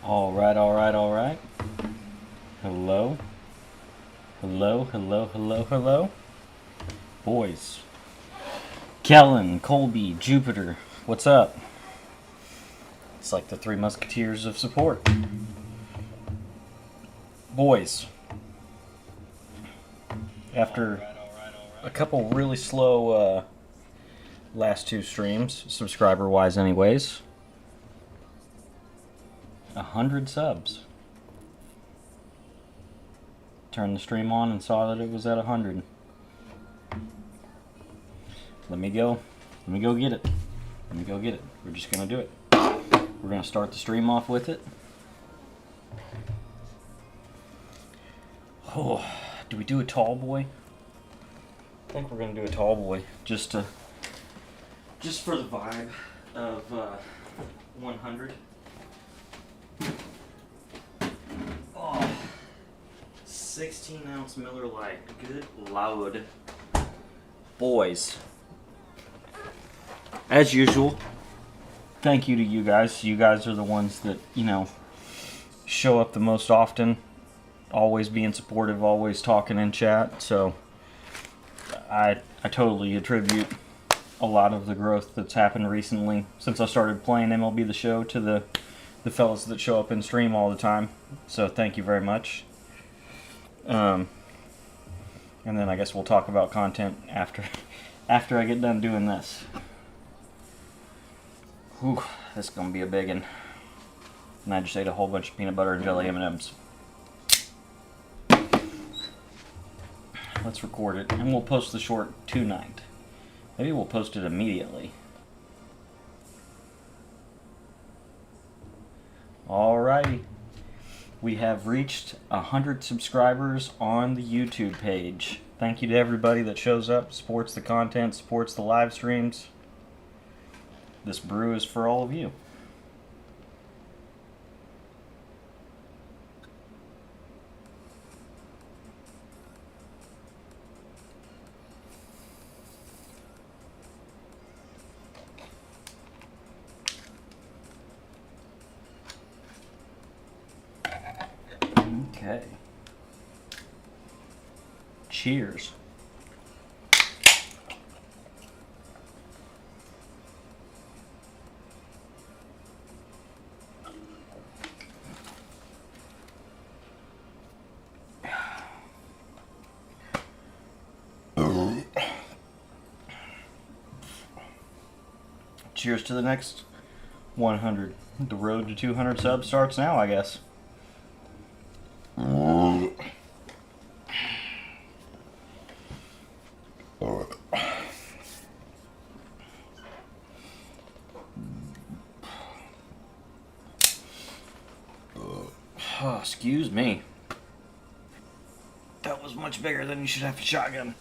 Alright, alright, alright. Hello. Hello, hello, hello, hello. Boys. Kellen, Colby, Jupiter. What's up? It's like the Three Musketeers of support. Boys. After a couple really slow last two streams, subscriber-wise anyways, 100 subs. Turned the stream on and saw that it was at 100. Let me go get it. Let me go get it. We're just gonna do it. We're gonna start the stream off with it. Oh, do we do a tall boy? I think we're gonna do a tall boy just for the vibe of 100. Oh, 16-ounce Miller Lite. Good loud. Boys, as usual, thank you to you guys. You guys are the ones that, show up the most often. Always being supportive, always talking in chat. So I totally attribute a lot of the growth that's happened recently since I started playing MLB The Show to the fellas that show up in stream all the time. So thank you very much. And then I guess we'll talk about content after I get done doing this. Whew, this is gonna be a big one. And I just ate a whole bunch of peanut butter and jelly M&Ms. Let's record it, and we'll post the short tonight. Maybe we'll post it immediately. Alrighty. We have reached 100 subscribers on the YouTube page. Thank you to everybody that shows up, supports the content, supports the live streams. This brew is for all of you. Okay. Cheers. Cheers to the next 100. The road to 200 subs starts now, I guess. Oh, excuse me. That was much bigger than you should have a shotgun.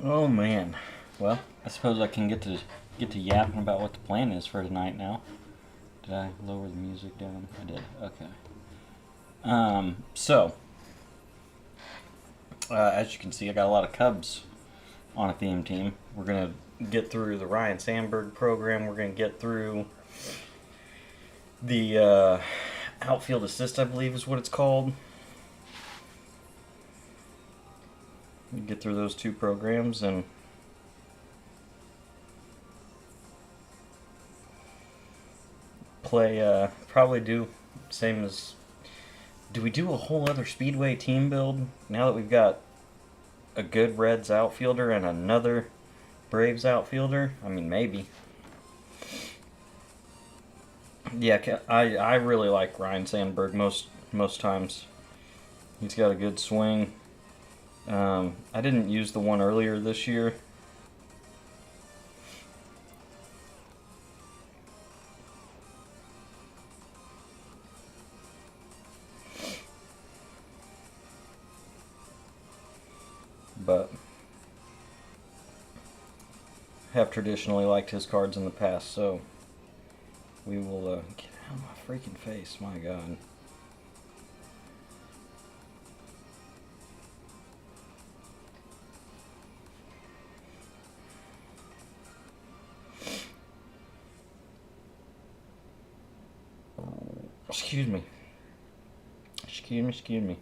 Oh man. Well, I suppose I can get to yapping about what the plan is for tonight now. Did I lower the music down? I did. Okay. As you can see, I got a lot of Cubs on a theme team. We're gonna get through the Ryan Sandberg program. We're gonna get through the outfield assist, I believe is what it's called. Get through those two programs and play, probably do same as, do we do a whole other Speedway team build now that we've got a good Reds outfielder and another Braves outfielder? I mean, maybe. Yeah, I really like Ryan Sandberg most times. He's got a good swing. I didn't use the one earlier this year. But have traditionally liked his cards in the past, so we will get out of my freaking face, my god. Excuse me. Excuse me.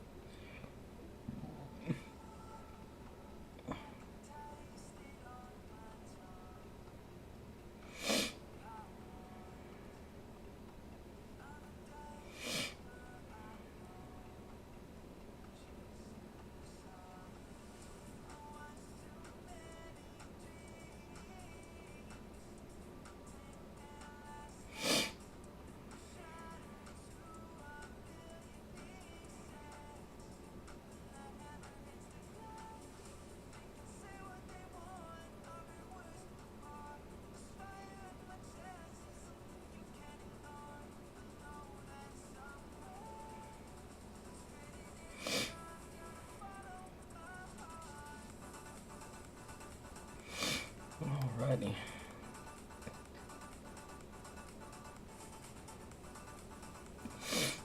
Alrighty.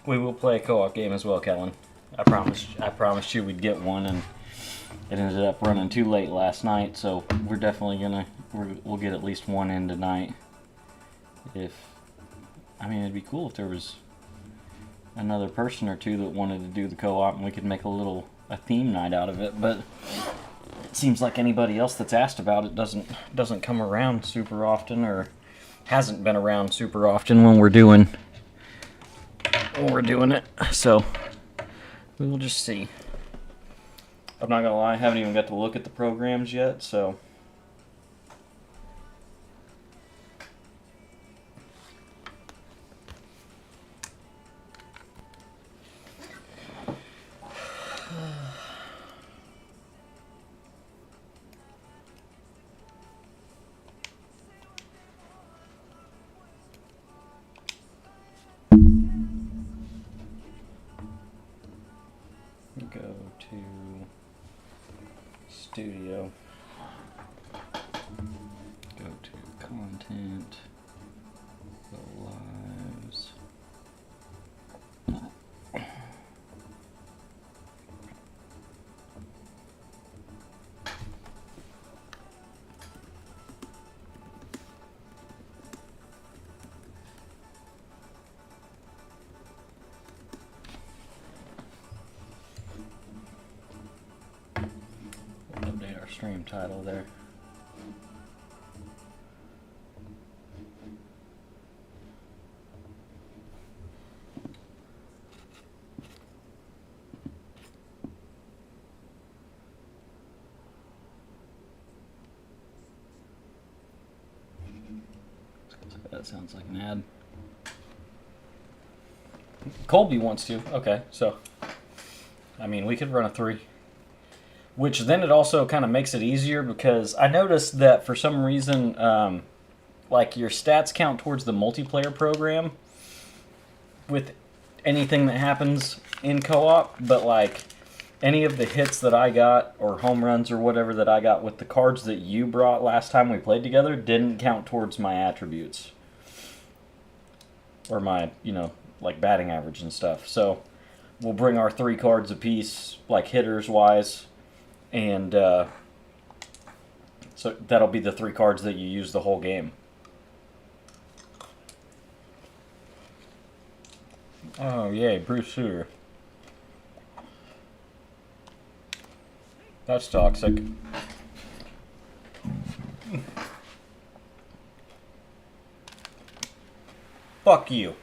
We will play a co-op game as well, Kellen. I promised you we'd get one, and it ended up running too late last night, so we're definitely we'll get at least one in tonight. I mean, it'd be cool if there was another person or two that wanted to do the co-op and we could make a theme night out of it, but it seems like anybody else that's asked about it doesn't come around super often, or hasn't been around super often when we're doing it. So we will just see. I'm not gonna lie, I haven't even got to look at the programs yet, so go to studio, go to content, go lives. Update our stream title there. That sounds like an ad. Colby wants to. Okay, so I mean, we could run a 3. Which then it also kind of makes it easier, because I noticed that for some reason, like, your stats count towards the multiplayer program with anything that happens in co-op, but like any of the hits that I got, or home runs or whatever that I got with the cards that you brought last time we played together, didn't count towards my attributes. Or my, like batting average and stuff. So we'll bring our 3 cards apiece, like hitters wise, and so that'll be the 3 cards that you use the whole game. Oh yay, Bruce Sutter. That's toxic. Fuck you.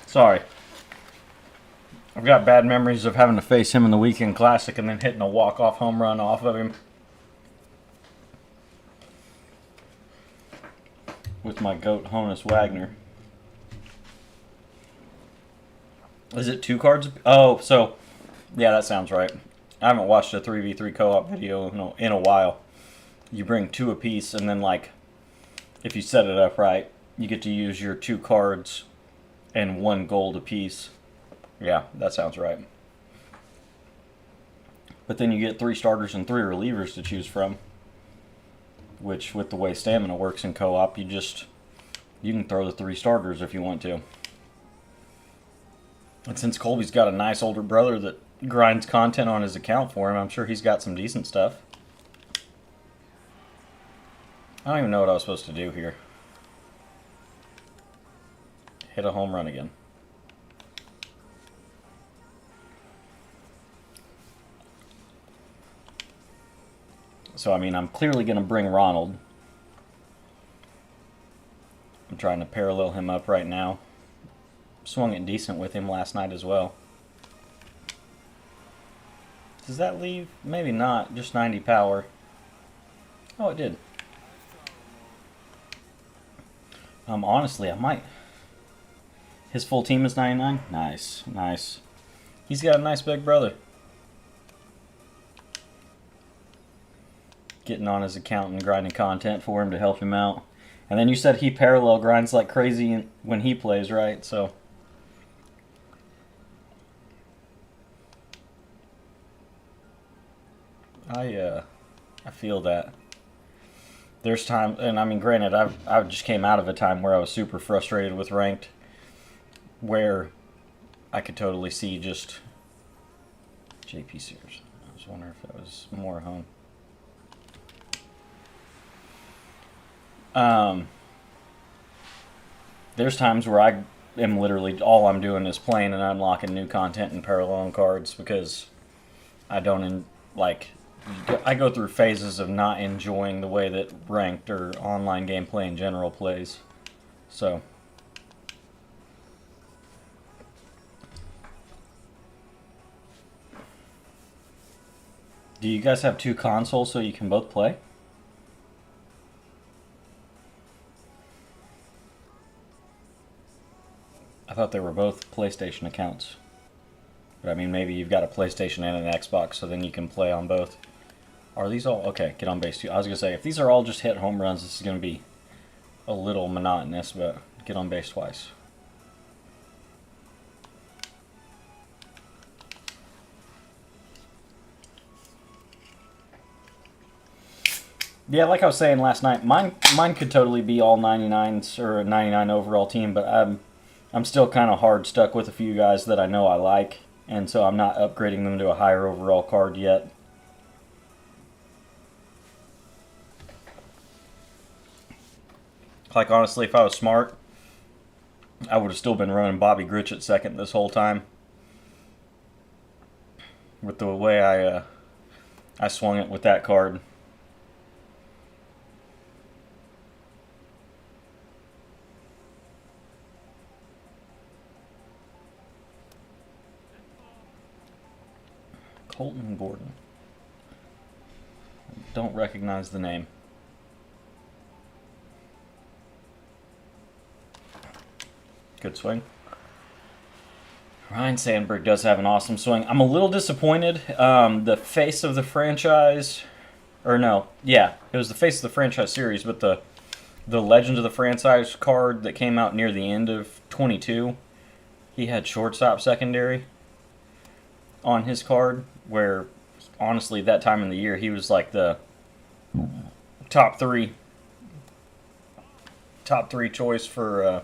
Sorry. I've got bad memories of having to face him in the Weekend Classic and then hitting a walk-off home run off of him with my goat Honus Wagner. Is it 2 cards? Oh, so yeah, that sounds right. I haven't watched a 3v3 co-op video in a while. You bring 2 apiece, and then like if you set it up right, you get to use your 2 cards and 1 gold apiece. Yeah, that sounds right. But then you get 3 starters and 3 relievers to choose from, which with the way stamina works in co-op, you can throw the 3 starters if you want to. And since Colby's got a nice older brother that grinds content on his account for him, I'm sure he's got some decent stuff. I don't even know what I was supposed to do here. Hit a home run again. So, I mean, I'm clearly going to bring Ronald. I'm trying to parallel him up right now. Swung it decent with him last night as well. Does that leave? Maybe not. Just 90 power. Oh, it did. Honestly, I might. His full team is 99? Nice, nice. He's got a nice big brother. Getting on his account and grinding content for him to help him out. And then you said he parallel grinds like crazy when he plays, right? So I feel that. There's time, and I mean, granted, I just came out of a time where I was super frustrated with ranked, where I could totally see just JP Sears. I was wondering if that was more home. There's times where I am literally, all I'm doing is playing and unlocking new content and paralleling cards because I don't, I go through phases of not enjoying the way that ranked or online gameplay in general plays. So do you guys have 2 consoles so you can both play? I thought they were both PlayStation accounts. But I mean, maybe you've got a PlayStation and an Xbox, so then you can play on both. Are these all? Okay, get on base 2. I was going to say, if these are all just hit home runs, this is going to be a little monotonous, but get on base twice. Yeah, like I was saying last night, mine could totally be all 99s or a 99 overall team, but I'm still kind of hard stuck with a few guys that I know I like, and so I'm not upgrading them to a higher overall card yet. Like, honestly, if I was smart, I would have still been running Bobby Grich at second this whole time. With the way I swung it with that card. Colton Gordon. Don't recognize the name. Good swing. Ryan Sandberg does have an awesome swing. I'm a little disappointed. The face of the franchise, or no, yeah, it was the face of the franchise series, but the Legend of the Franchise card that came out near the end of 22, he had shortstop secondary on his card, where honestly that time in the year he was like the top three choice for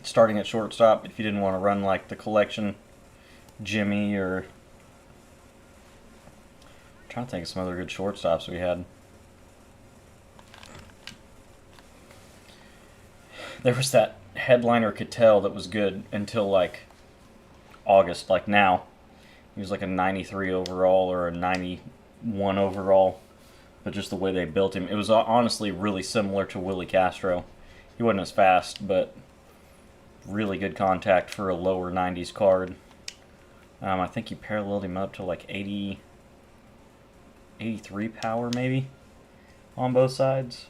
starting at shortstop if you didn't want to run like the collection Jimmy, or I'm trying to think of some other good shortstops we had. There was that headliner Cattell that was good until like August, like now. He was like a 93 overall or a 91 overall, but just the way they built him, it was honestly really similar to Willie Castro. He wasn't as fast, but really good contact for a lower 90s card. I think he paralleled him up to like 80, 83 power maybe on both sides.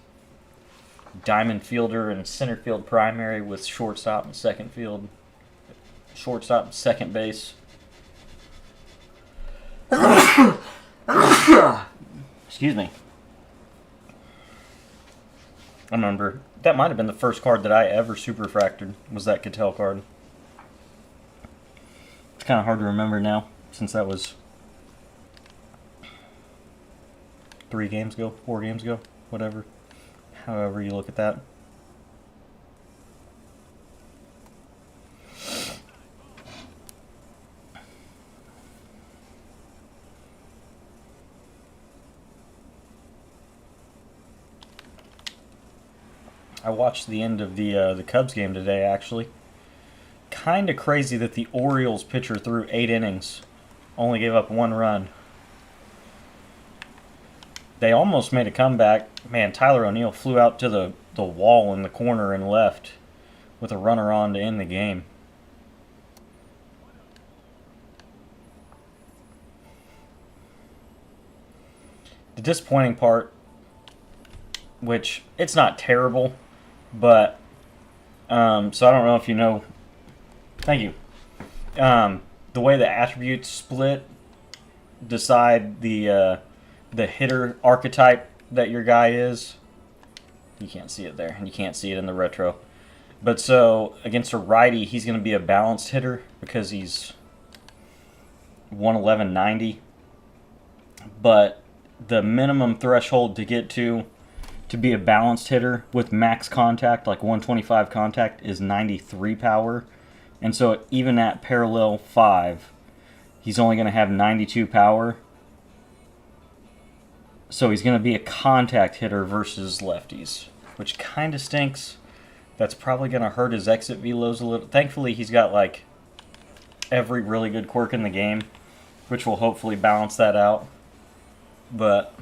Diamond fielder and center field primary with shortstop and second field. Shortstop and second base. Excuse me. I remember that might have been the first card that I ever superfractored, was that Cattell card. It's kind of hard to remember now since that was 3 games ago, 4 games ago, whatever. However you look at that. I watched the end of the Cubs game today, actually. Kind of crazy that the Orioles pitcher threw 8 innings, only gave up 1 run. They almost made a comeback. Man, Tyler O'Neill flew out to the wall in the corner and left with a runner on to end the game. The disappointing part, which it's not terrible, but so I don't know if you know. Thank you. The way the attributes split decide the hitter archetype that your guy is. You can't see it there, and you can't see it in the retro. But so against a righty, he's going to be a balanced hitter because he's 111.90. But the minimum threshold to get to be a balanced hitter with max contact, like 125 contact, is 93 power. And so even at parallel 5, he's only going to have 92 power. So he's going to be a contact hitter versus lefties, which kind of stinks. That's probably going to hurt his exit velos a little. Thankfully, he's got like every really good quirk in the game, which will hopefully balance that out. But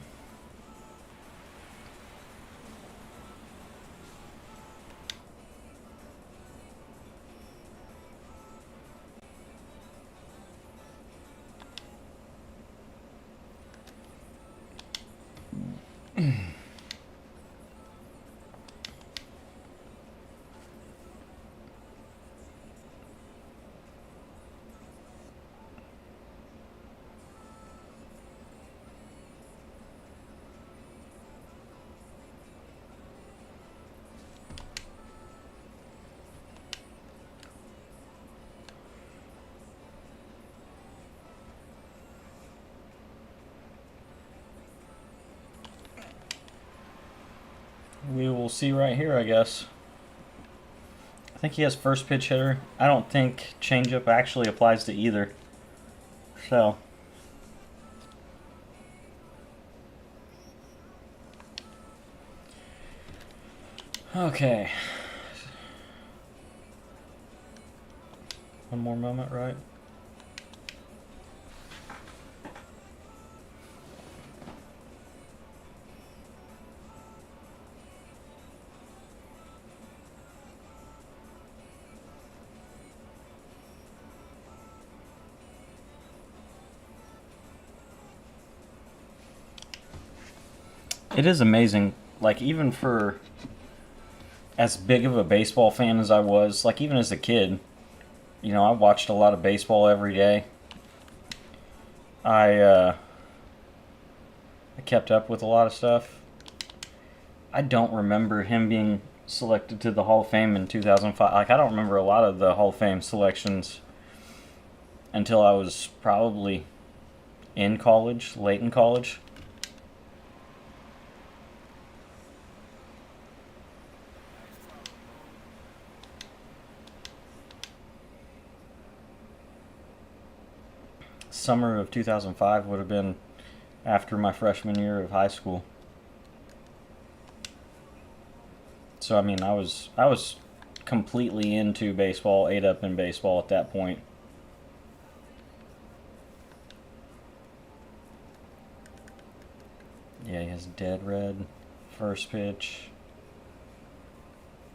we will see right here, I guess. I think he has first pitch hitter. I don't think changeup actually applies to either. So okay. One more moment, right? It is amazing, like even for as big of a baseball fan as I was, like even as a kid, you know, I watched a lot of baseball every day. I kept up with a lot of stuff. I don't remember him being selected to the Hall of Fame in 2005. Like I don't remember a lot of the Hall of Fame selections until I was probably in college, late in college. Summer of 2005 would have been after my freshman year of high school. So I mean, I was completely into baseball, ate up in baseball at that point. Yeah, he has dead red, first pitch.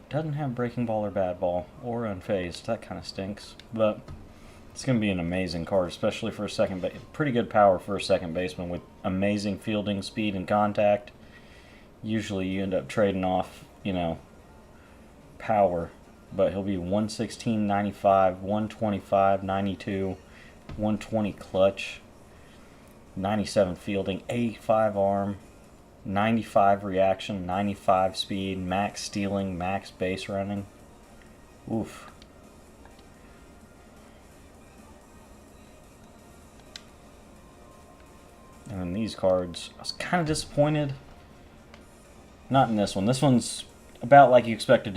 Doesn't have breaking ball or bad ball or unfazed. That kind of stinks. But It's going to be an amazing card, especially for a second base. Pretty good power for a second baseman with amazing fielding, speed, and contact. Usually you end up trading off, power. But he'll be 116, 95, 125, 92, 120 clutch, 97 fielding, 85 arm, 95 reaction, 95 speed, max stealing, max base running. Oof. And then these cards, I was kind of disappointed. Not in this one. This one's about like you expect a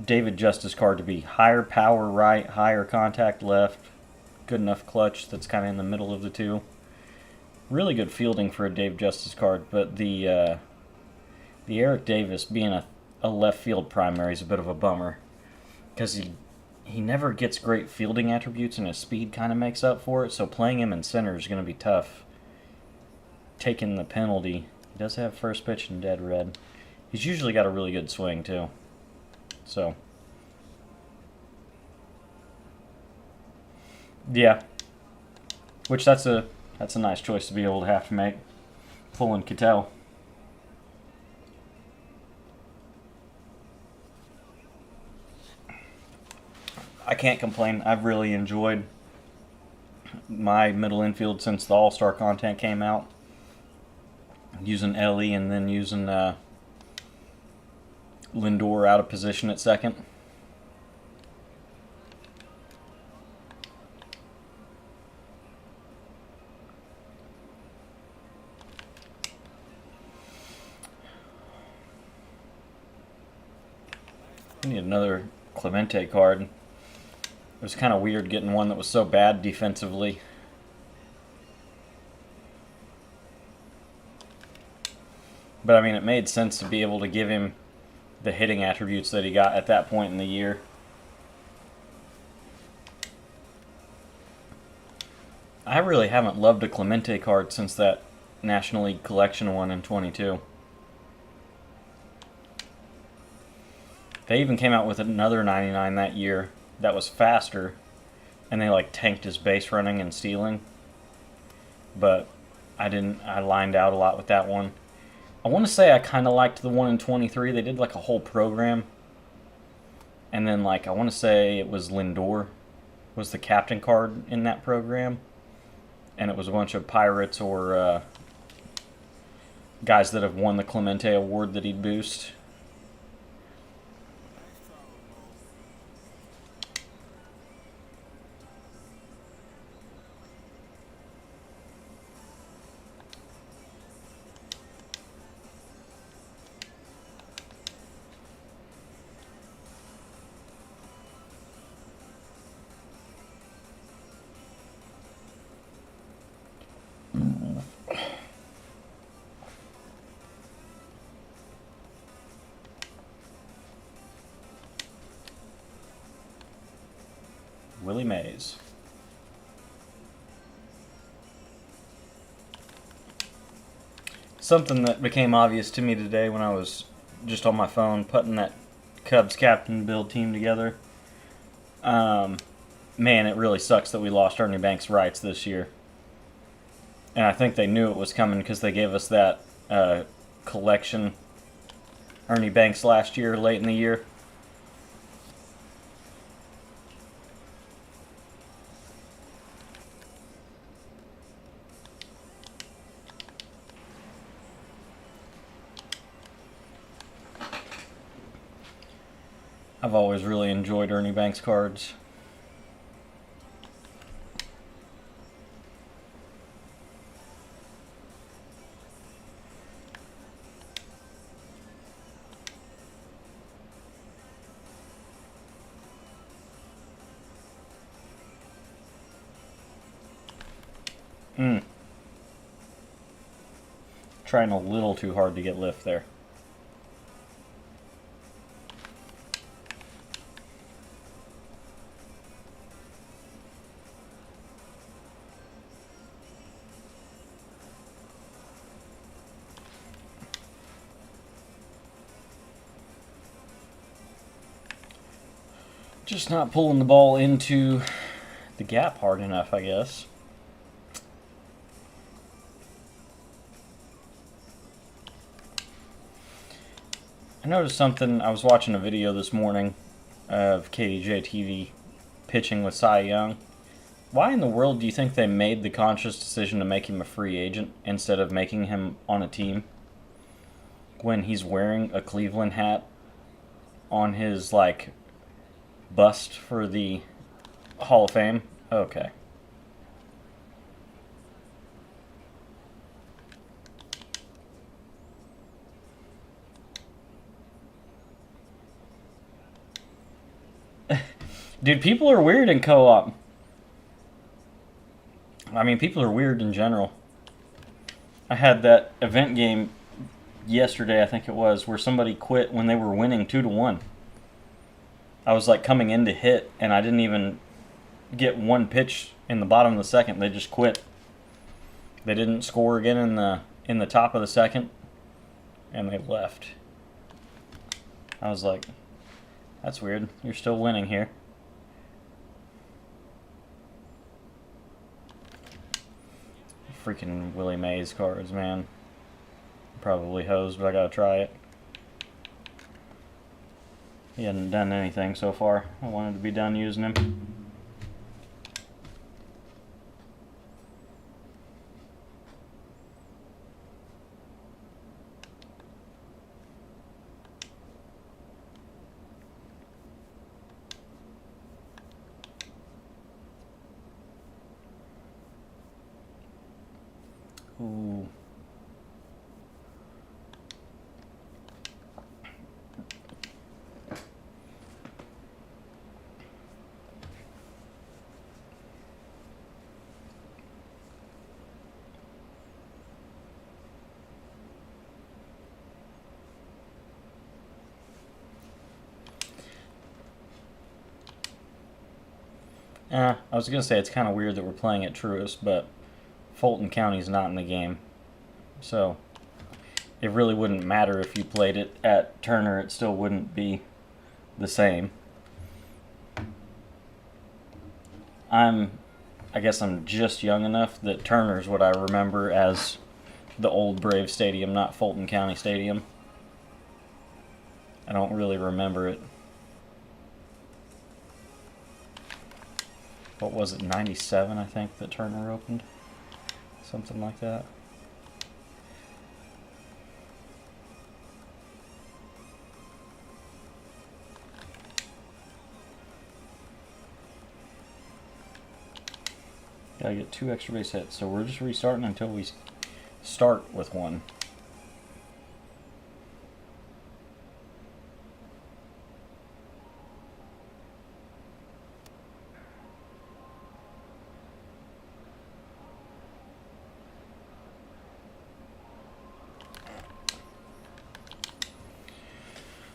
David Justice card to be. Higher power right, higher contact left, good enough clutch that's kind of in the middle of the two. Really good fielding for a Dave Justice card, but the Eric Davis being a left field primary is a bit of a bummer because he never gets great fielding attributes and his speed kind of makes up for it, so playing him in center is going to be tough. Taking the penalty. He does have first pitch and dead red. He's usually got a really good swing too. So yeah. Which that's a nice choice to be able to have to make. Pulling Cattell. I can't complain. I've really enjoyed my middle infield since the All-Star content came out. Using Ellie and then using Lindor out of position at second. I need another Clemente card. It was kind of weird getting one that was so bad defensively. But I mean, it made sense to be able to give him the hitting attributes that he got at that point in the year. I really haven't loved a Clemente card since that National League Collection one in 22. They even came out with another 99 that year that was faster, and they like tanked his base running and stealing. But I lined out a lot with that one. I want to say I kind of liked the one in 23. They did like a whole program. And then like I want to say it was Lindor was the captain card in that program. And it was a bunch of Pirates or guys that have won the Clemente Award that he'd boost. Willie Mays. Something that became obvious to me today when I was just on my phone putting that Cubs captain build team together. Man, it really sucks that we lost Ernie Banks' rights this year. And I think they knew it was coming because they gave us that collection Ernie Banks last year, late in the year. I've always really enjoyed Ernie Banks cards. Trying a little too hard to get lift there. Just not pulling the ball into the gap hard enough, I guess. I noticed something. I was watching a video this morning of KDJ TV pitching with Cy Young. Why in the world do you think they made the conscious decision to make him a free agent instead of making him on a team when he's wearing a Cleveland hat on his, like, bust for the Hall of Fame? Okay. Dude, people are weird in co-op. I mean, people are weird in general. I had that event game yesterday, I think it was, where somebody quit when they were winning 2-1. I was like coming in to hit, and I didn't even get one pitch in the bottom of the second. They just quit. They didn't score again in the top of the second, and they left. I was like, that's weird. You're still winning here. Freaking Willie Mays cards, man. Probably hosed, but I gotta try it. He hadn't done anything so far. I wanted to be done using him. Ooh. I was going to say it's kind of weird that we're playing at Truist, but Fulton County's not in the game. So it really wouldn't matter if you played it at Turner. It still wouldn't be the same. I guess I'm just young enough that Turner's what I remember as the old Brave Stadium, not Fulton County Stadium. I don't really remember it. What was it, 97, I think, that Turner opened? Something like that. Gotta get 2 extra base hits, so we're just restarting until we start with 1.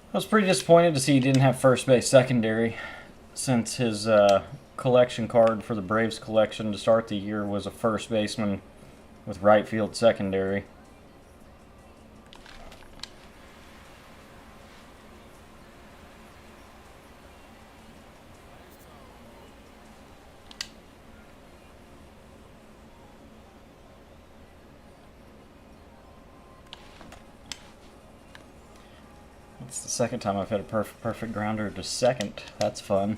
I was pretty disappointed to see he didn't have first base secondary, since his collection card for the Braves collection to start the year was a first baseman with right field secondary. It's the second time I've hit a perfect grounder to second. That's fun.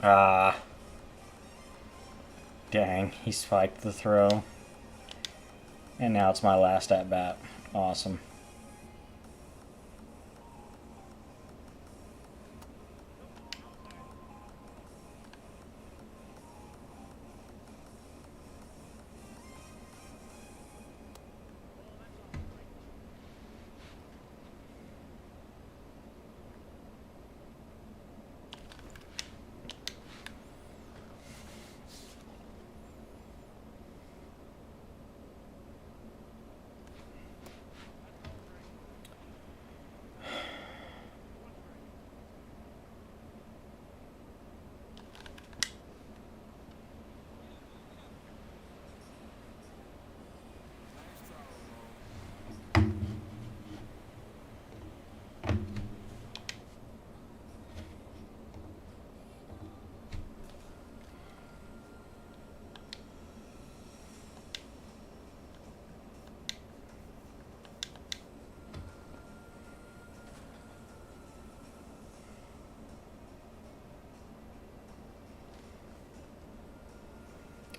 Ah. Dang, he spiked the throw. And now it's my last at bat. Awesome.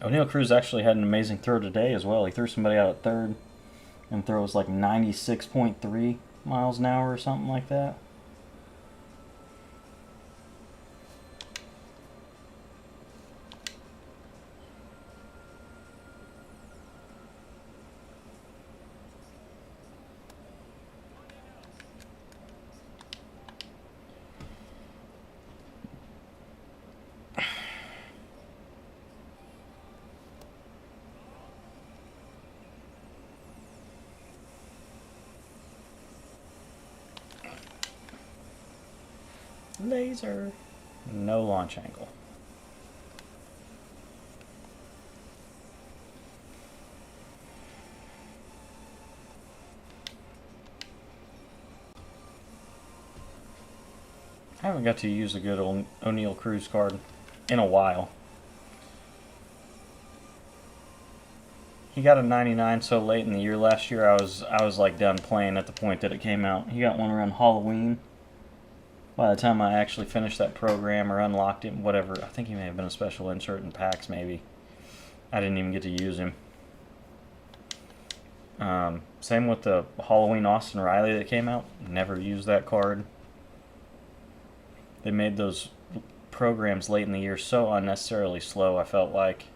O'Neal Cruz actually had an amazing throw today as well. He threw somebody out at third and throws like 96.3 miles an hour or something like that. Laser. No launch angle. I haven't got to use a good old O'Neal Cruz card in a while. He got a 99 so late in the year last year. I was like done playing at the point that it came out. He got one around Halloween. By the time I actually finished that program or unlocked it, whatever, I think he may have been a special insert in packs maybe. I didn't even get to use him. Same with the Halloween Austin Riley that came out. Never used that card. They made those programs late in the year so unnecessarily slow, I felt like.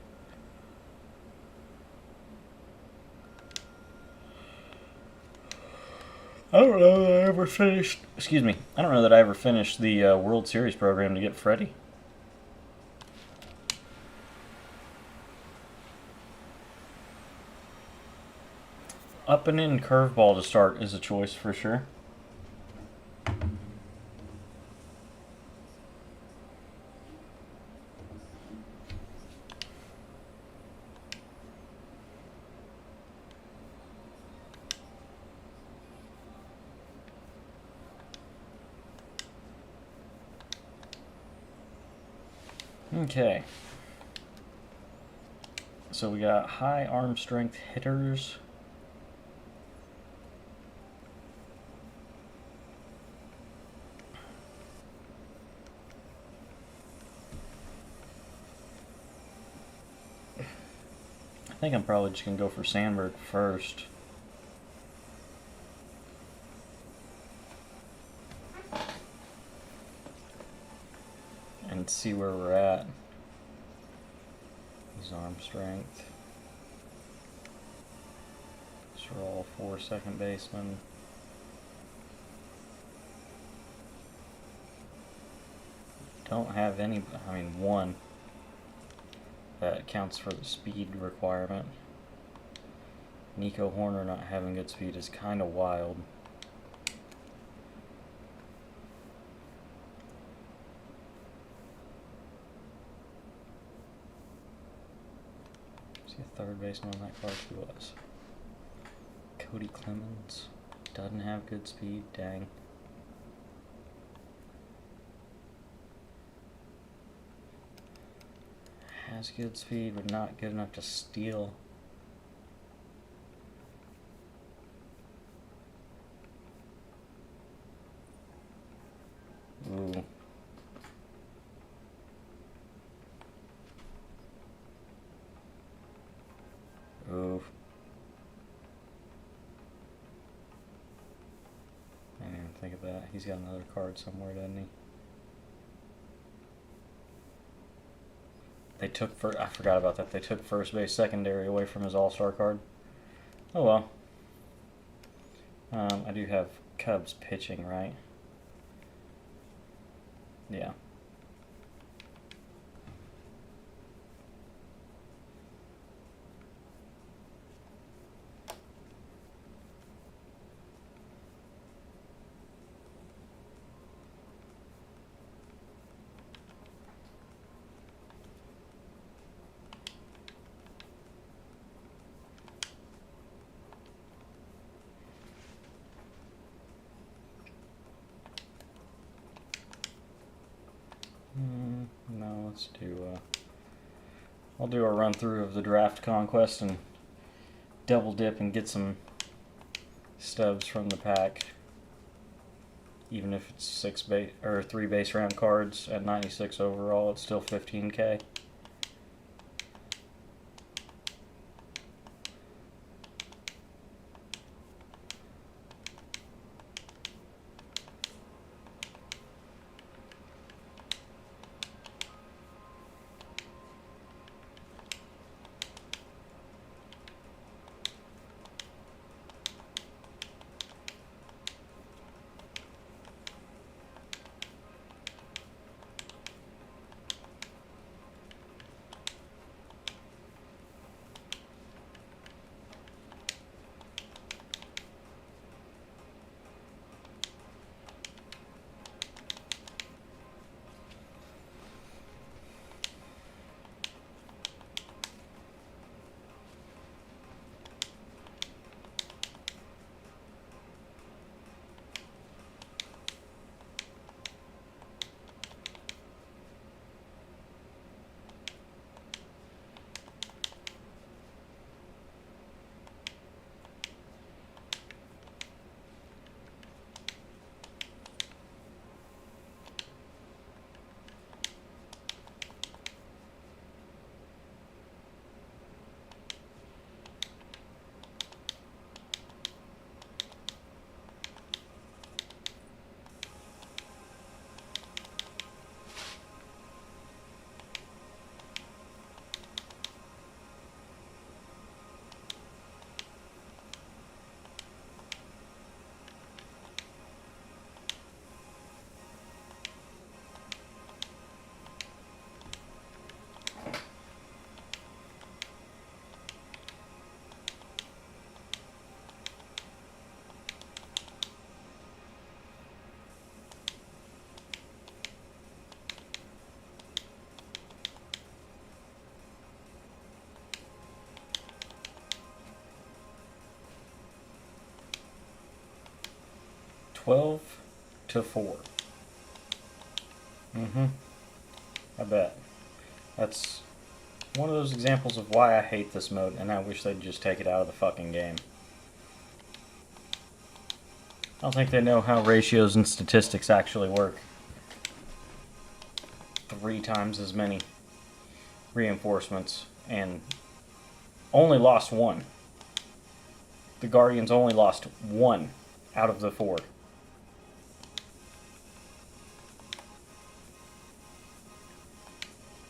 I don't know that I ever finished. Excuse me. I don't know that I ever finished the World Series program to get Freddie. Up and in curveball to start is a choice for sure. Okay. So we got high arm strength hitters. I think I'm probably just going to go for Sandberg first. And see where we're at. His arm strength. These are all 4 second basemen. Don't have any, I mean one. That counts for the speed requirement. Nico Horner not having good speed is kind of wild. See a third baseman on that card? Who was? Cody Clemens. Doesn't have good speed. Dang. Has good speed, but not good enough to steal. Ooh. Ooh. I didn't even think of that. He's got another card somewhere, doesn't he? They took I forgot about that. They took first base secondary away from his all-star card. Oh well. I do have Cubs pitching, right? Yeah. No, let's do, I'll do a run through of the draft conquest and double dip and get some stubs from the pack. Even if it's 3 base round cards at 96 overall, it's still 15K. 12-4. I bet. That's one of those examples of why I hate this mode, and I wish they'd just take it out of the fucking game. I don't think they know how ratios and statistics actually work. 3 times as many reinforcements and only lost 1. The Guardians only lost 1 out of the 4.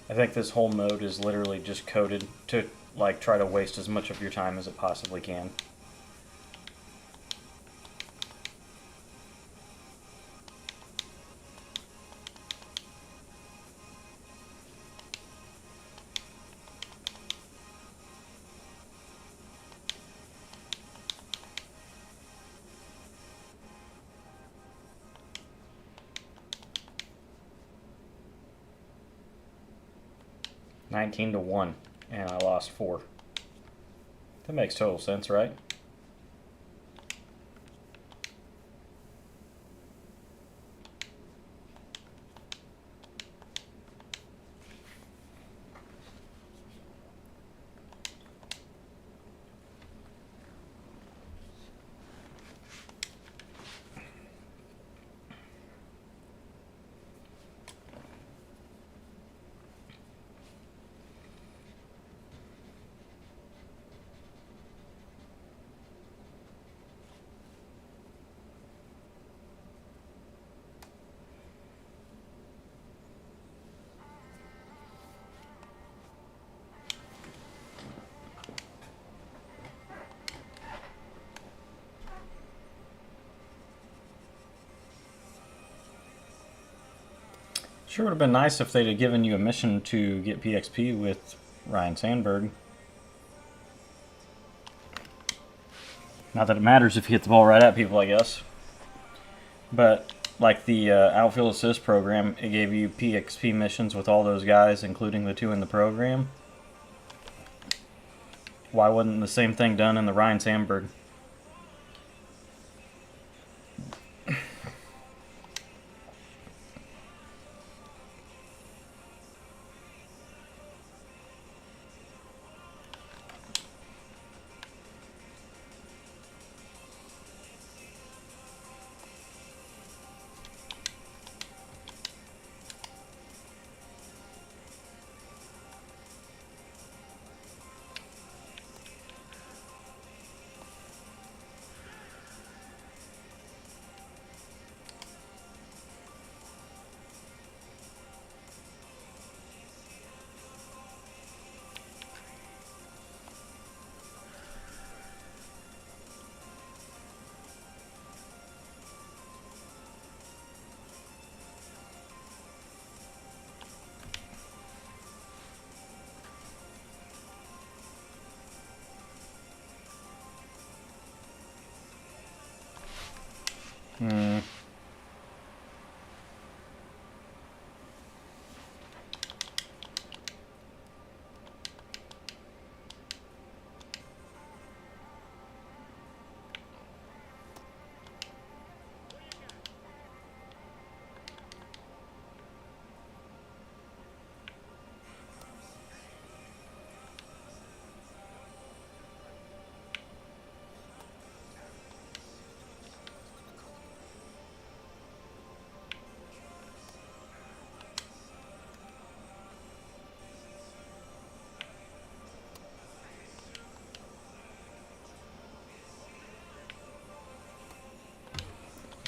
I think this whole mode is literally just coded to like try to waste as much of your time as it possibly can. $19-1, and I lost 4. That makes total sense, right? Sure would have been nice if they'd have given you a mission to get PXP with Ryan Sandberg. Not that it matters if you hit the ball right at people, I guess. But like the outfield assist program, it gave you PXP missions with all those guys, including the 2 in the program. Why wasn't the same thing done in the Ryan Sandberg?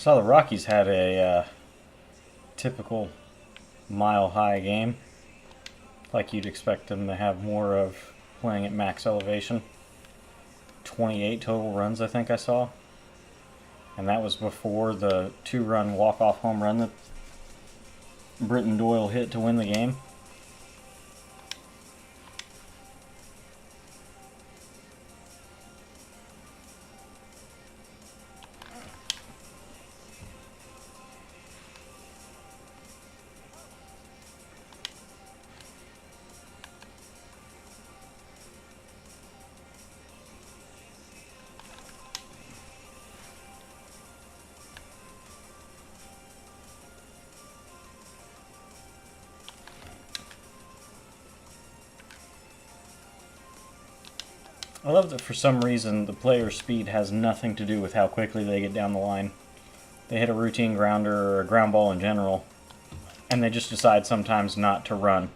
Saw the Rockies had a typical mile-high game, like you'd expect them to have more of playing at max elevation. 28 total runs, I think I saw. And that was before the 2-run walk-off home run that Britton Doyle hit to win the game. I love that for some reason the player's speed has nothing to do with how quickly they get down the line. They hit a routine grounder or a ground ball in general, and they just decide sometimes not to run.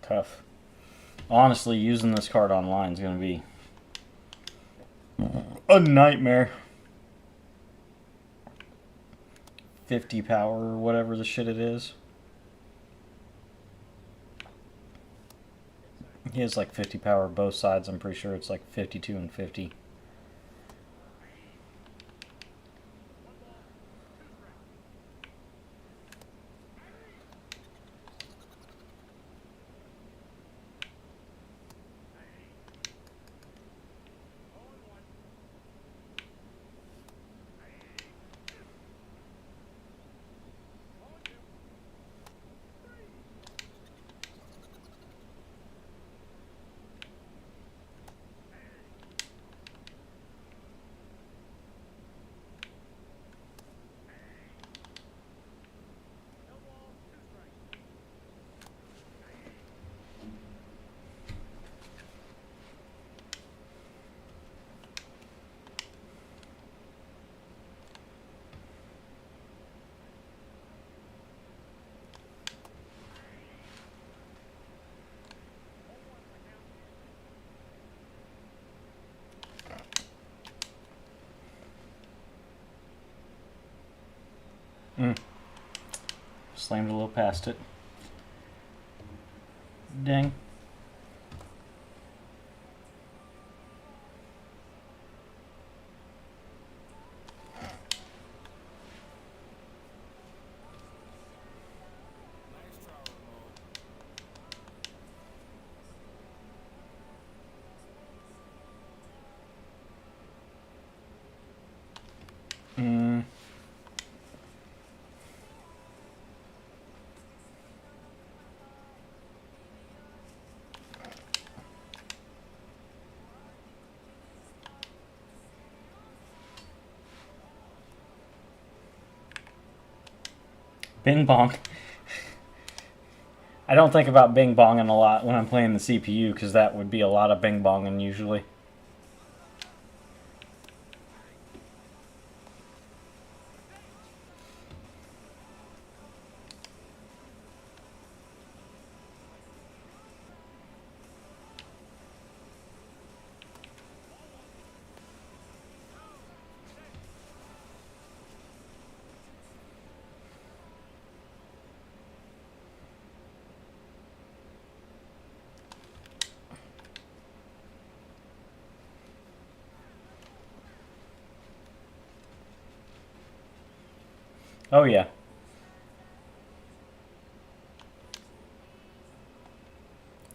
Tough. Honestly, using this card online is going to be a nightmare. 50 power or whatever the shit it is. He has like 50 power both sides. I'm pretty sure it's like 52 and 50. Slammed a little past it. Dang. Bing bong. I don't think about bing bonging a lot when I'm playing the CPU because that would be a lot of bing bonging usually. Oh yeah.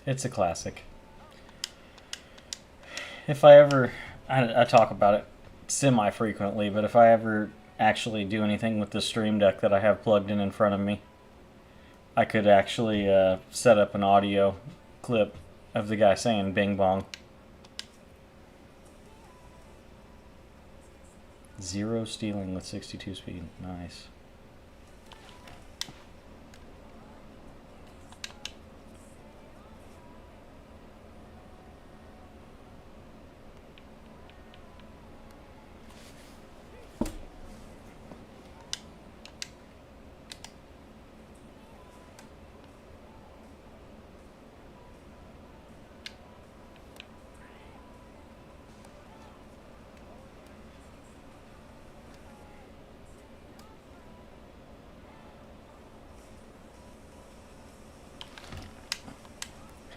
It's a classic. If I ever, I talk about it semi-frequently, but if I ever actually do anything with the stream deck that I have plugged in front of me, I could actually set up an audio clip of the guy saying bing bong. 0 stealing with 62 speed. Nice.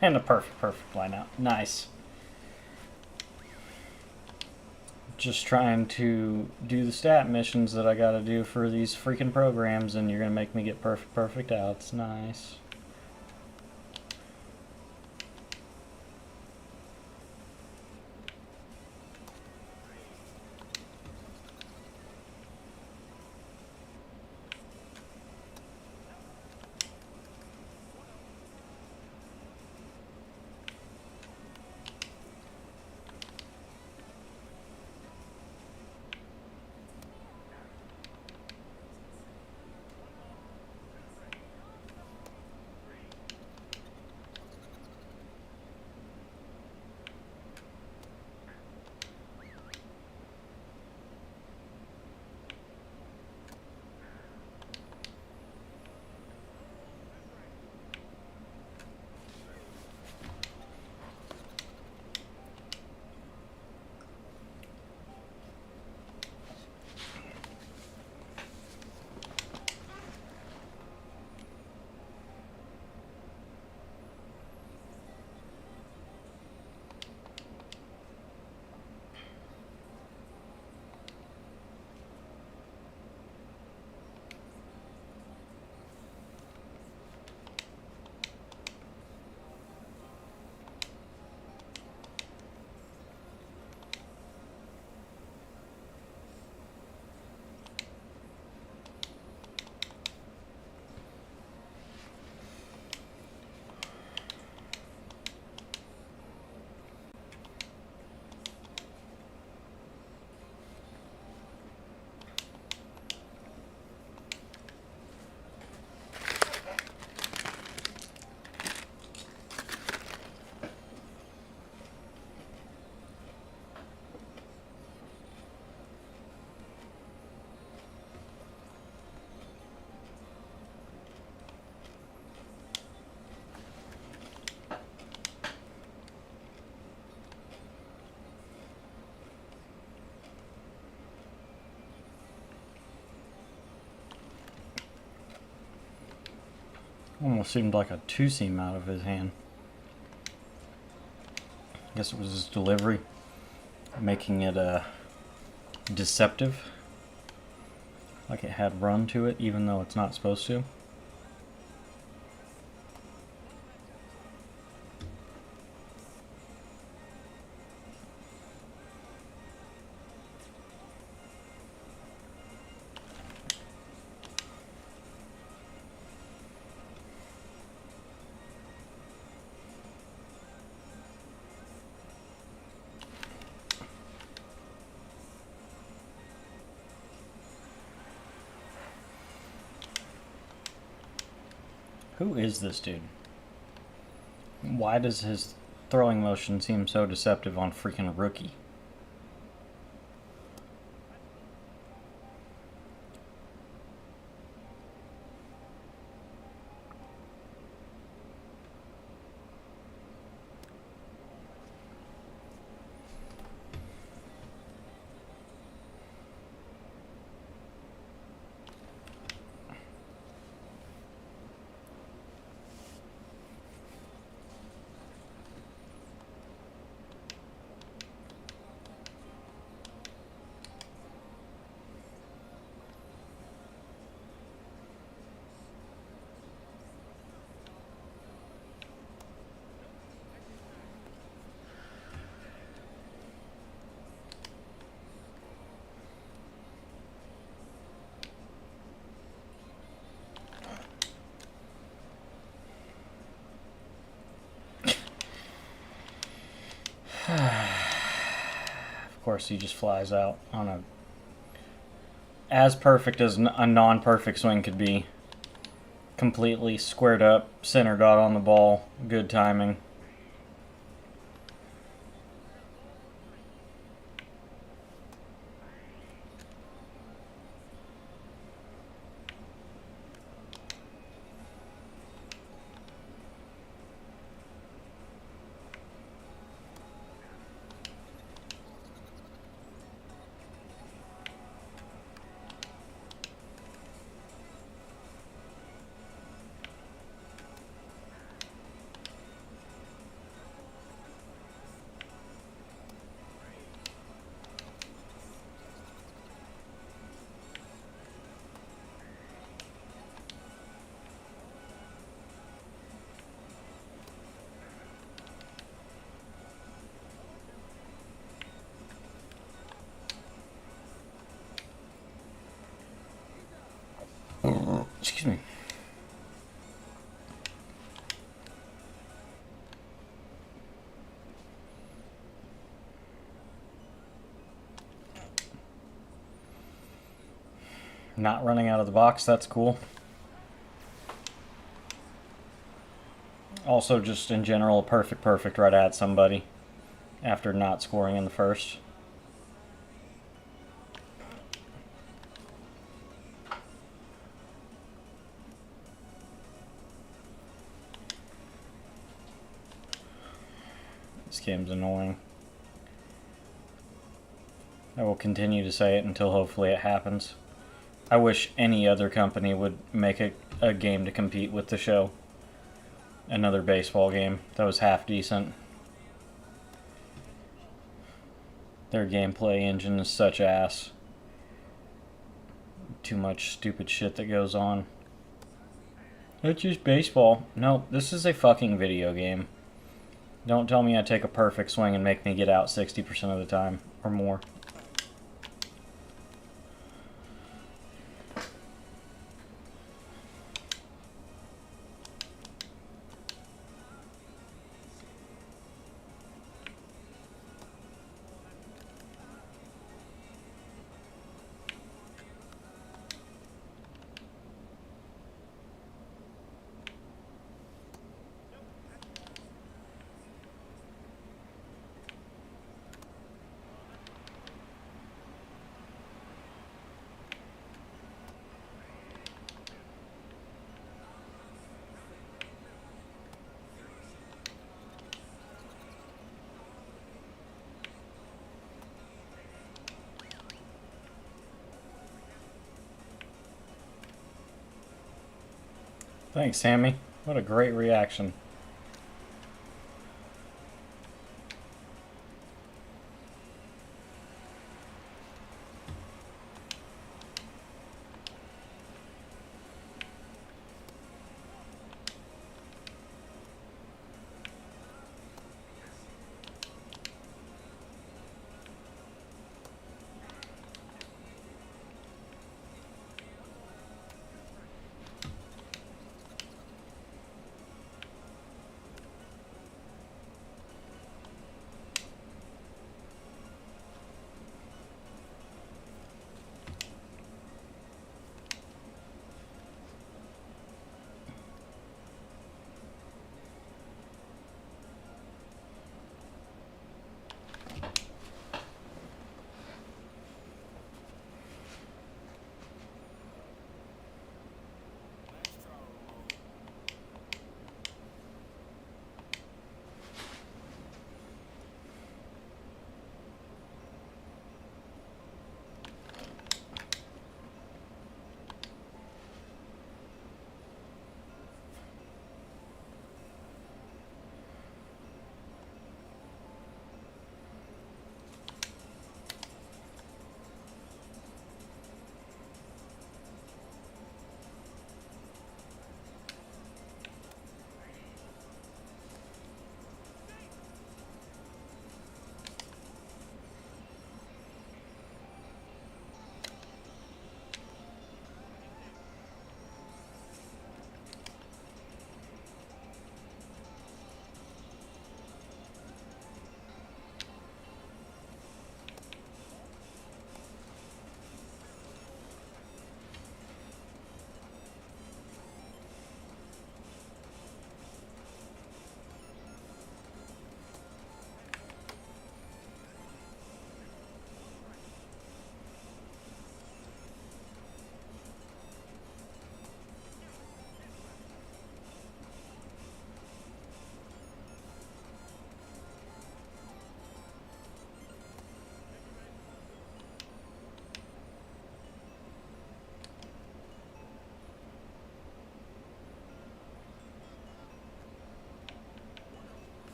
And a perfect line out. Nice. just trying to do the stat missions that I gotta do for these freaking programs, and you're gonna make me get perfect outs. Nice. Almost seemed like a two-seam out of his hand. I guess it was his delivery, making it deceptive. Like it had run to it, even though it's not supposed to. Who is this dude? Why does his throwing motion seem so deceptive on freaking rookie? Of course, he just flies out on a as perfect as a non-perfect swing could be. Completely squared up, center got on the ball, good timing. Excuse me. Not running out of the box, that's cool. Also, just in general, perfect right at somebody after not scoring in the first. This game's annoying. I will continue to say it until hopefully it happens. I wish any other company would make a game to compete with the show. Another baseball game that was half decent. Their gameplay engine is such ass. Too much stupid shit that goes on. It's just baseball. No, this is a fucking video game. Don't tell me I take a perfect swing and make me get out 60% of the time or more. Thanks, Sammy. What a great reaction.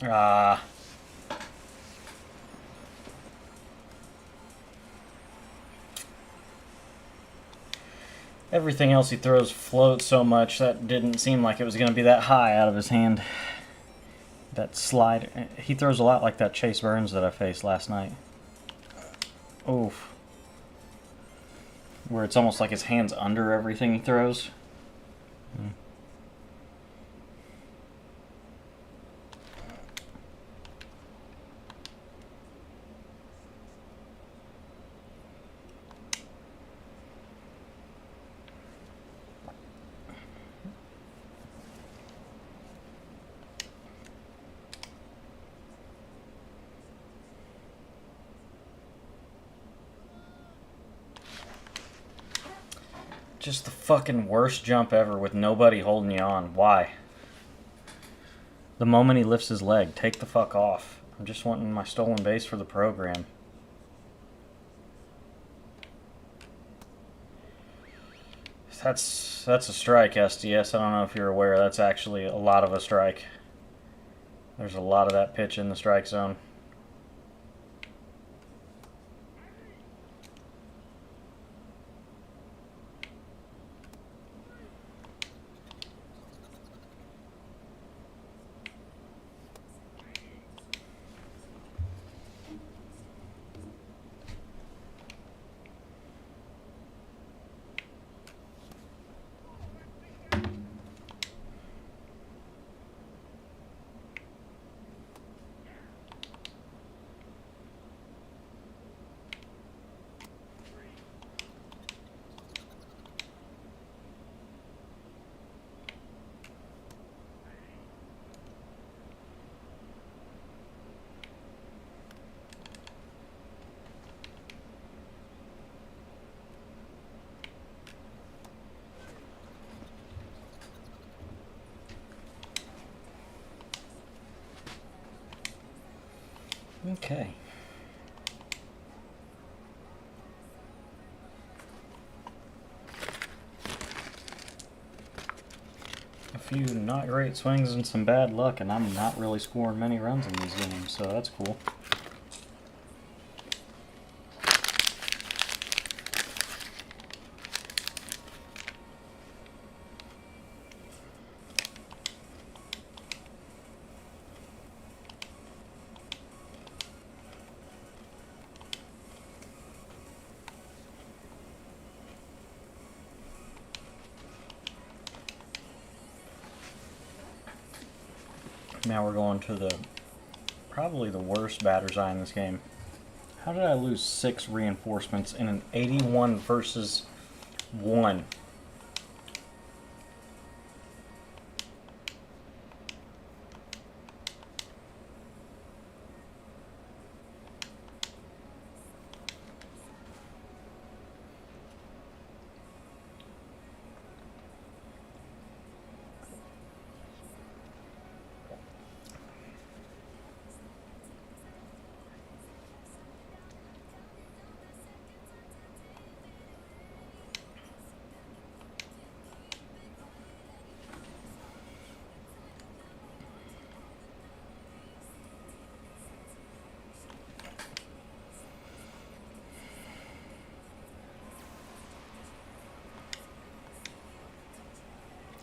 Ah. Everything else he throws floats so much that didn't seem like it was going to be that high out of his hand. That slide. He throws a lot like that Chase Burns that I faced last night. Oof. Where it's almost like his hand's under everything he throws. Just the fucking worst jump ever with nobody holding you on. Why? The moment he lifts his leg, take the fuck off. I'm just wanting my stolen base for the program. That's a strike, SDS. I don't know if you're aware. That's actually a lot of a strike. There's a lot of that pitch in the strike zone. Okay. A few not great swings and some bad luck, and I'm not really scoring many runs in these games, so that's cool. Now we're going to the probably the worst batter's eye in this game. How did I lose 6 reinforcements in an 81 versus 1?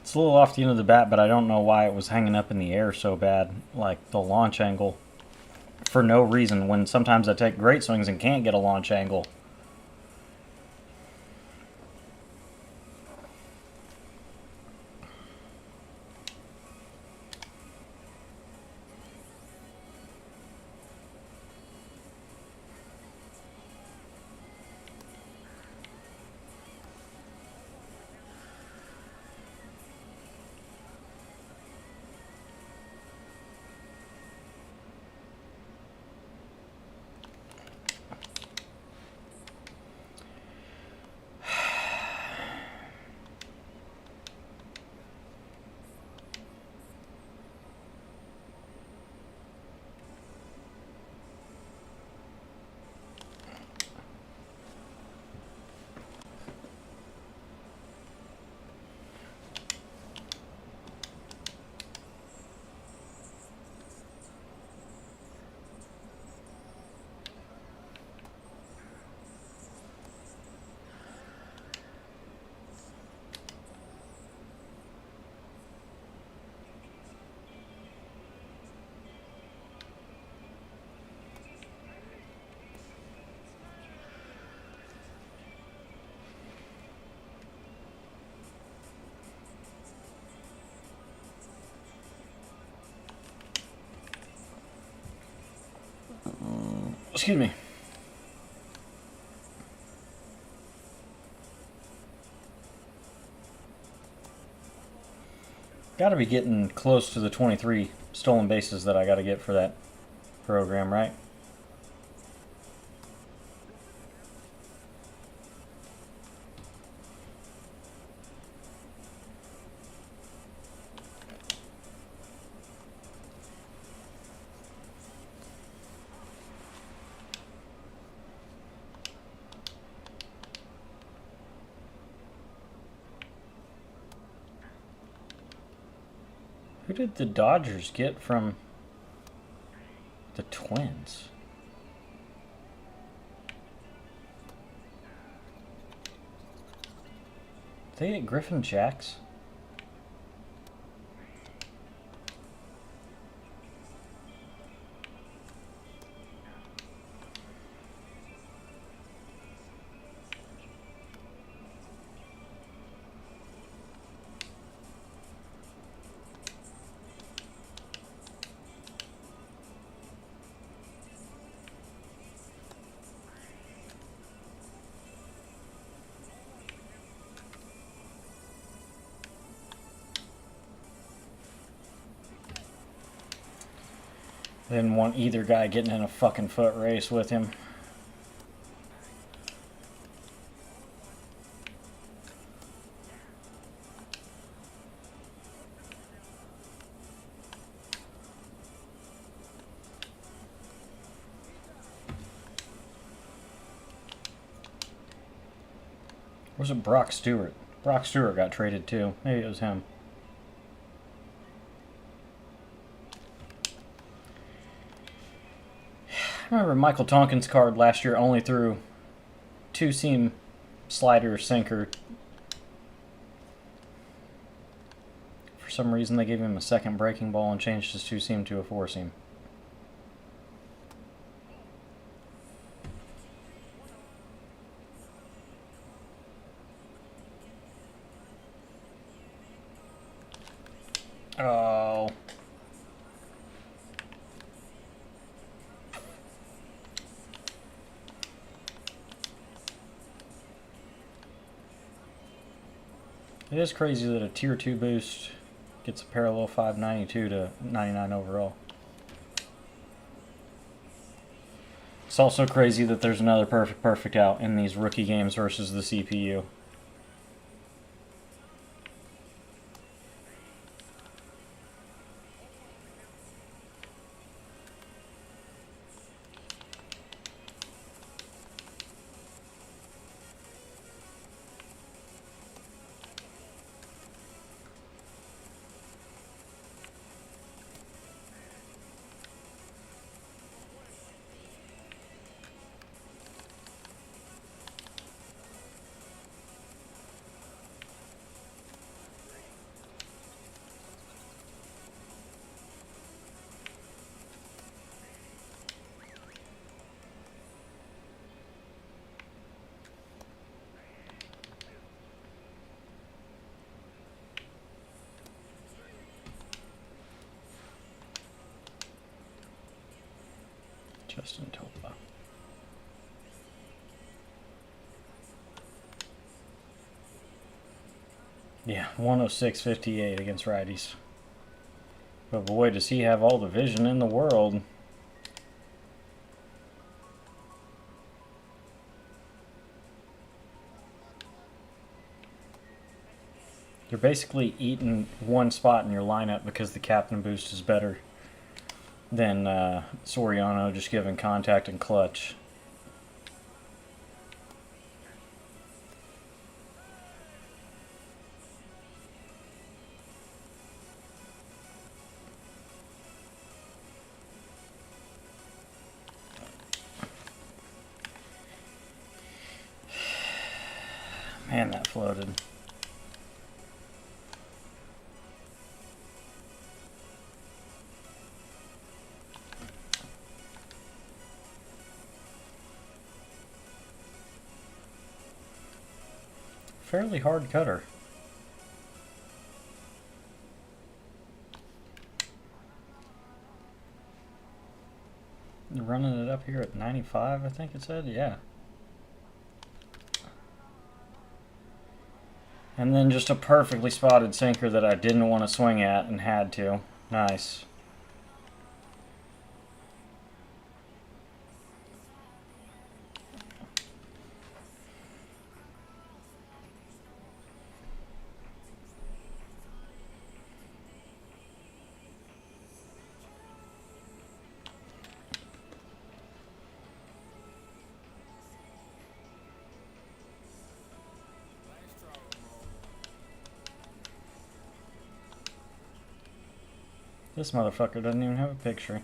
It's a little off the end of the bat, but I don't know why it was hanging up in the air so bad, like the launch angle, for no reason, when sometimes I take great swings and can't get a launch angle. Excuse me. Got to be getting close to the 23 stolen bases that I got to get for that program, right? Who did the Dodgers get from the Twins? Did they get Griffin Jacks? Didn't want either guy getting in a fucking foot race with him. Or was it Brock Stewart? Brock Stewart got traded too. Maybe it was him. I remember Michael Tonkin's card last year only threw 2-seam slider sinker. For some reason they gave him a second breaking ball and changed his 2-seam to a 4-seam. Oh. It is crazy that a tier 2 boost gets a parallel 592 to 99 overall. It's also crazy that there's another perfect out in these rookie games versus the CPU. Justin Topa. Yeah, 106.58 against righties. But boy, does he have all the vision in the world. You're basically eating one spot in your lineup because the captain boost is better than Soriano just giving contact and clutch. Man, that floated. Fairly hard cutter. running it up here at 95, I think it said, yeah. And then just a perfectly spotted sinker that I didn't want to swing at and had to. Nice. This motherfucker doesn't even have a picture.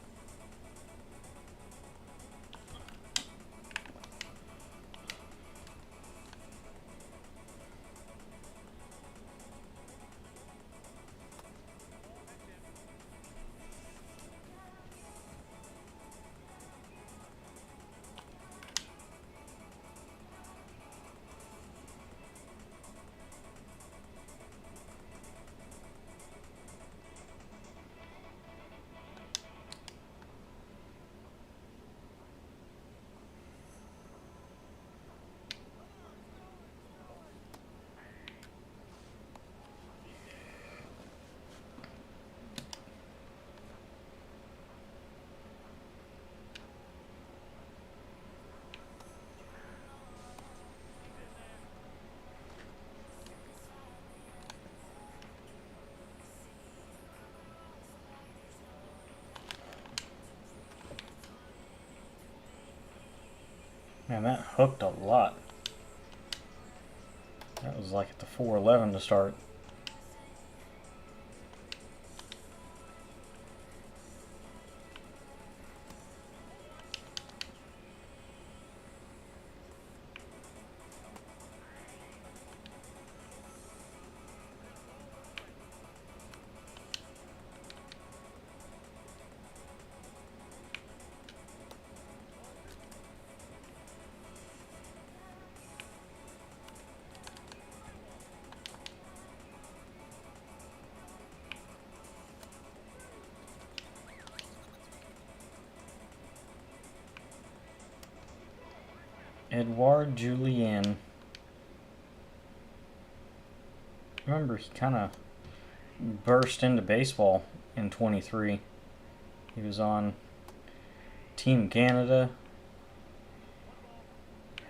Man, that hooked a lot. That was like at the 411 to start. Edouard Julien. Remember, he kind of burst into baseball in 23. He was on Team Canada.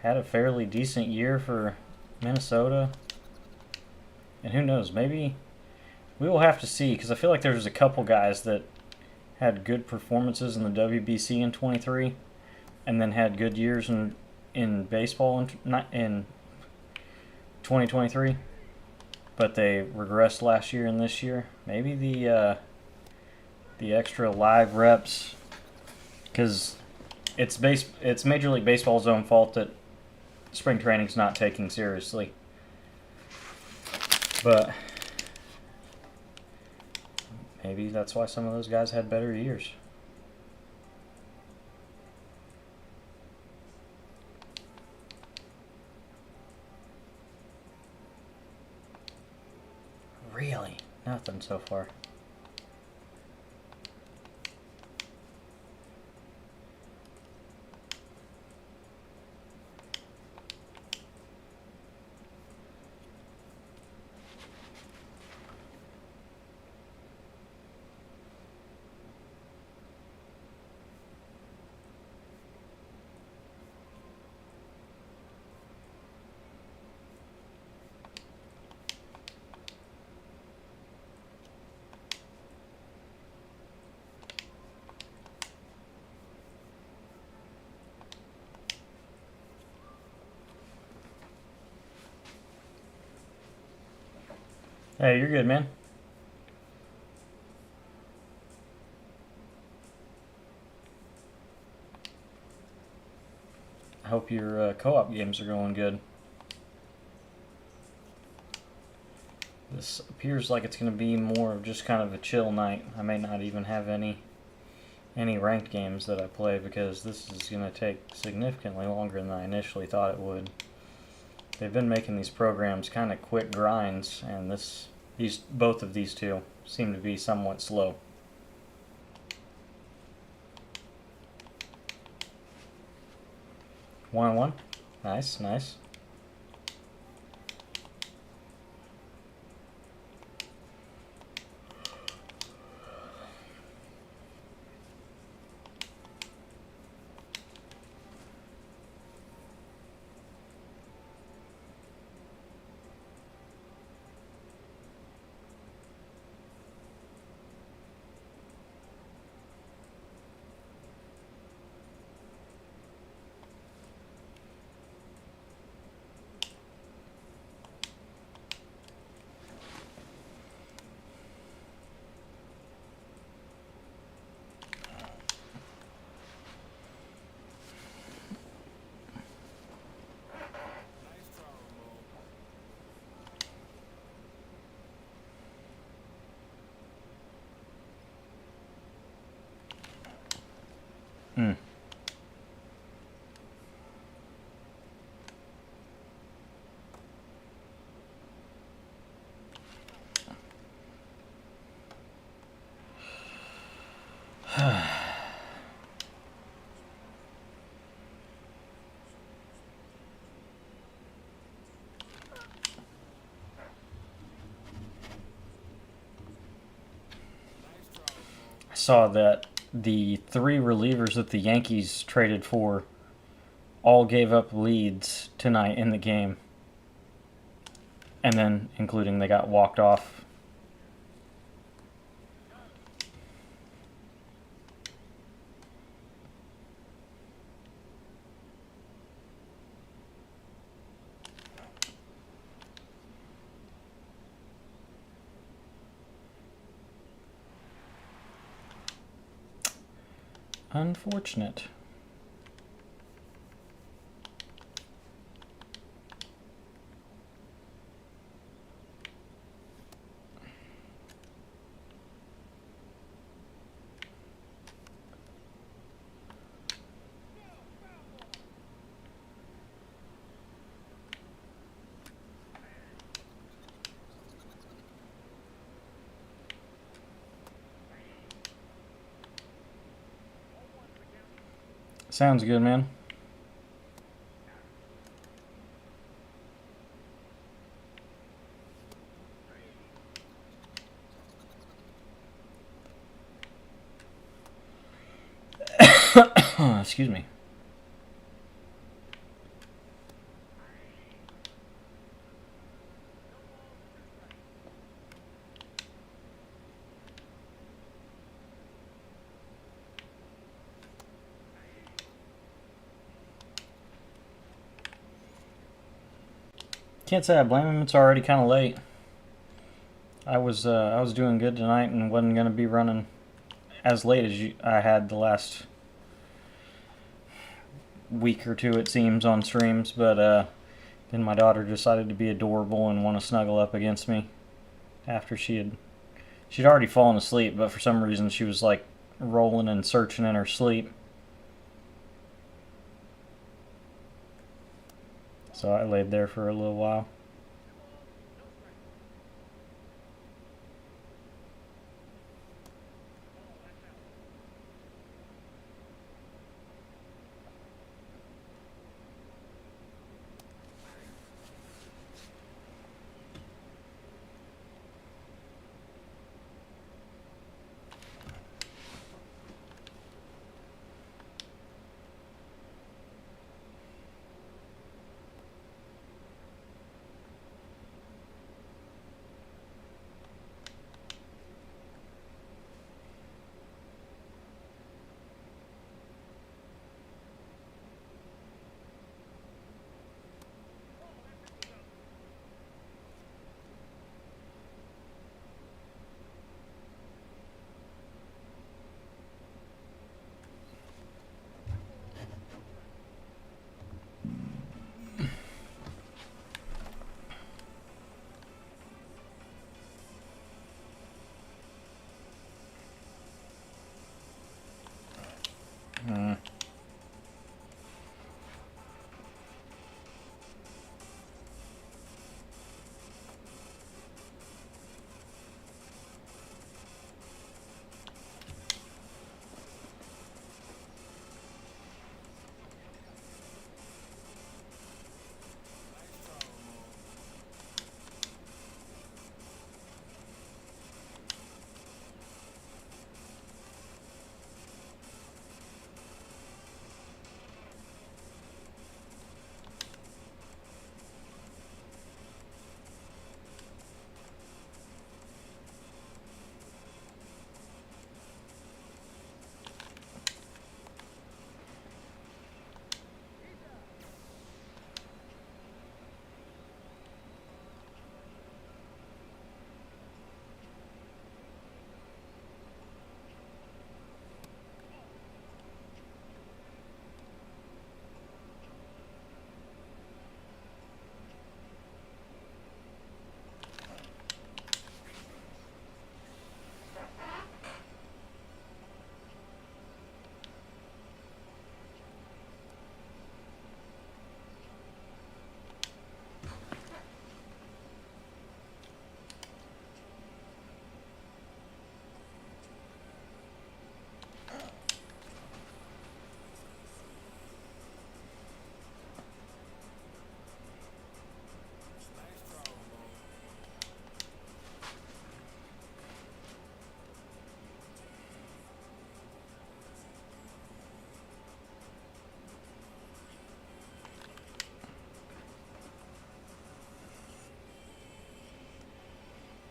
Had a fairly decent year for Minnesota. And who knows, maybe we will have to see, because I feel like there's a couple guys that had good performances in the WBC in 23 and then had good years in baseball in 2023, but they regressed last year and this year. Maybe the extra live reps, because it's Major League Baseball's own fault that spring training's not taking seriously. But maybe that's why some of those guys had better years. Really? Nothing so far. Hey, you're good, man. I hope your co-op games are going good. This appears like it's going to be more of just kind of a chill night. I may not even have any ranked games that I play, because this is going to take significantly longer than I initially thought it would. They've been making these programs kind of quick grinds, and both of these two seem to be somewhat slow. 1-1. Nice, nice. Hmm. I saw that the 3 relievers that the Yankees traded for all gave up leads tonight in the game. And then, including they got walked off. Unfortunate. Sounds good, man. Excuse me. Can't say I blame him. It's already kind of late. I was doing good tonight and wasn't gonna be running as late as I had the last week or two, it seems, on streams. But then my daughter decided to be adorable and want to snuggle up against me after she'd already fallen asleep, but for some reason she was like rolling and searching in her sleep. So I laid there for a little while.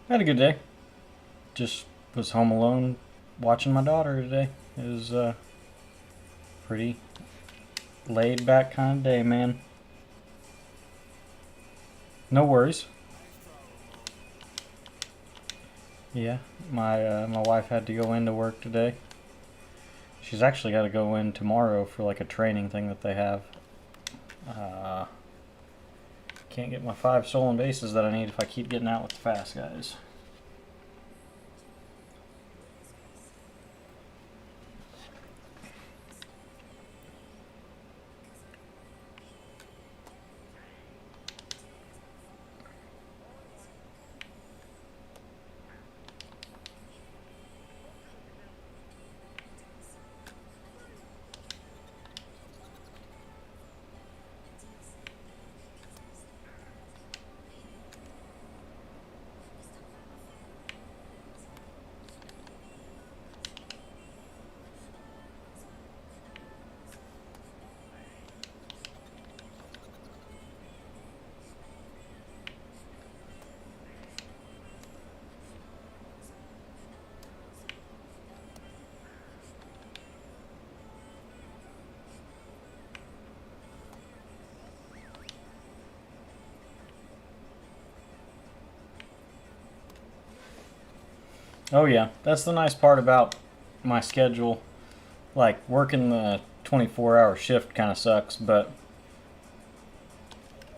I had a good day. Just was home alone watching my daughter today. It was a pretty laid back kind of day, man. No worries. Yeah, my wife had to go into work today. She's actually got to go in tomorrow for like a training thing that they have. Can't get my 5 stolen bases that I need if I keep getting out with the fast guys. Oh yeah, that's the nice part about my schedule. Like working the 24-hour shift kind of sucks, but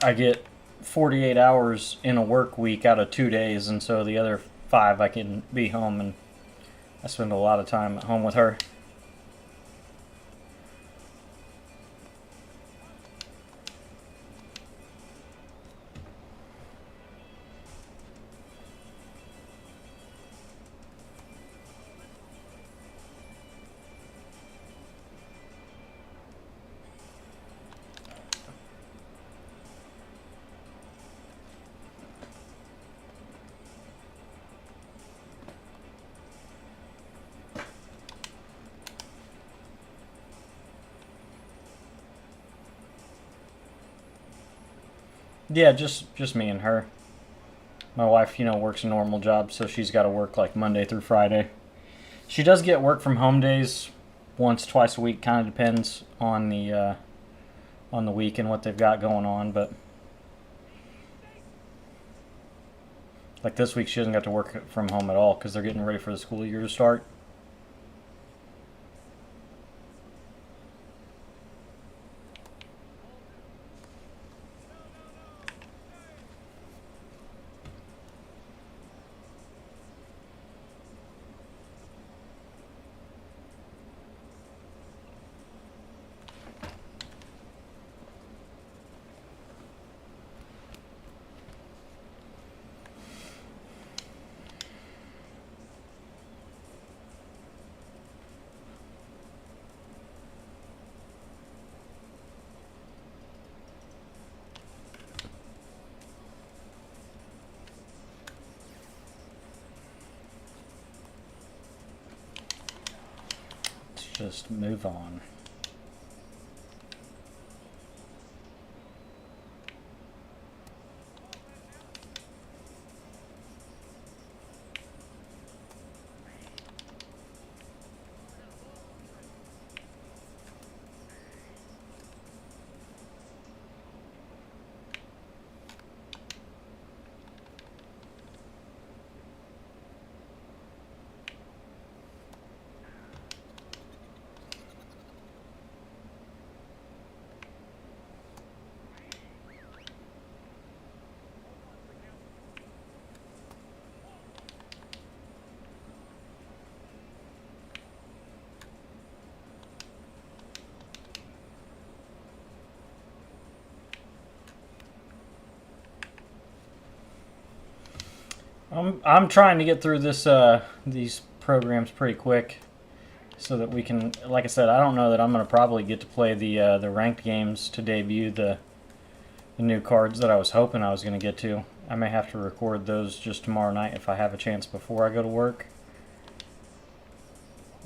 I get 48 hours in a work week out of 2 days, and so the other 5 I can be home, and I spend a lot of time at home with her. Yeah, just me and her. My wife, works a normal job, so she's got to work like Monday through Friday. She does get work from home days once, twice a week. Kind of depends on the week and what they've got going on. But like this week, she doesn't got to work from home at all because they're getting ready for the school year to start. Just move on. I'm trying to get through these programs pretty quick, so that we can. Like I said, I don't know that I'm gonna probably get to play the ranked games to debut the new cards that I was hoping I was gonna get to. I may have to record those just tomorrow night if I have a chance before I go to work.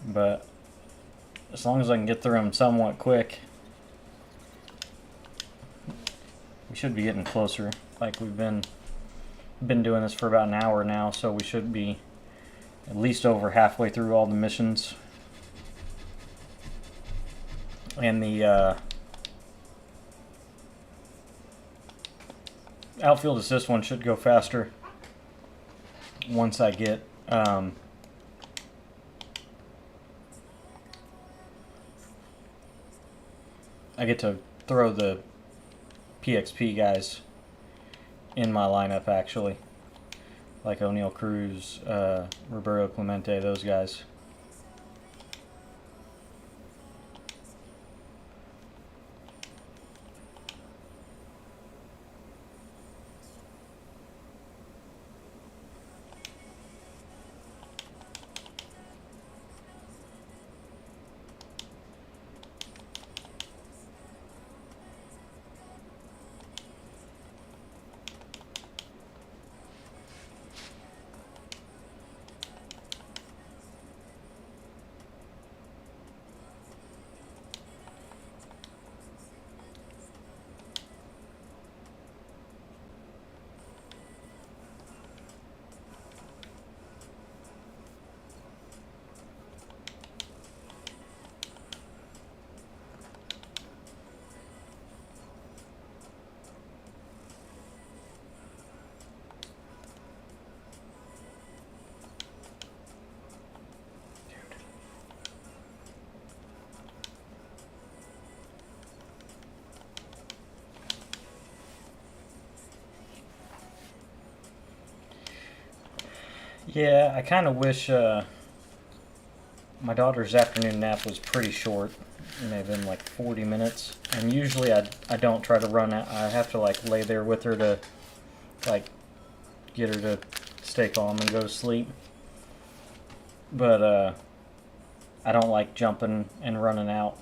But as long as I can get through them somewhat quick, we should be getting closer. Like we've been been doing this for about an hour now, so we should be at least over halfway through all the missions. And the outfield assist one should go faster once I get to throw the PXP guys in my lineup, actually, like O'Neal Cruz, Roberto Clemente, those guys. Yeah, I kind of wish my daughter's afternoon nap was pretty short. It may have been like 40 minutes. And usually I don't try to run out. I have to like lay there with her to like get her to stay calm and go to sleep. But I don't like jumping and running out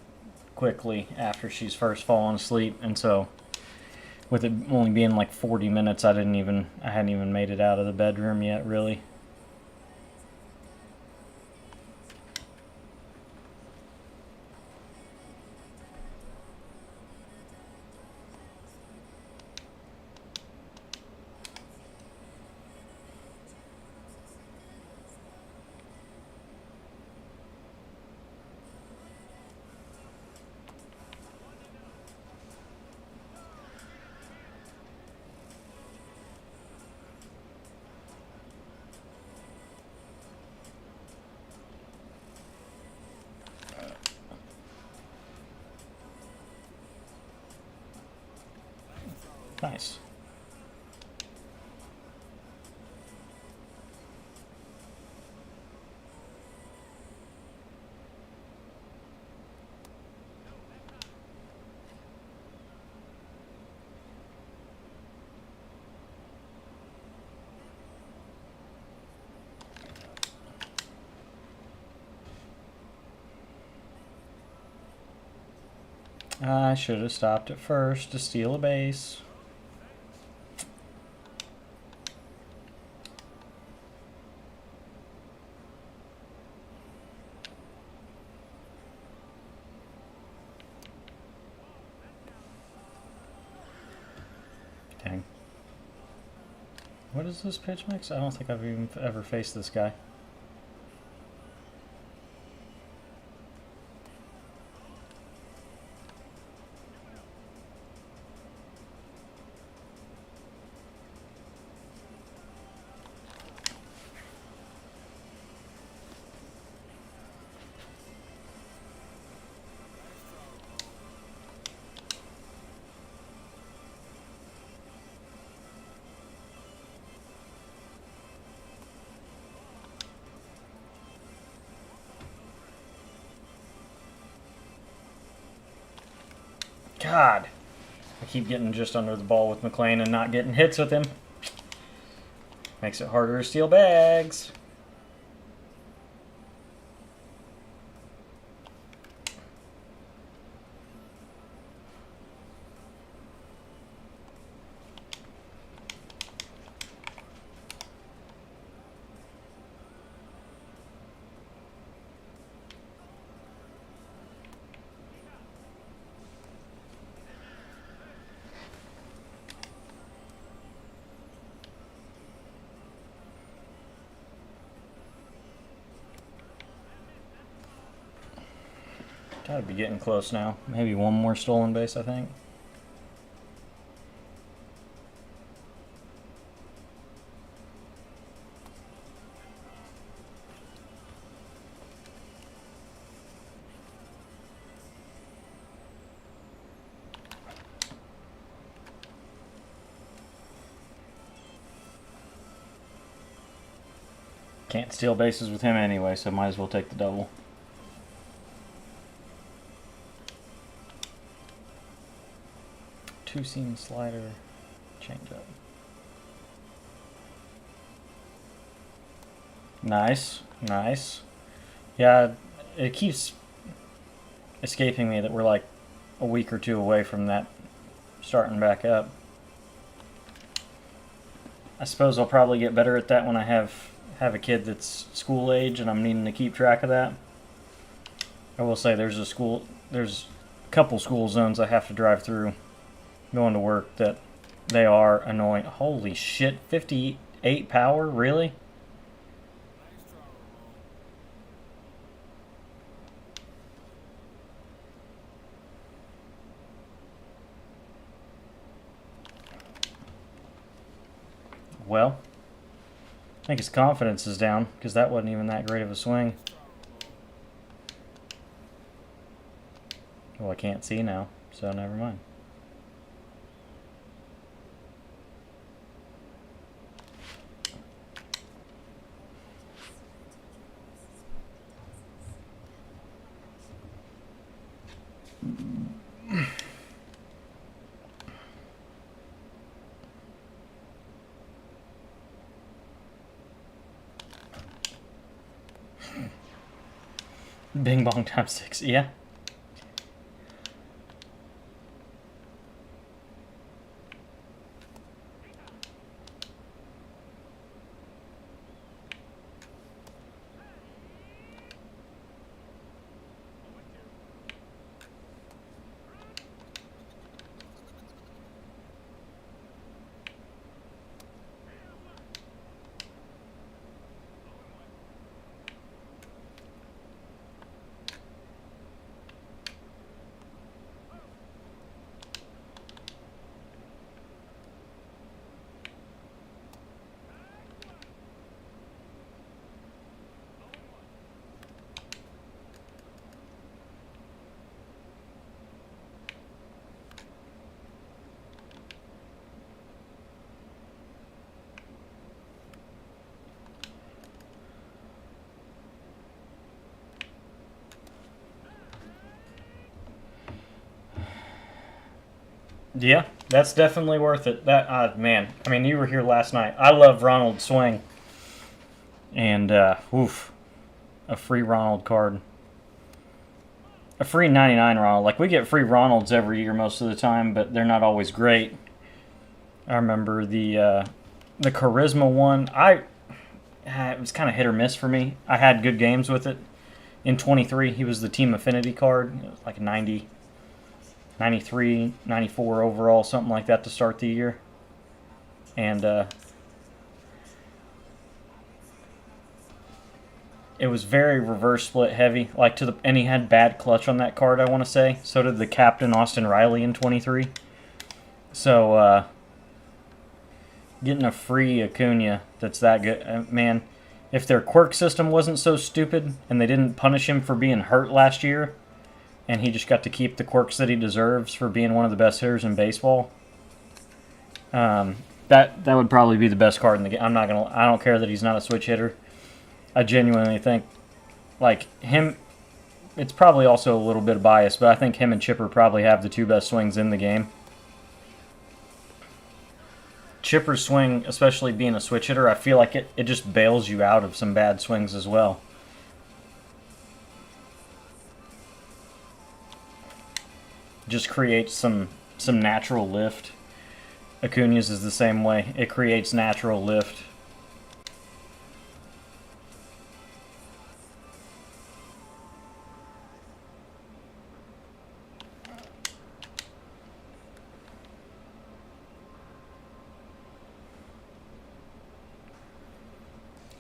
quickly after she's first fallen asleep. And so with it only being like 40 minutes, I hadn't even made it out of the bedroom yet, really. Nice. I should have stopped it first to steal a base. Dang. What is this pitch mix? I don't think I've even ever faced this guy. God, I keep getting just under the ball with McLean and not getting hits with him. Makes it harder to steal bags. Gotta be getting close now. Maybe one more stolen base, I think. Can't steal bases with him anyway, so might as well take the double. Two-seam slider, change-up. Nice, nice. Yeah, it keeps escaping me that we're like a week or two away from that starting back up. I suppose I'll probably get better at that when I have a kid that's school age and I'm needing to keep track of that. I will say there's a couple school zones I have to drive through going to work that they are annoying. Holy shit, 58 power, really? Well, I think his confidence is down because that wasn't even that great of a swing. Well, I can't see now, so never mind. Bing bong times 6, yeah. Yeah, that's definitely worth it. That man, I mean, you were here last night. I love Ronald's swing, and oof, a free Ronald card, a free 99 Ronald. Like we get free Ronalds every year most of the time, but they're not always great. I remember the charisma one. It was kind of hit or miss for me. I had good games with it. In 23, he was the team affinity card. It was like 90. 93, 94 overall, something like that to start the year. And it was very reverse split heavy, and he had bad clutch on that card, I want to say. So did the captain Austin Riley in 23. So getting a free Acuna that's that good, man. If their quirk system wasn't so stupid and they didn't punish him for being hurt last year, and he just got to keep the quirks that he deserves for being one of the best hitters in baseball, that would probably be the best card in the game. I don't care that he's not a switch hitter. I genuinely think, like him, it's probably also a little bit of bias, but I think him and Chipper probably have the two best swings in the game. Chipper's swing, especially being a switch hitter, I feel like it just bails you out of some bad swings as well. Just creates some natural lift. Acuna's is the same way. It creates natural lift.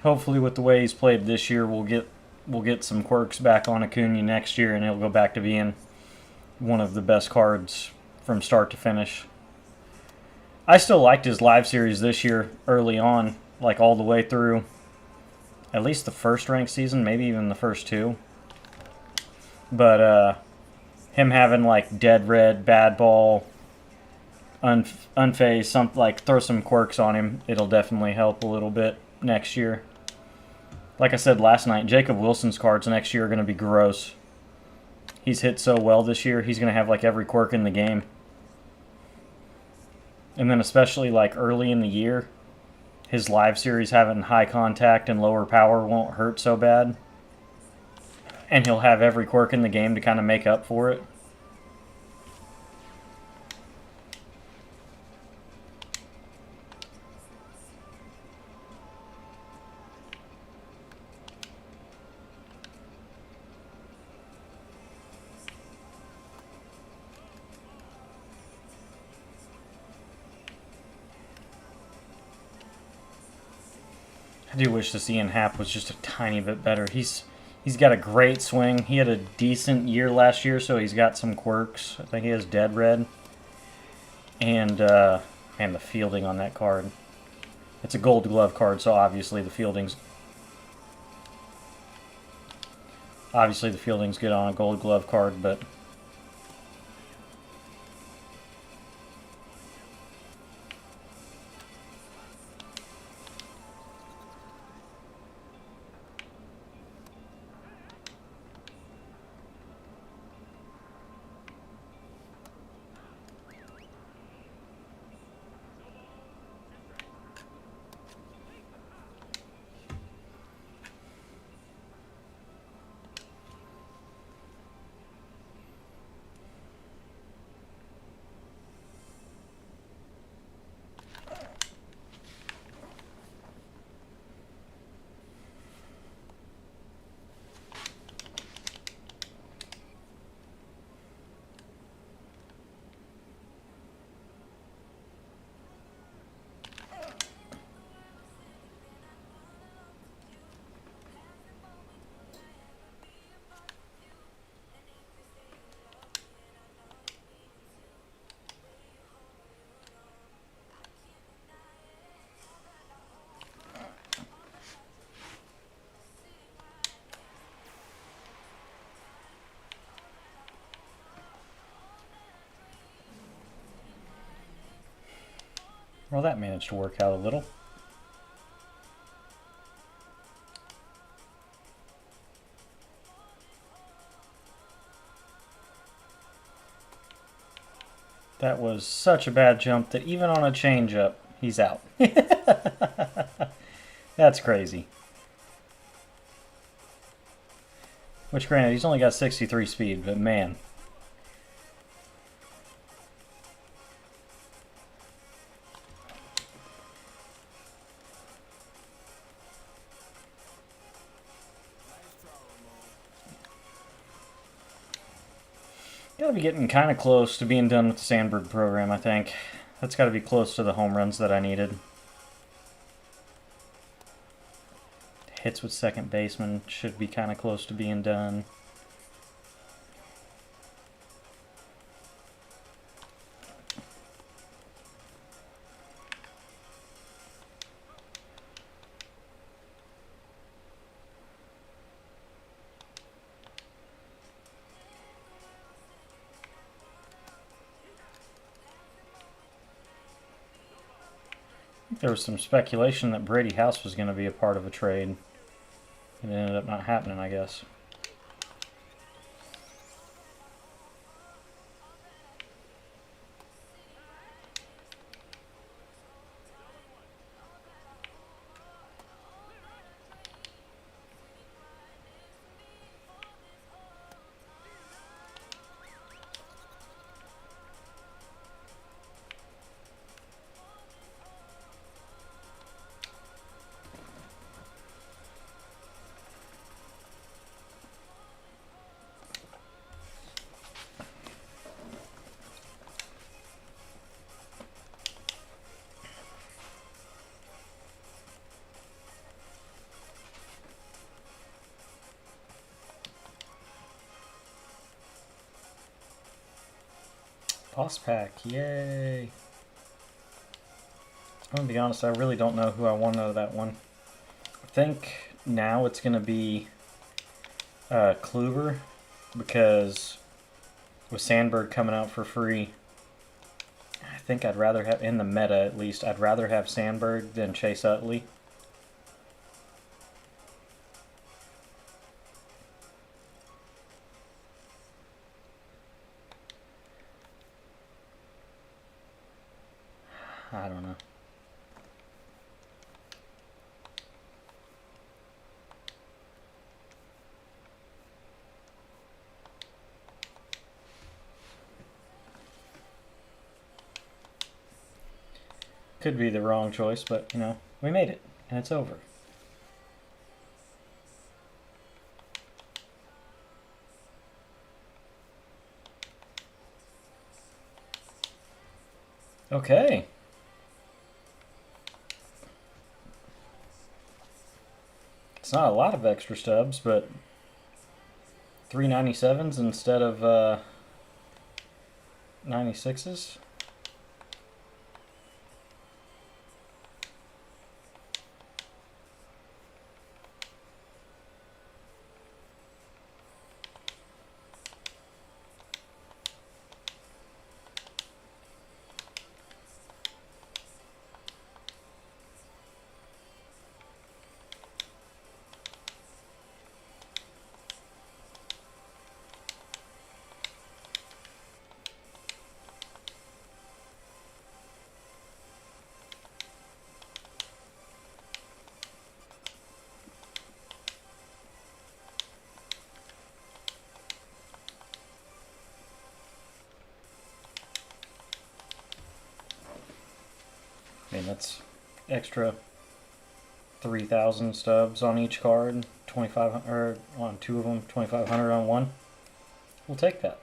Hopefully with the way he's played this year, we'll get we'll get some quirks back on Acuna next year, and it'll go back to being one of the best cards from start to finish. I still liked his live series this year early on, like all the way through at least the first ranked season, maybe even the first two. But him having like dead red, bad ball, unfazed, something like throw some quirks on him, it'll definitely help a little bit next year. Like I said last night, Jacob Wilson's cards next year are going to be gross. He's hit so well this year, he's going to have like every quirk in the game. And then especially like early in the year, his live series having high contact and lower power won't hurt so bad. And he'll have every quirk in the game to kind of make up for it. I do wish this Ian Happ was just a tiny bit better. He's got a great swing. He had a decent year last year, so he's got some quirks. I think he has dead red. And the fielding on that card. It's a gold glove card, so obviously the fielding's good on a gold glove card, but well, that managed to work out a little. That was such a bad jump that even on a changeup, he's out. That's crazy. Which, granted, he's only got 63 speed, but man. Gotta be getting kind of close to being done with the Sandberg program, I think. That's got to be close to the home runs that I needed. Hits with second baseman should be kind of close to being done. There was some speculation that Brady House was going to be a part of a trade. It ended up not happening, I guess. Boss pack, yay! I'm gonna be honest, I really don't know who I want out of that one. I think now it's gonna be Kluber, because with Sandberg coming out for free, I think I'd rather have, in the meta at least, I'd rather have Sandberg than Chase Utley. I don't know. Could be the wrong choice, but, you know, we made it, and it's over. Okay. It's not a lot of extra stubs, but 397s instead of 96s. I mean, that's extra 3,000 stubs on each card, 2,500 on two of them, 2,500 on one. We'll take that.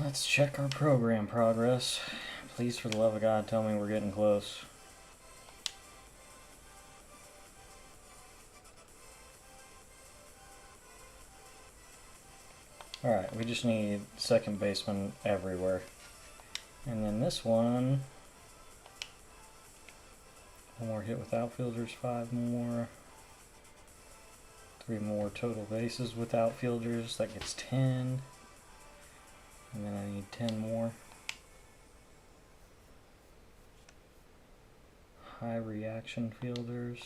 Let's check our program progress. Please, for the love of God, tell me we're getting close. Alright, we just need second baseman everywhere. And then this one more hit with outfielders, 5 more. 3 more total bases with outfielders, that gets 10. And then I need 10 more. High reaction fielders.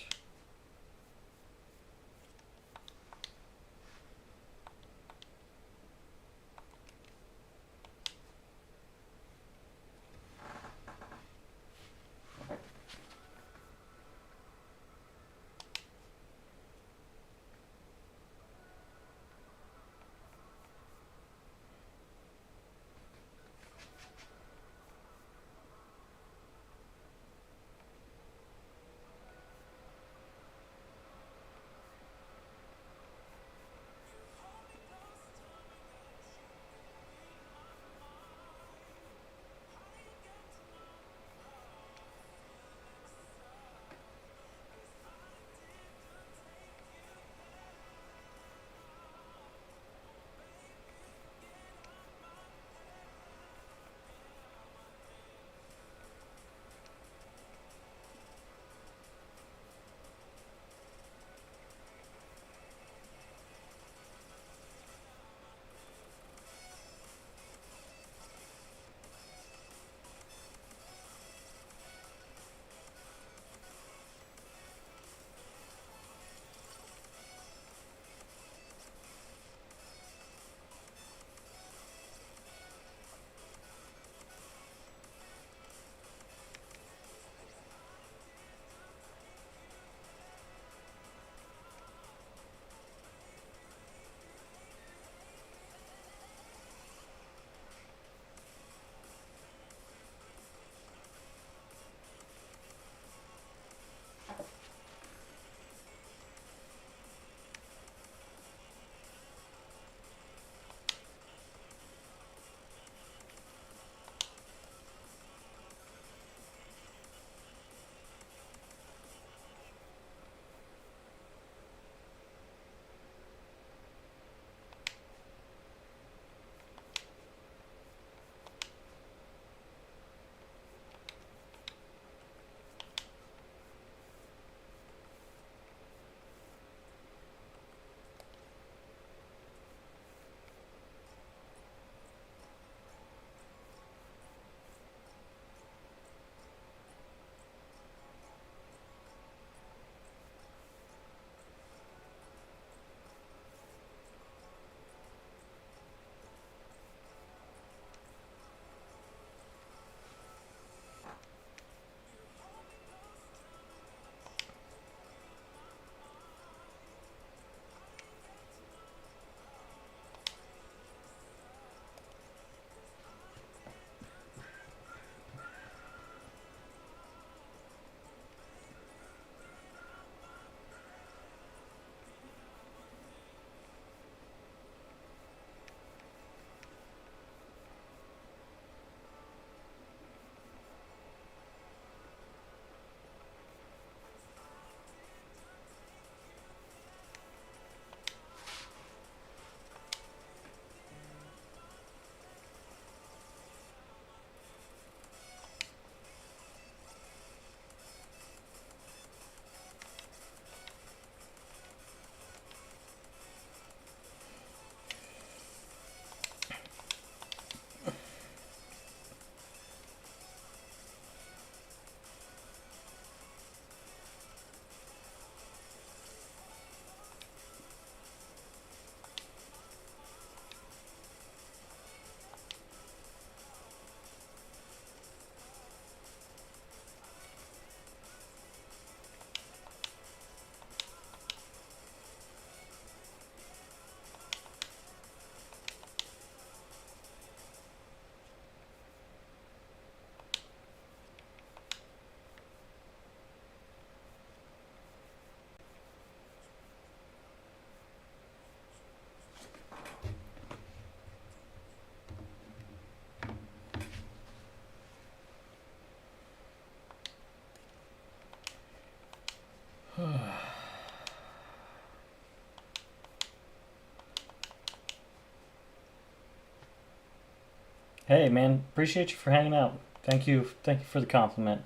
Hey man, appreciate you for hanging out. Thank you for the compliment.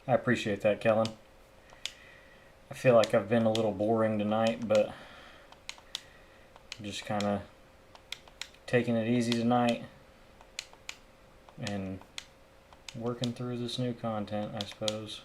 I appreciate that, Kellen. I feel like I've been a little boring tonight, but I'm just kind of taking it easy tonight and working through this new content, I suppose.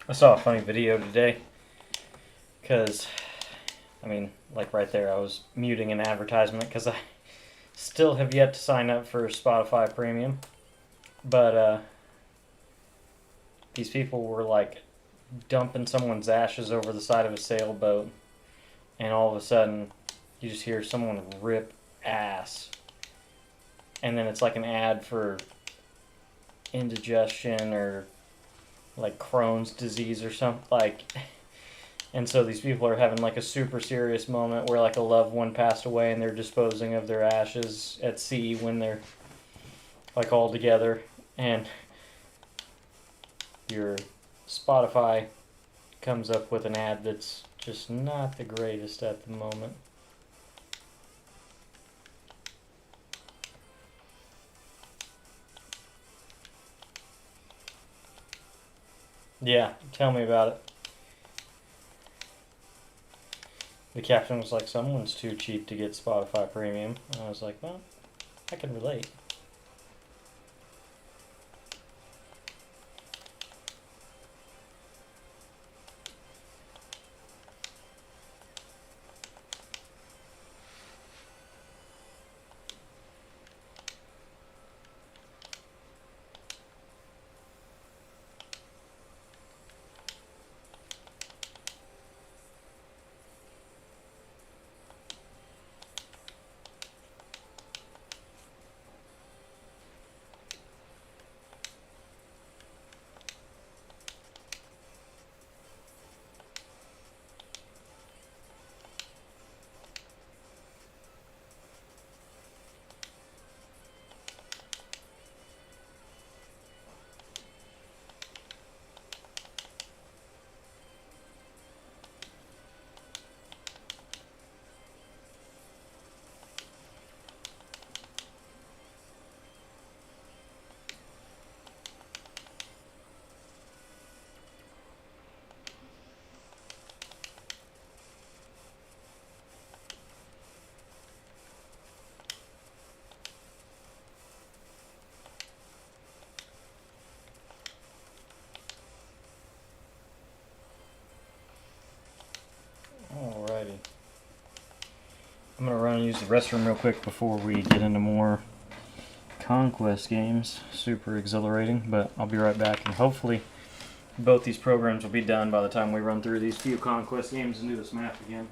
I saw a funny video today because, I mean, like right there, I was muting an advertisement because I still have yet to sign up for Spotify Premium. But these people were like dumping someone's ashes over the side of a sailboat, and all of a sudden, you just hear someone rip ass. And then it's like an ad for indigestion or like Crohn's disease or something, like, and so these people are having like a super serious moment where like a loved one passed away and they're disposing of their ashes at sea when they're like all together, and your Spotify comes up with an ad that's just not the greatest at the moment. Yeah, tell me about it. The caption was like, someone's too cheap to get Spotify Premium. And I was like, well, I can relate. Alrighty. I'm going to run and use the restroom real quick before we get into more Conquest games. Super exhilarating, but I'll be right back, and hopefully both these programs will be done by the time we run through these few Conquest games and do this map again.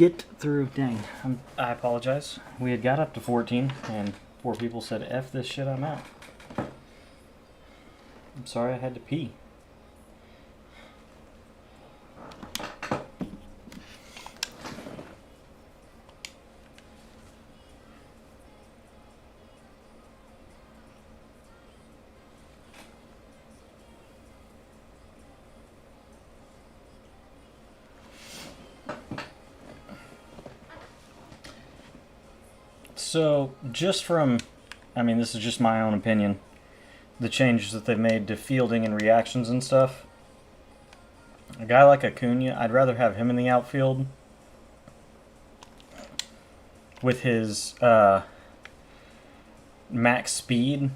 get through. Dang, I apologize. We had got up to 14, and 4 people said, F this shit, I'm out. I'm sorry I had to pee. So, just from, I mean, this is just my own opinion, the changes that they've made to fielding and reactions and stuff. A guy like Acuna, I'd rather have him in the outfield with his max speed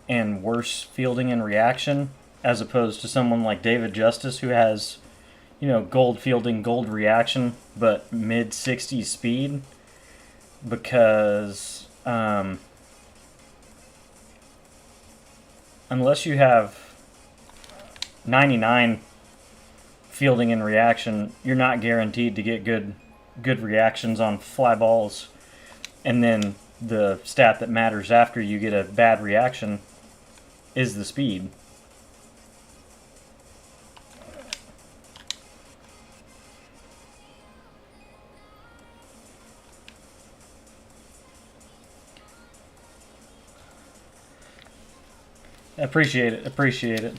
and worse fielding and reaction, as opposed to someone like David Justice, who has, gold fielding, gold reaction, but mid 60s speed. Because unless you have 99 fielding and reaction, you're not guaranteed to get good reactions on fly balls. And then the stat that matters after you get a bad reaction is the speed. Appreciate it.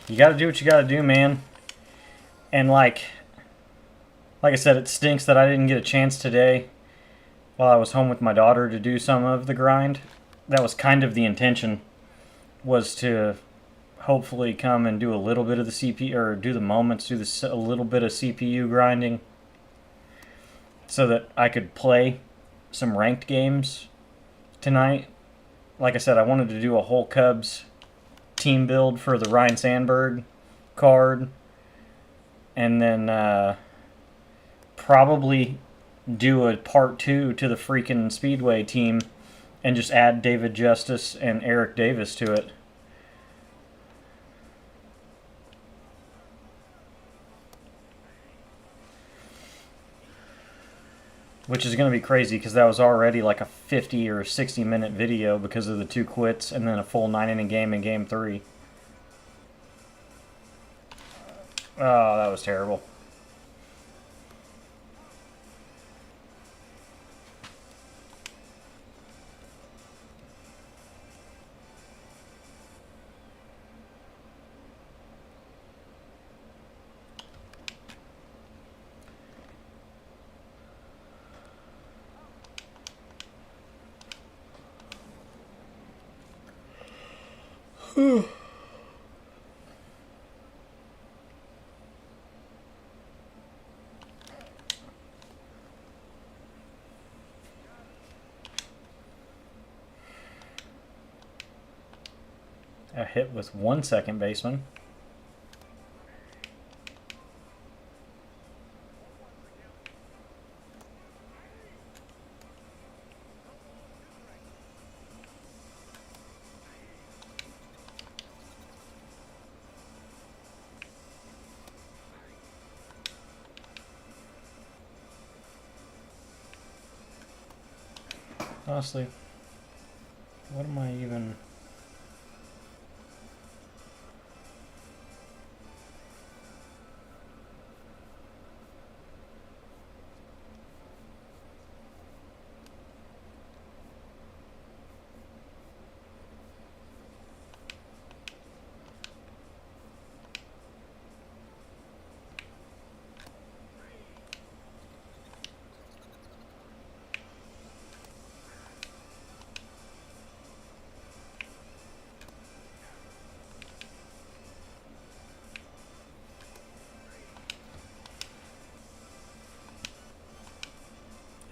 You gotta do what you gotta do, man. And like I said, it stinks that I didn't get a chance today while I was home with my daughter to do some of the grind. That was kind of the intention, was to hopefully come and do a little bit of the CPU, or do the moments, do a little bit of CPU grinding, so that I could play some ranked games tonight. Like I said, I wanted to do a whole Cubs team build for the Ryan Sandberg card. And then probably do a part 2 to the freaking Speedway team and just add David Justice and Eric Davis to it. Which is going to be crazy because that was already like a 50 or 60 minute video because of the 2 quits and then a full 9-inning game in Game 3. Oh, that was terrible. A hit with 1 second baseman. Honestly, what am I even...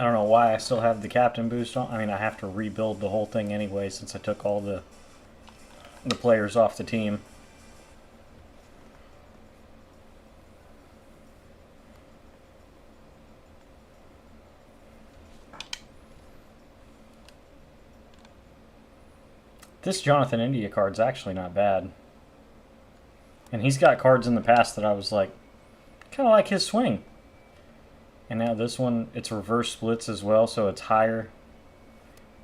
I don't know why I still have the captain boost on. I mean, I have to rebuild the whole thing anyway since I took all the players off the team. This Jonathan India card's actually not bad. And he's got cards in the past that I was like, kind of like his swing. And now this one, it's reverse splits as well, so it's higher.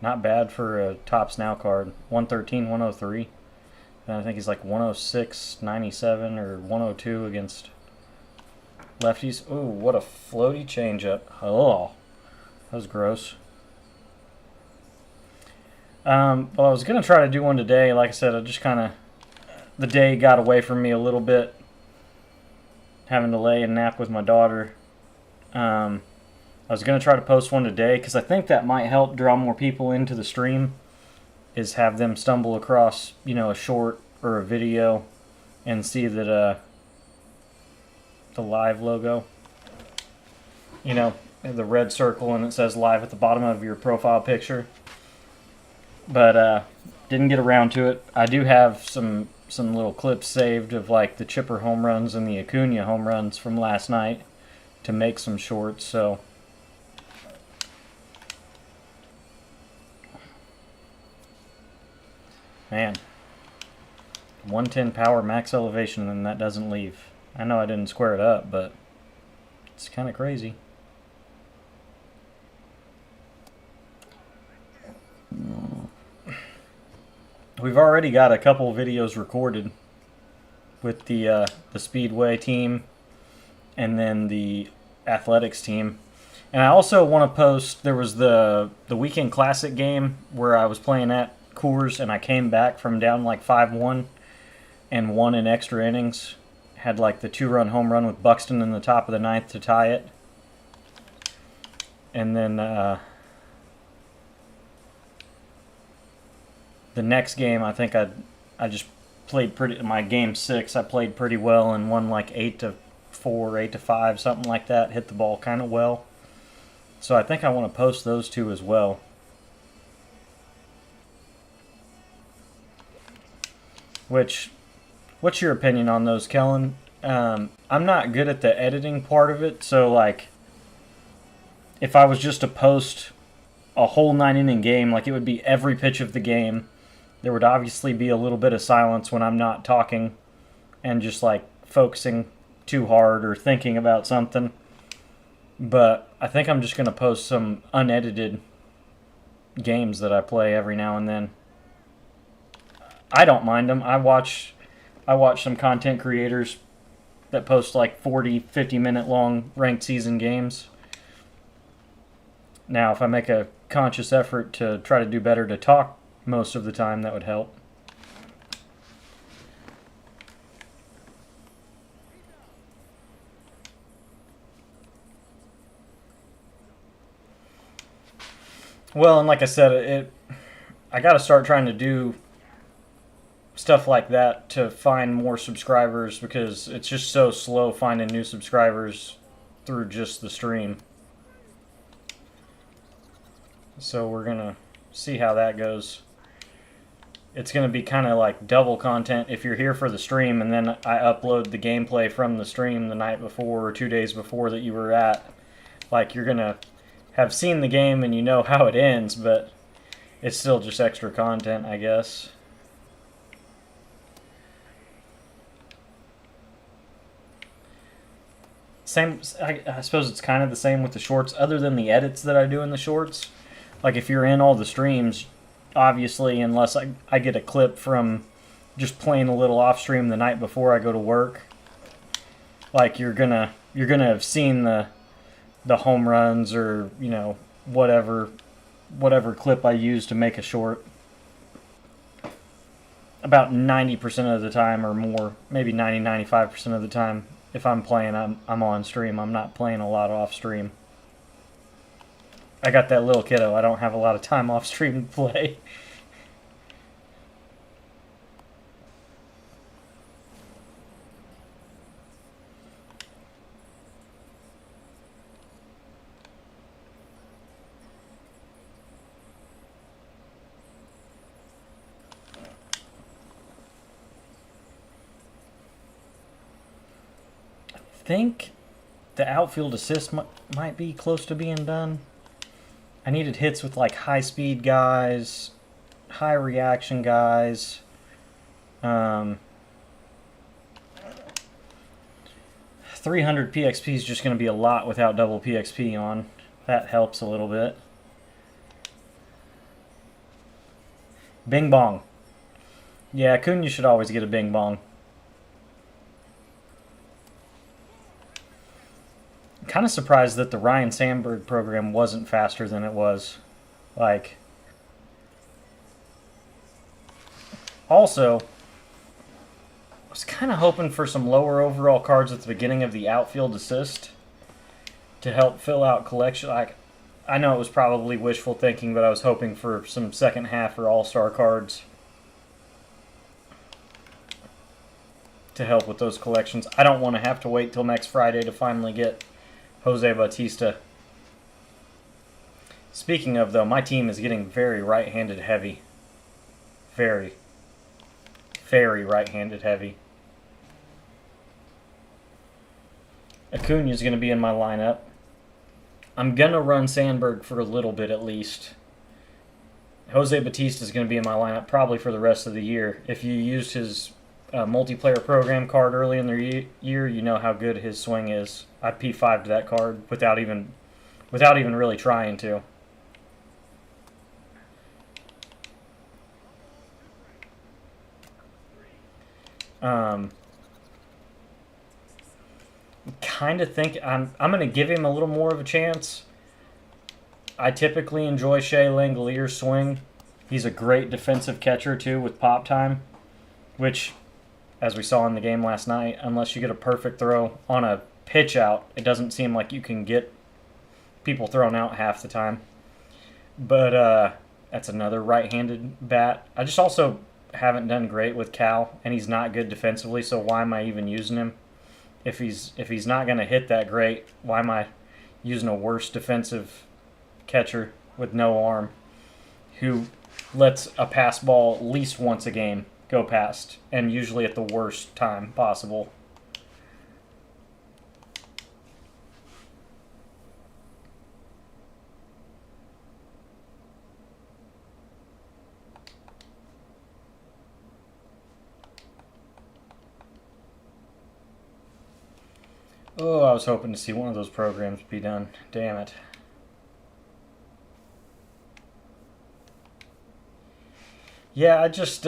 Not bad for a Topps Now card. 113, 103. And I think he's like 106, 97, or 102 against lefties. Ooh, what a floaty changeup. Oh, that was gross. Well, I was going to try to do one today. Like I said, I just kind of, the day got away from me a little bit. Having to lay and nap with my daughter. I was going to try to post one today because I think that might help draw more people into the stream, is have them stumble across, a short or a video and see that the live logo, the red circle, and it says live at the bottom of your profile picture. But didn't get around to it. I do have some little clips saved of like the Chipper home runs and the Acuna home runs from last night to make some shorts, so man, 110 power max elevation, and that doesn't leave. I know I didn't square it up, but it's kind of crazy. We've already got a couple videos recorded with the Speedway team and then the Athletics team. And I also want to post, there was the Weekend Classic game where I was playing at Coors and I came back from down like 5-1 and won in extra innings. Had like the 2-run home run with Buxton in the top of the ninth to tie it. And then the next game, I think I just played pretty. My game 6, I played pretty well and won like 8-4, 8-5, something like that. Hit the ball kind of well. So I think I want to post those two as well. What's your opinion on those, Kellen? I'm not good at the editing part of it, so like, if I was just to post a whole 9-inning game, like it would be every pitch of the game. There would obviously be a little bit of silence when I'm not talking and just like focusing too hard or thinking about something. But I think I'm just going to post some unedited games that I play every now and then. I don't mind them. I watch some content creators that post like 40, 50-minute long ranked season games. Now, if I make a conscious effort to try to do better to talk most of the time, that would help. Well, and like I said, I got to start trying to do stuff like that to find more subscribers, because it's just so slow finding new subscribers through just the stream. So we're going to see how that goes. It's going to be kind of like double content if you're here for the stream and then I upload the gameplay from the stream the night before or 2 days before that you were at. Like, you're going to have seen the game and you know how it ends, but it's still just extra content, I guess. Same, I suppose it's kind of the same with the shorts, other than the edits that I do in the shorts. Like, if you're in all the streams, obviously, unless I get a clip from just playing a little off stream the night before I go to work, like, you're gonna have seen the home runs or, whatever clip I use to make a short. About 90% of the time or more, maybe 95% of the time, if I'm playing, I'm on stream. I'm not playing a lot off stream. I got that little kiddo. I don't have a lot of time off stream to play. I think the outfield assist might be close to being done. I needed hits with like high speed guys, high reaction guys. 300 PXP is just going to be a lot without double PXP on. That helps a little bit. Bing bong. Yeah, Acuna should always get a bing bong. I'm kind of surprised that the Ryan Sandberg program wasn't faster than it was. Like, also, I was kind of hoping for some lower overall cards at the beginning of the outfield assist to help fill out collection. Like, I know it was probably wishful thinking, but I was hoping for some second half or all-star cards to help with those collections. I don't want to have to wait till next Friday to finally get Jose Bautista. Speaking of, though, my team is getting very right-handed heavy. Very, very right-handed heavy. Acuna is going to be in my lineup. I'm going to run Sandberg for a little bit at least. Jose Bautista is going to be in my lineup probably for the rest of the year. If you used his multiplayer program card early in the year, you know how good his swing is. I P5'd that card without even really trying to. Kind of think I'm going to give him a little more of a chance. I typically enjoy Shea Langelier's swing. He's a great defensive catcher too with pop time, which, as we saw in the game last night, unless you get a perfect throw on a pitch out, it doesn't seem like you can get people thrown out half the time. But that's another right-handed bat. I just also haven't done great with Cal, and he's not good defensively, so why am I even using him? If he's not going to hit that great, why am I using a worse defensive catcher with no arm who lets a pass ball at least once a game go past, and usually at the worst time possible? Oh, I was hoping to see one of those programs be done. Damn it. Yeah, I just,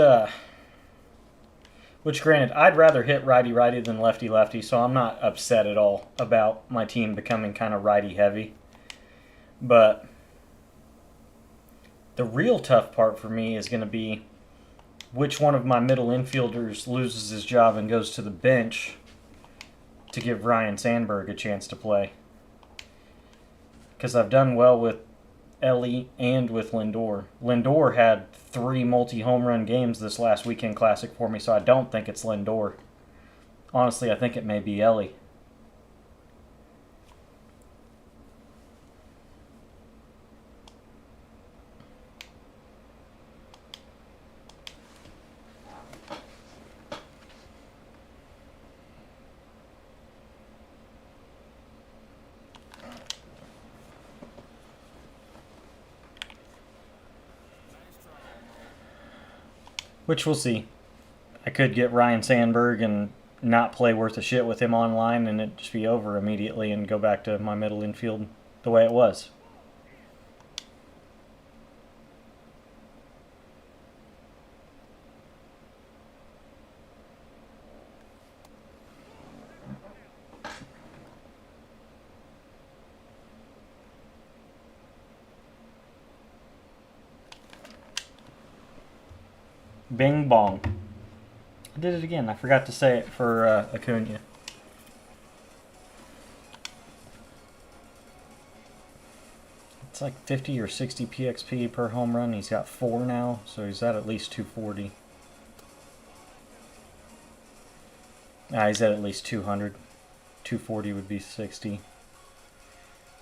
which granted, I'd rather hit righty-righty than lefty-lefty, so I'm not upset at all about my team becoming kind of righty-heavy. But the real tough part for me is going to be which one of my middle infielders loses his job and goes to the bench to give Ryan Sandberg a chance to play. Because I've done well with Ellie and with Lindor. Lindor had 3 multi-home run games this last weekend classic for me, so I don't think it's Lindor. Honestly, I think it may be Ellie. Which we'll see. I could get Ryan Sandberg and not play worth a shit with him online and it just be over immediately and go back to my middle infield the way it was. Bing bong. I did it again. I forgot to say it for Acuna. It's like 50 or 60 PXP per home run. He's got 4 now, so he's at least 240. He's at least 200. 240 would be 60.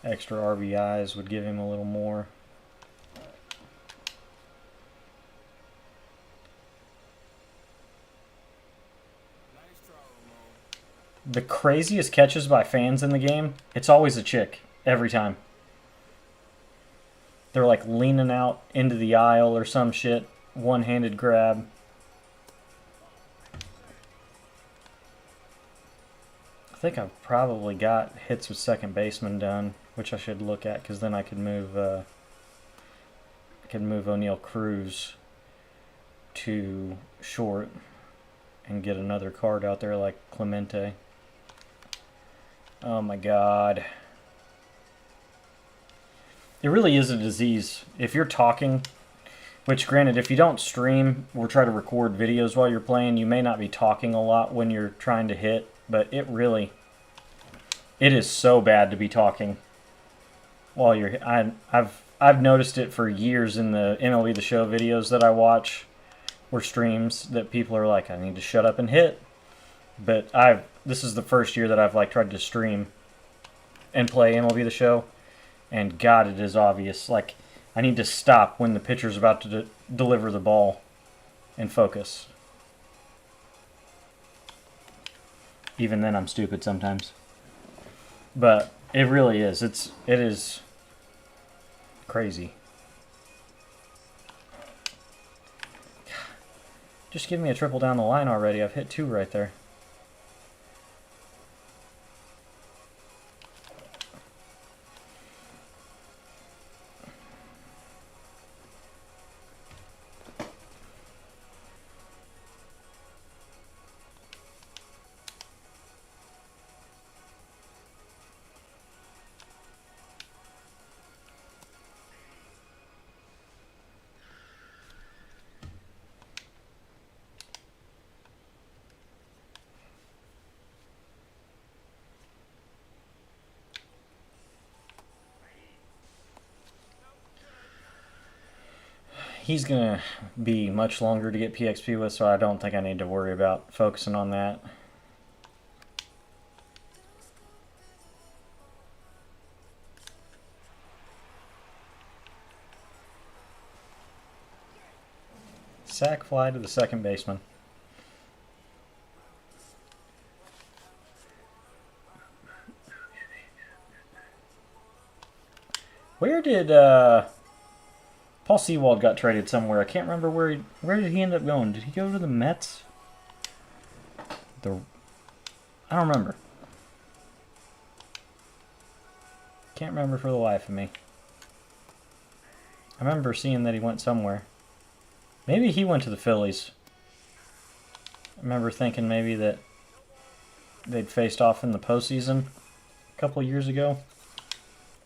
Extra RBIs would give him a little more. The craziest catches by fans in the game, it's always a chick, every time. They're like leaning out into the aisle or some shit, one-handed grab. I think I've probably got hits with second baseman done, which I should look at because then I could move O'Neal Cruz to short and get another card out there like Clemente. Oh my God. It really is a disease. If you're talking, which granted, if you don't stream or try to record videos while you're playing, you may not be talking a lot when you're trying to hit, but it is so bad to be talking while you're... I've noticed it for years in the MLB The Show videos that I watch or streams that people are like, I need to shut up and hit. But this is the first year that I've like tried to stream and play MLB The Show, and God, it is obvious. Like, I need to stop when the pitcher's about to deliver the ball and focus. Even then, I'm stupid sometimes. But it really is. It is crazy. Just give me a triple down the line already. I've hit 2 right there. He's going to be much longer to get PXP with, so I don't think I need to worry about focusing on that. Sack fly to the second baseman. Where did Paul Sewald got traded somewhere? I can't remember where did he end up going? Did he go to the Mets? I don't remember. Can't remember for the life of me. I remember seeing that he went somewhere. Maybe he went to the Phillies. I remember thinking maybe that they'd faced off in the postseason a couple of years ago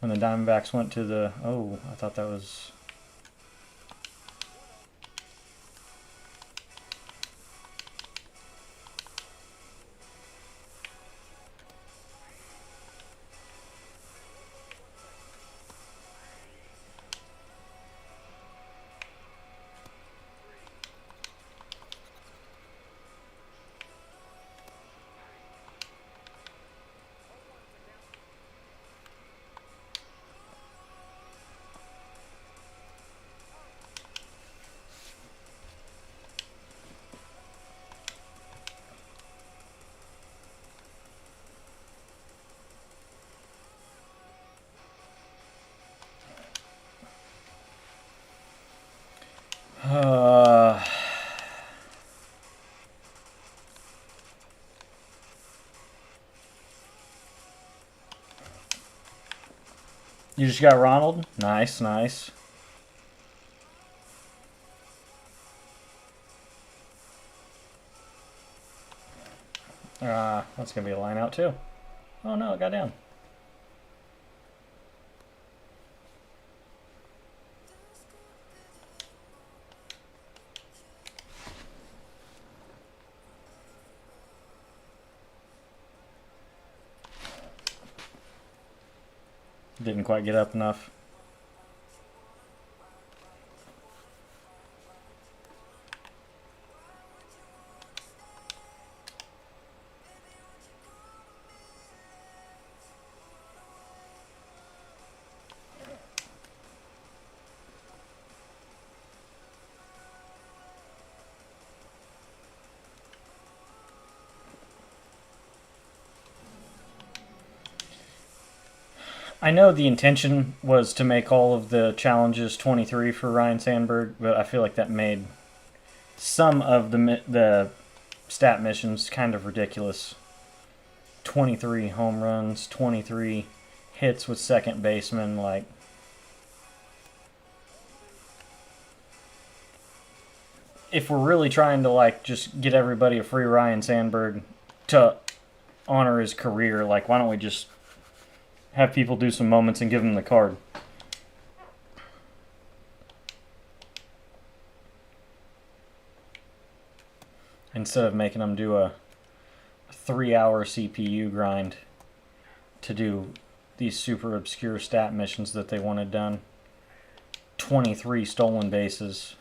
when the Diamondbacks went to the... Oh, I thought that was... You just got Ronald? Nice, nice. That's going to be a line out too. Oh no, it got down. Didn't quite get up enough. I know the intention was to make all of the challenges 23 for Ryan Sandberg, but I feel like that made some of the stat missions kind of ridiculous. 23 home runs, 23 hits with second baseman. Like, if we're really trying to like just get everybody a free Ryan Sandberg to honor his career, like, why don't we just have people do some moments and give him the card? Instead of making them do a 3-hour CPU grind to do these super obscure stat missions that they wanted done. 23 stolen bases.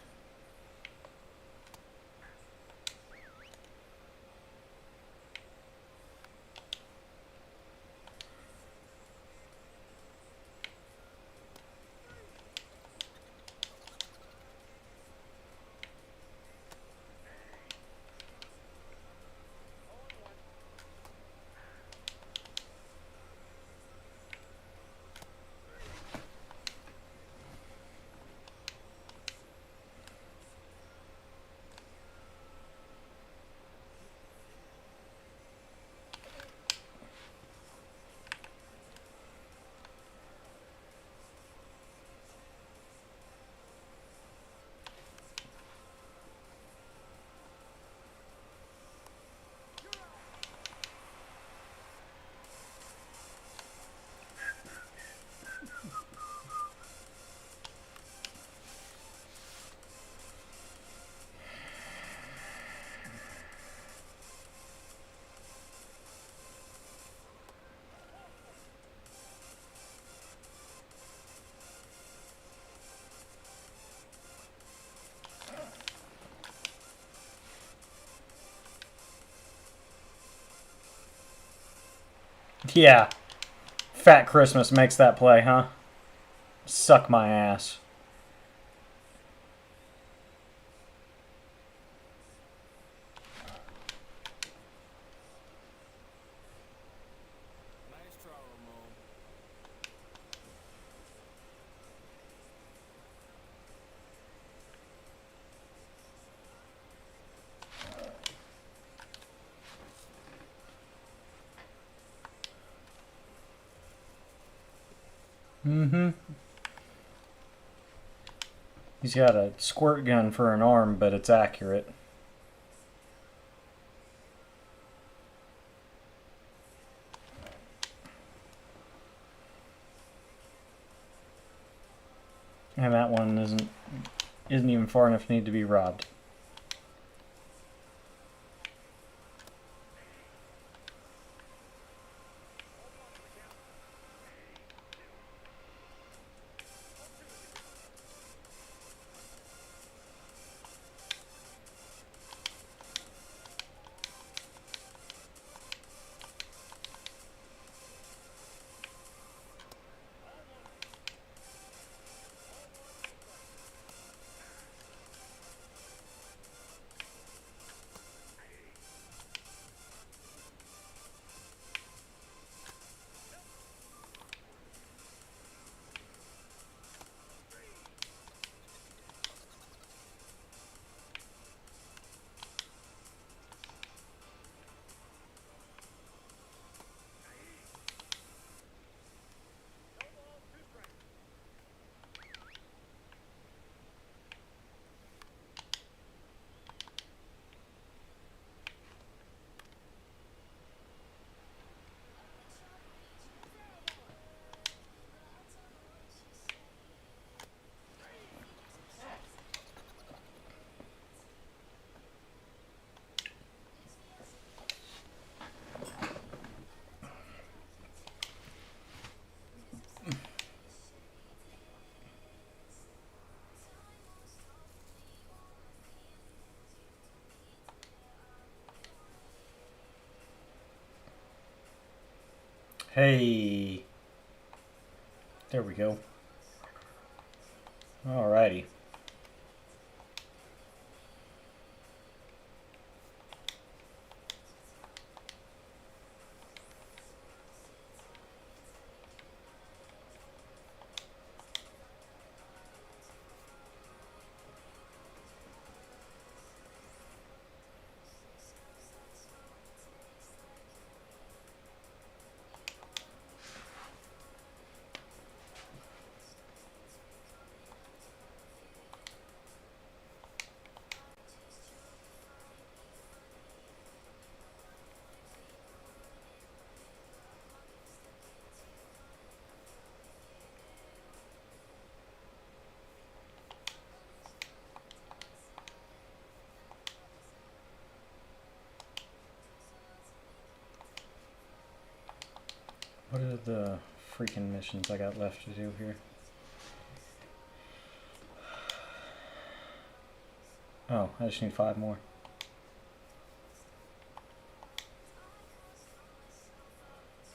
Yeah. Fat Christmas makes that play, huh? Suck my ass. Mm-hmm. He's got a squirt gun for an arm, but it's accurate. And that one isn't even far enough to need to be robbed. Hey. There we go. Alrighty. What are the freaking missions I got left to do here? Oh, I just need 5 more.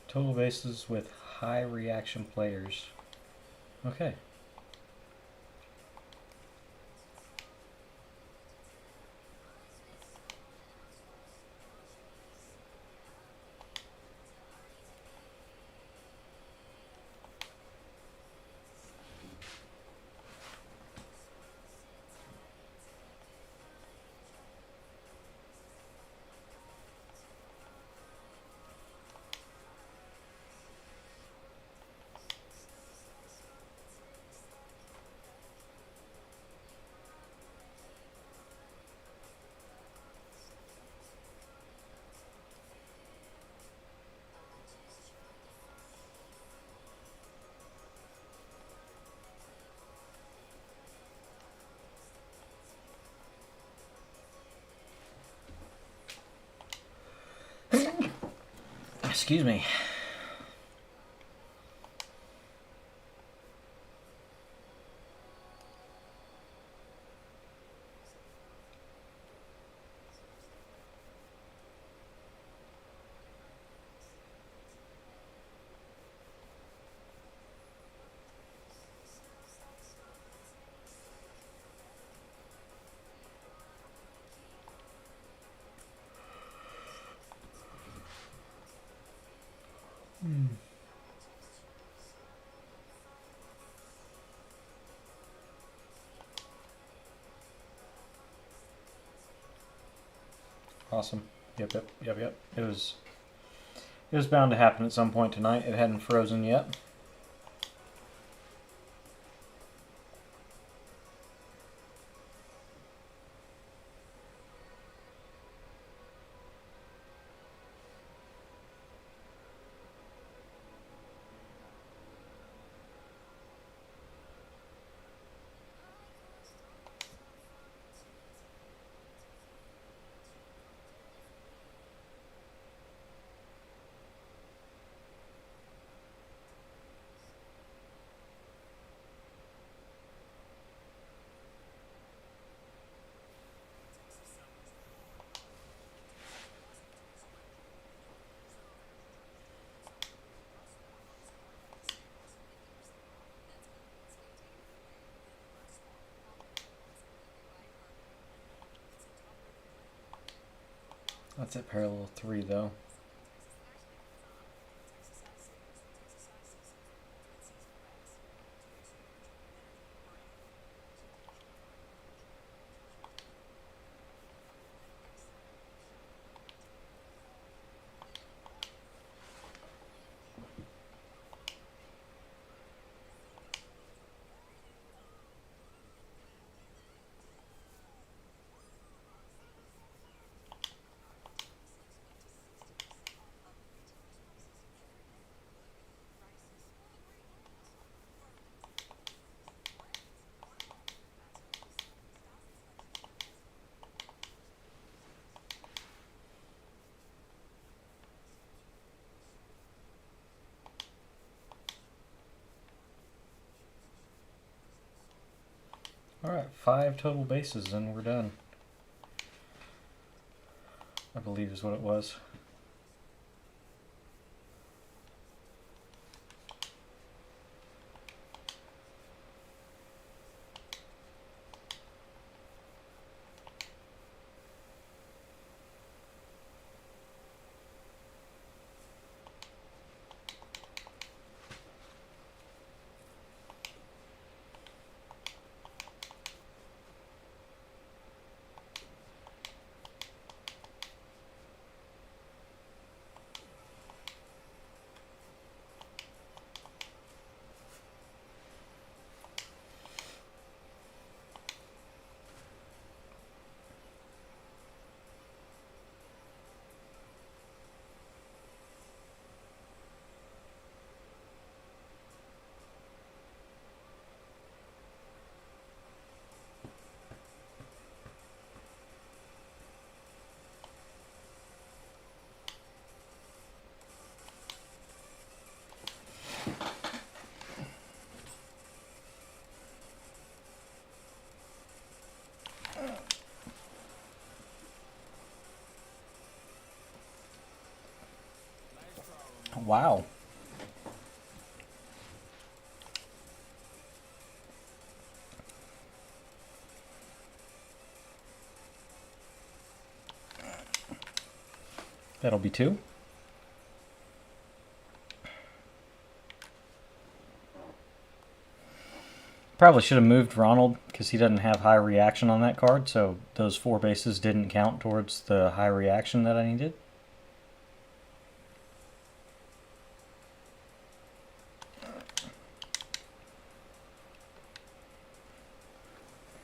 Total bases with high reaction players. Okay. Excuse me. Awesome. Yep. It was bound to happen at some point tonight. It hadn't frozen yet. That's at parallel 3 though. Alright, 5 total bases and we're done. I believe is what it was. Wow. That'll be 2. Probably should have moved Ronald because he doesn't have high reaction on that card, so those 4 bases didn't count towards the high reaction that I needed.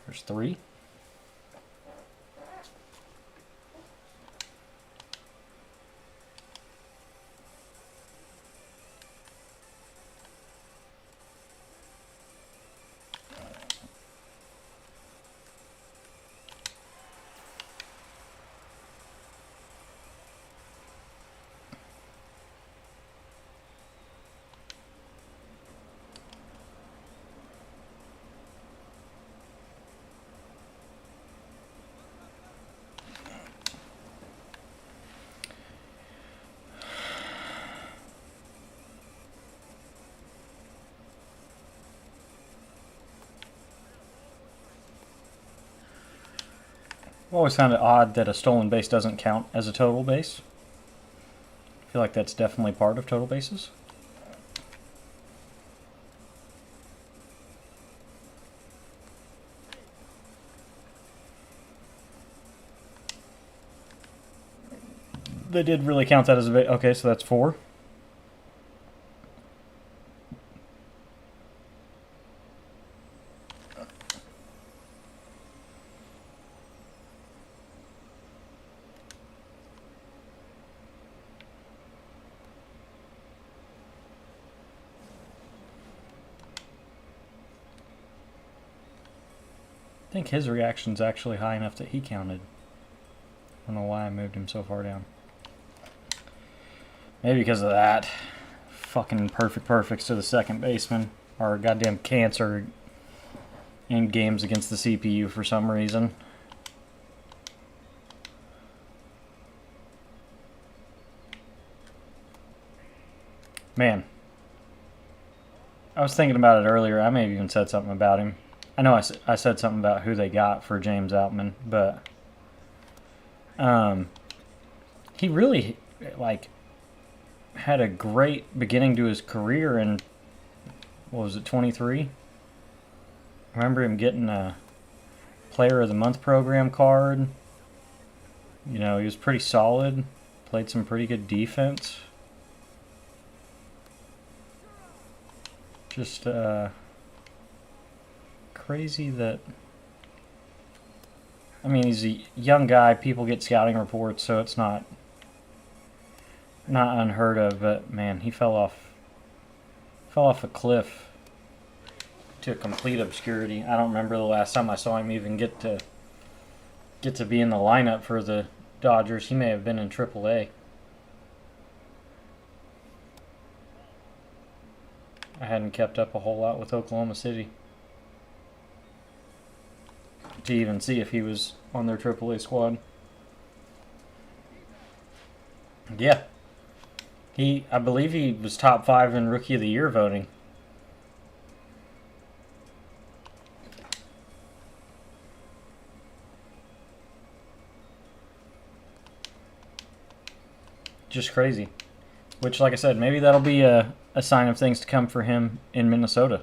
There's 3. I've always found it odd that a stolen base doesn't count as a total base. I feel like that's definitely part of total bases. They did really count that as a base. Okay, so that's 4. I think his reaction's actually high enough that he counted. I don't know why I moved him so far down. Maybe because of that. Fucking perfects to the second baseman. Or goddamn cancer in games against the CPU for some reason. Man. I was thinking about it earlier. I may have even said something about him. I know I said something about who they got for James Outman, but he really, like, had a great beginning to his career in, what was it, 23? I remember him getting a Player of the Month program card. You know, he was pretty solid, played some pretty good defense. Just, crazy that, I mean, he's a young guy, people get scouting reports, so it's not unheard of, but man, he fell off a cliff to complete obscurity. I don't remember the last time I saw him even get to be in the lineup for the Dodgers. He may have been in AAA. I hadn't kept up a whole lot with Oklahoma City to even see if he was on their AAA squad. Yeah. I believe he was top 5 in Rookie of the Year voting. Just crazy. Which, like I said, maybe that'll be a sign of things to come for him in Minnesota.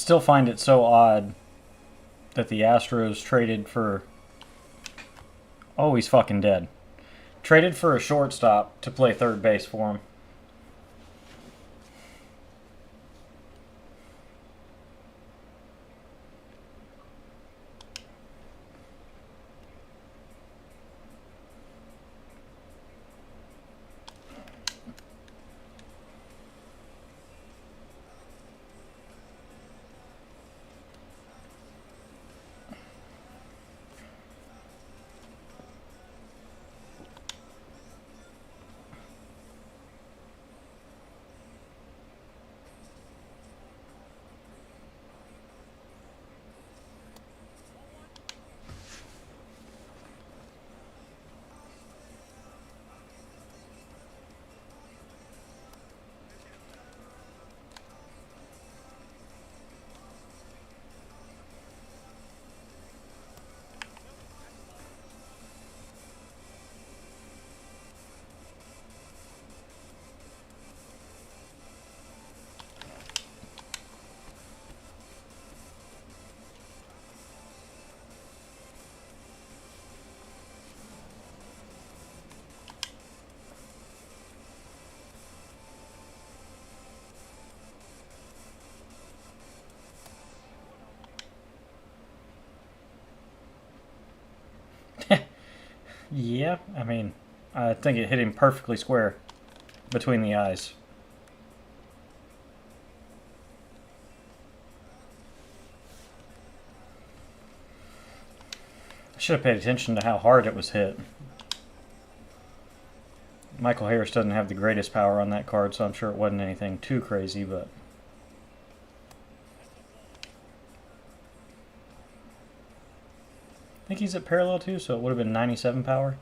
still find it so odd that the Astros traded for... Oh, he's fucking dead. Traded for a shortstop to play third base for him. Yeah, I mean, I think it hit him perfectly square between the eyes. I should have paid attention to how hard it was hit. Michael Harris doesn't have the greatest power on that card, so I'm sure it wasn't anything too crazy, but... I think he's at parallel too, so it would have been 97 power.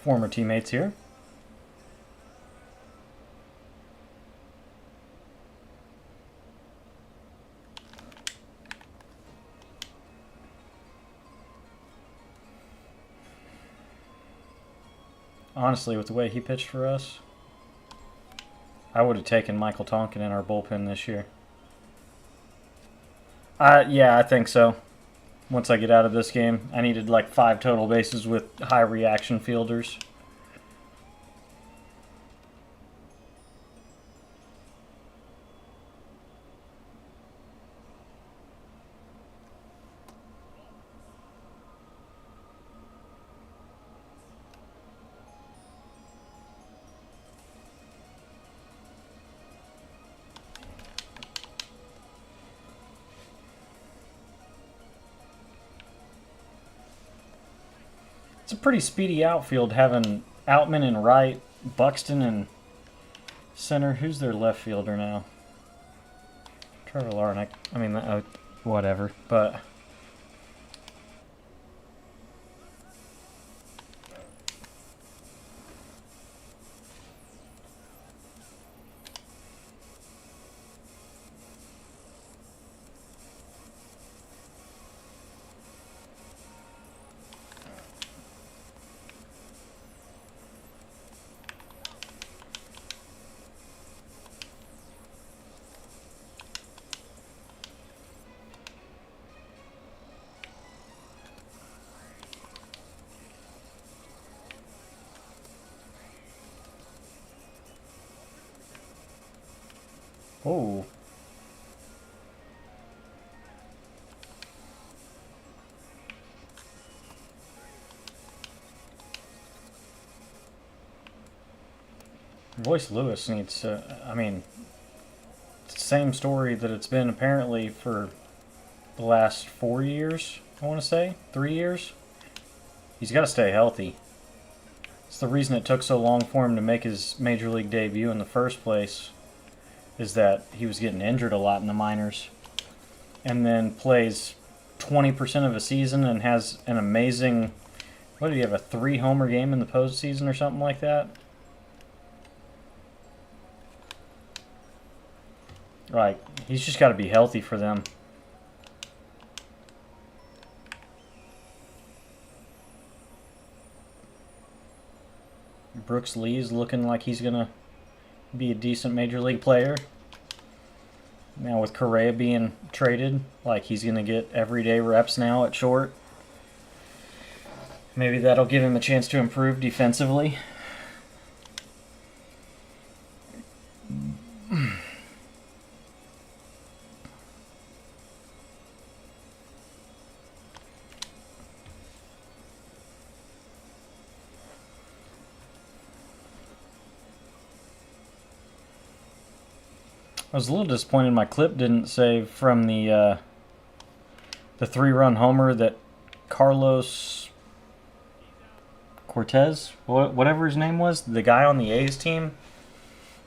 Former teammates here. Honestly, with the way he pitched for us, I would have taken Michael Tonkin in our bullpen this year. Yeah, I think so. Once I get out of this game, I needed like 5 total bases with high reaction fielders. It's a pretty speedy outfield having Outman in right, Buxton in center. Who's their left fielder now? Trevor Larnach. I mean, whatever. But Oh. Royce Lewis needs to, I mean, it's the same story that it's been apparently for the last 4 years, I want to say. 3 years. He's got to stay healthy. It's the reason it took so long for him to make his major league debut in the first place, is that he was getting injured a lot in the minors. And then plays 20% of a season and has an amazing, what did he have, a 3-homer game in the postseason or something like that? Like, he's just got to be healthy for them. Brooks Lee's looking like he's going to be a decent major league player. Now with Correa being traded, like he's going to get everyday reps now at short. Maybe that'll give him a chance to improve defensively. I was a little disappointed my clip didn't save from the 3-run homer that Carlos Cortez, whatever his name was, the guy on the A's team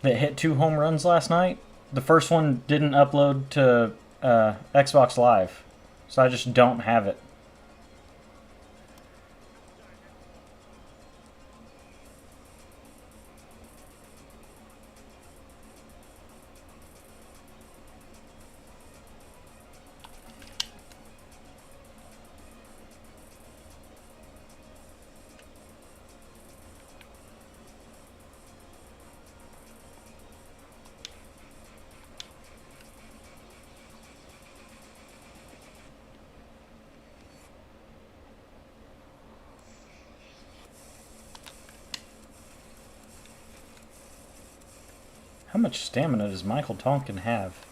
that hit 2 home runs last night. The first one didn't upload to Xbox Live, so I just don't have it. How much stamina does Michael Tonkin have?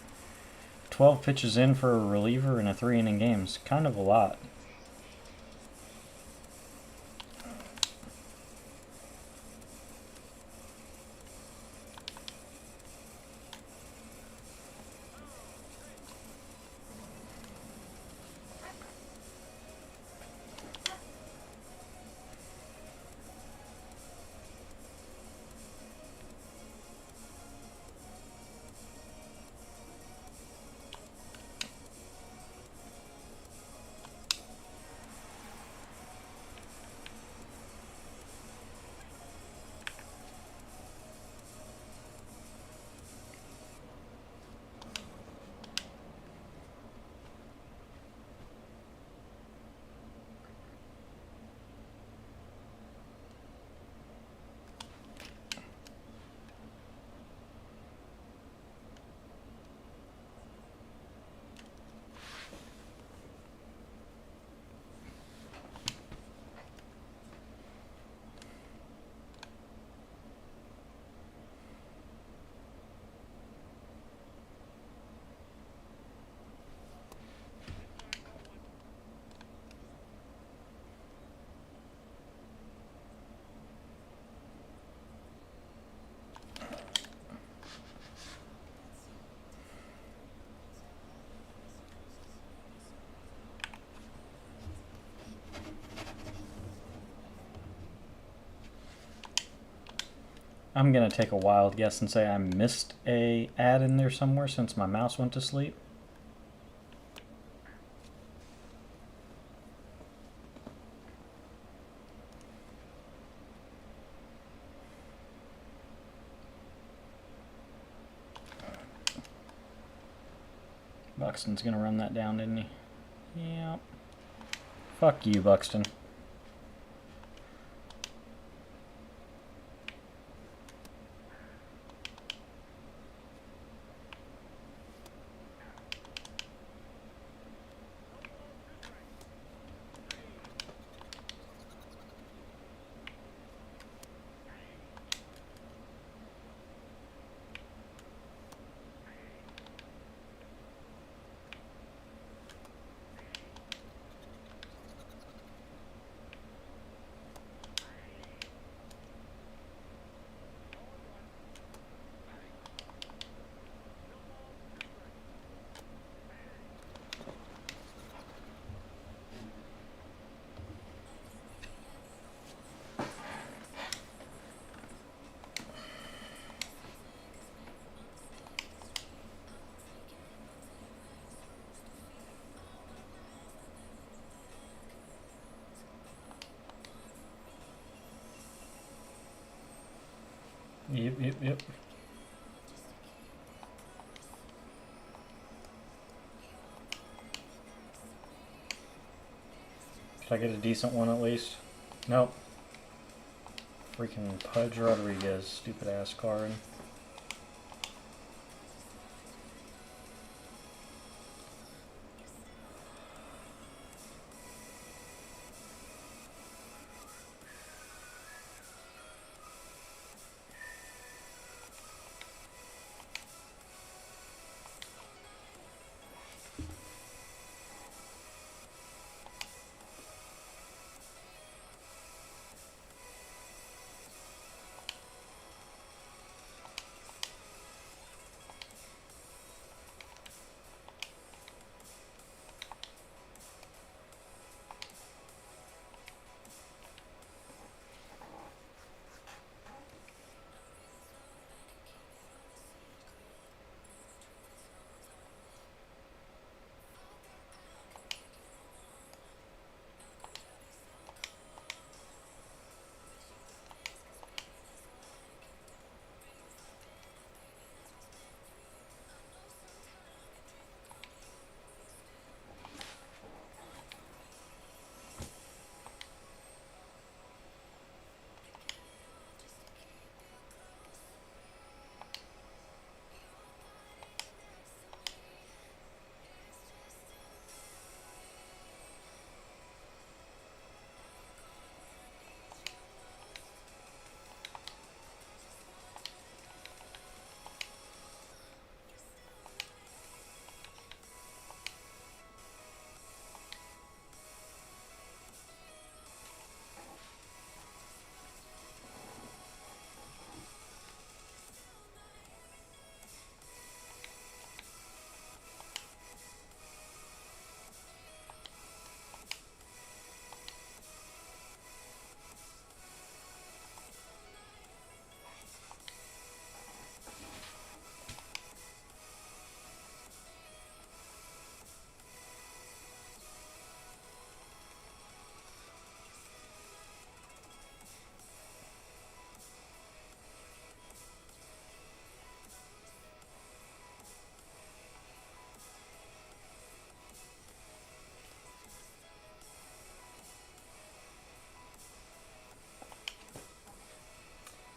12 pitches in for a reliever in a 3-inning game is kind of a lot. I'm going to take a wild guess and say I missed a ad in there somewhere since my mouse went to sleep. Buxton's going to run that down, didn't he? Yep. Fuck you, Buxton. Yep. Did I get a decent one at least? Nope. Freaking Pudge Rodriguez, stupid ass card.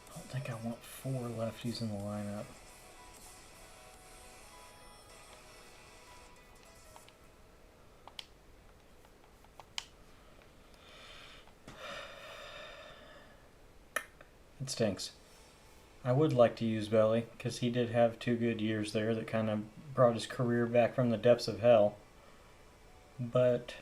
I don't think I want 4 lefties in the lineup. It stinks. I would like to use Belly, because he did have 2 good years there that kind of brought his career back from the depths of hell. But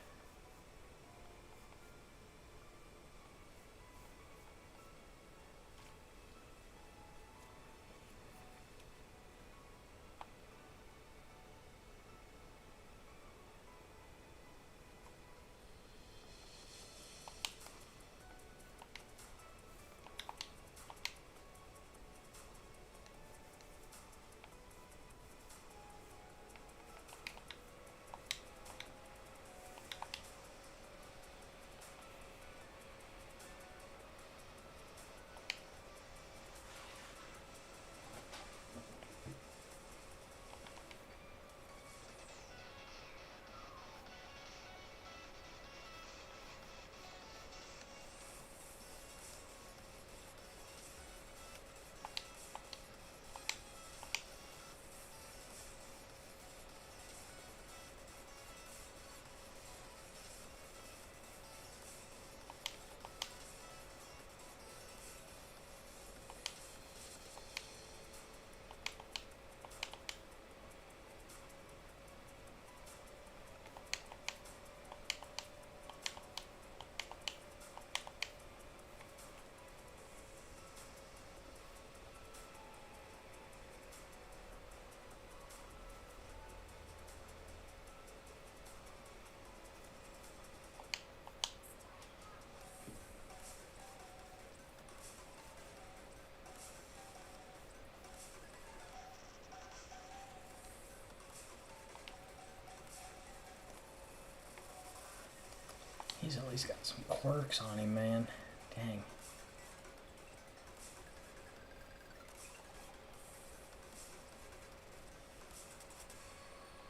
he's at least got some quirks on him, man. Dang.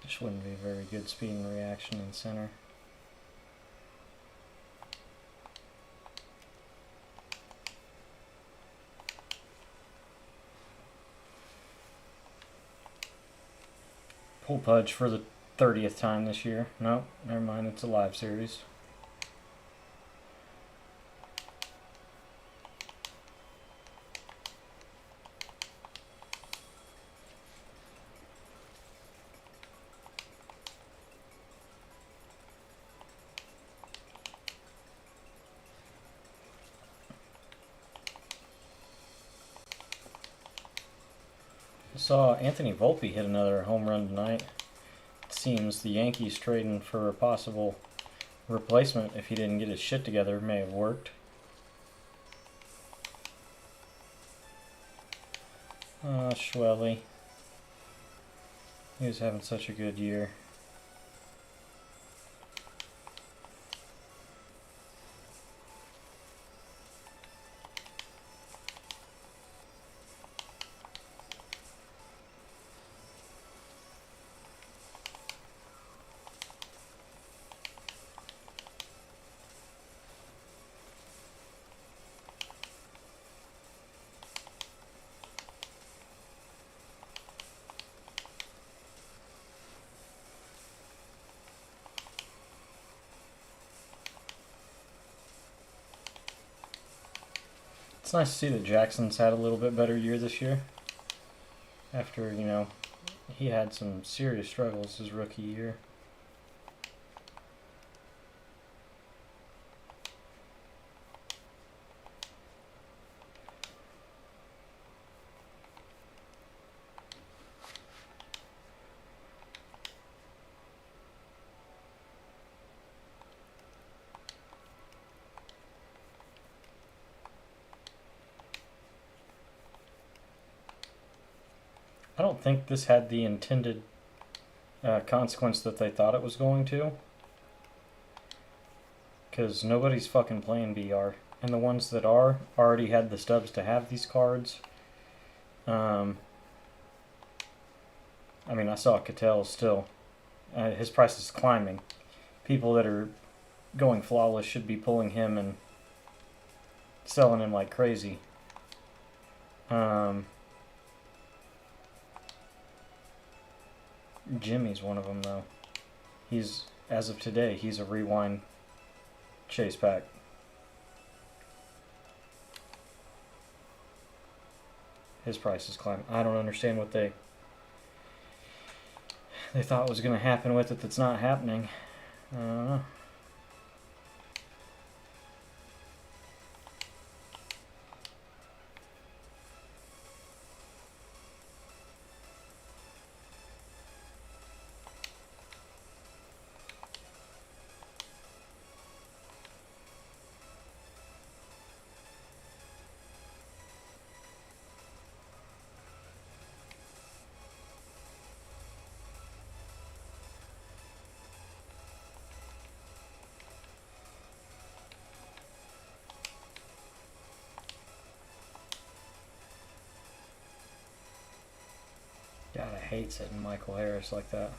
Just wouldn't be a very good speed and reaction in center. Pull Pudge for the 30th time this year. Nope, never mind, it's a live series. I saw Anthony Volpe hit another home run tonight. It seems the Yankees trading for a possible replacement if he didn't get his shit together may have worked. Schwelly. He was having such a good year. It's nice to see that Jackson's had a little bit better year this year. After, he had some serious struggles his rookie year. I don't think this had the intended consequence that they thought it was going to. Because nobody's fucking playing BR. And the ones that are already had the stubs to have these cards. I saw Cattell still. His price is climbing. People that are going flawless should be pulling him and selling him like crazy. Jimmy's one of them, though. As of today, he's a rewind chase pack. His price is climbing. I don't understand what they thought was going to happen with it that's not happening. I don't know. God, I hate sitting Michael Harris like that.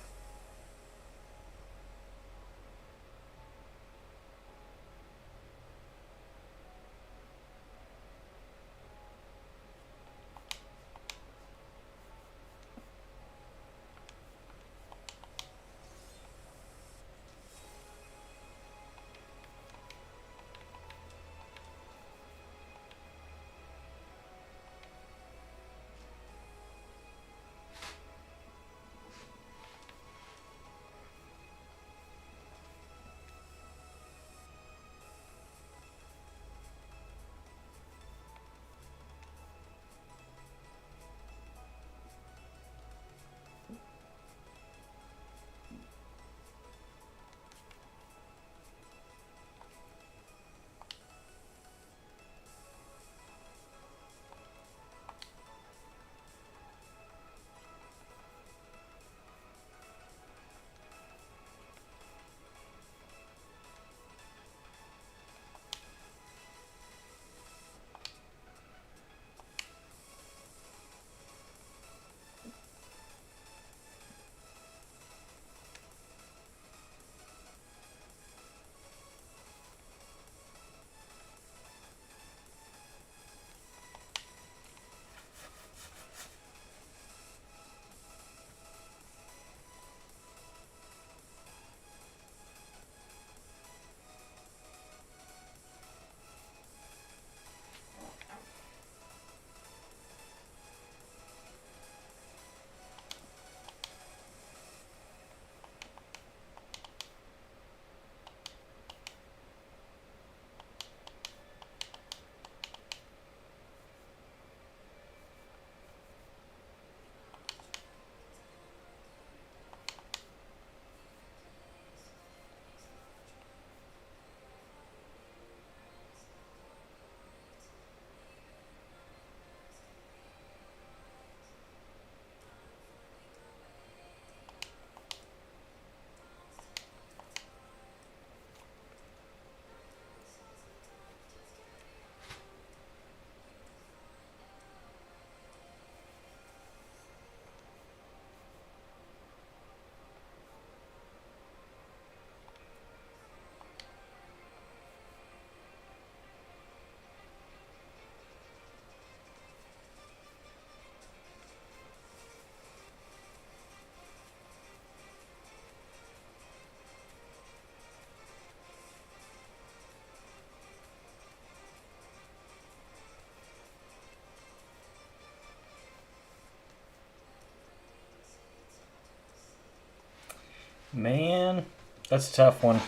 Man, that's a tough one.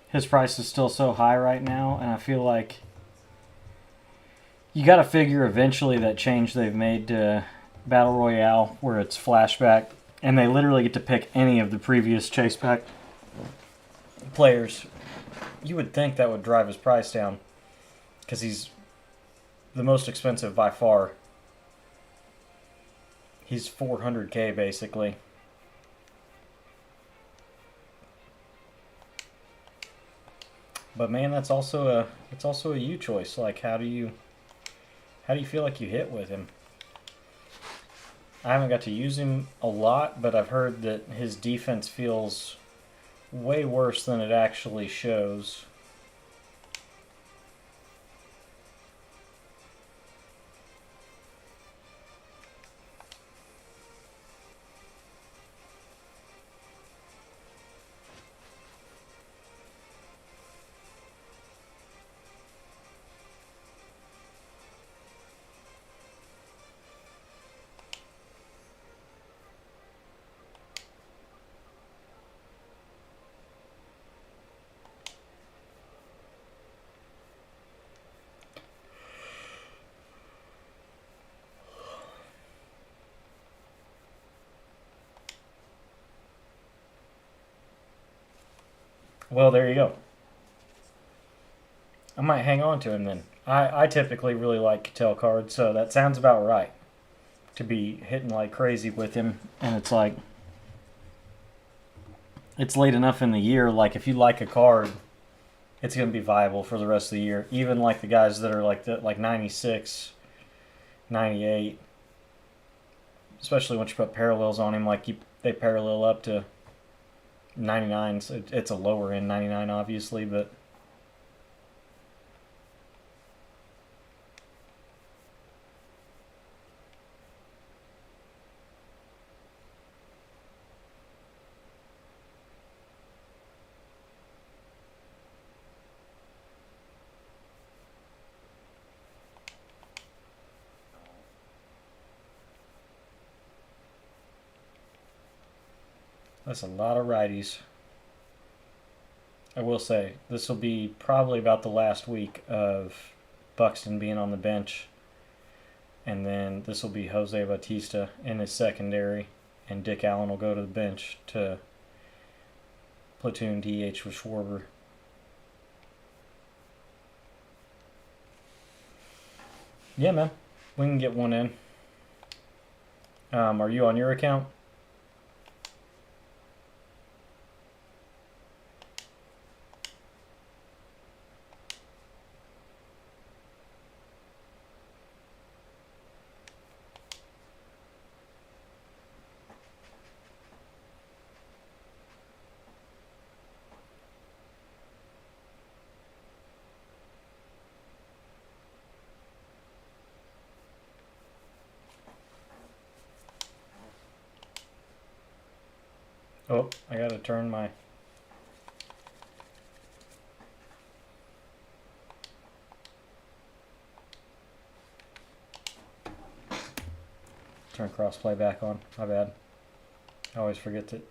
His price is still so high right now, and I feel like you got to figure eventually that change they've made to Battle Royale, where it's flashback, and they literally get to pick any of the previous chase pack players. You would think that would drive his price down, because he's the most expensive by far. He's 400k basically. But man, that's also a you choice. Like, how do you feel like you hit with him? I haven't got to use him a lot, but I've heard that his defense feels way worse than it actually shows. Well, there you go. I might hang on to him then. I typically really like tail cards, so that sounds about right. To be hitting like crazy with him, and it's like, it's late enough in the year, like if you like a card, it's going to be viable for the rest of the year. Even like the guys that are like 96, 98, especially once you put parallels on him, like they parallel up to 99. So it's a lower end 99, obviously, but that's a lot of righties. I will say, this will be probably about the last week of Buxton being on the bench. And then this will be Jose Bautista in his secondary. And Dick Allen will go to the bench to platoon DH with Schwarber. Yeah, man. We can get one in. Are you on your account? Oh, I gotta turn my... Turn crossplay back on. My bad. I always forget that.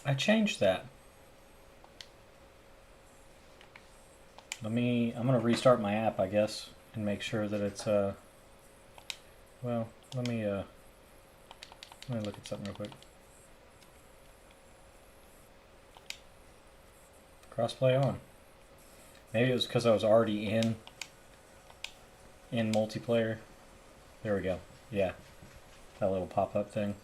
I changed that. I'm gonna restart my app, I guess, and make sure that it's well, let me look at something real quick. Crossplay on. Maybe it was because I was already in multiplayer. There we go. Yeah, that little pop-up thing.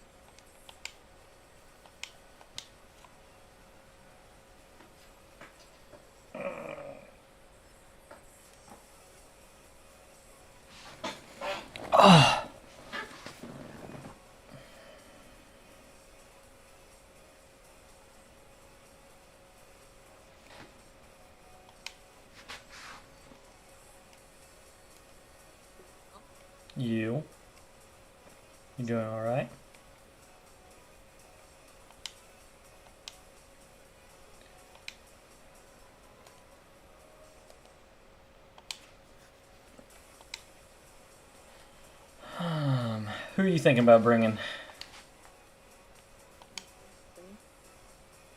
You doing all right? Who are you thinking about bringing?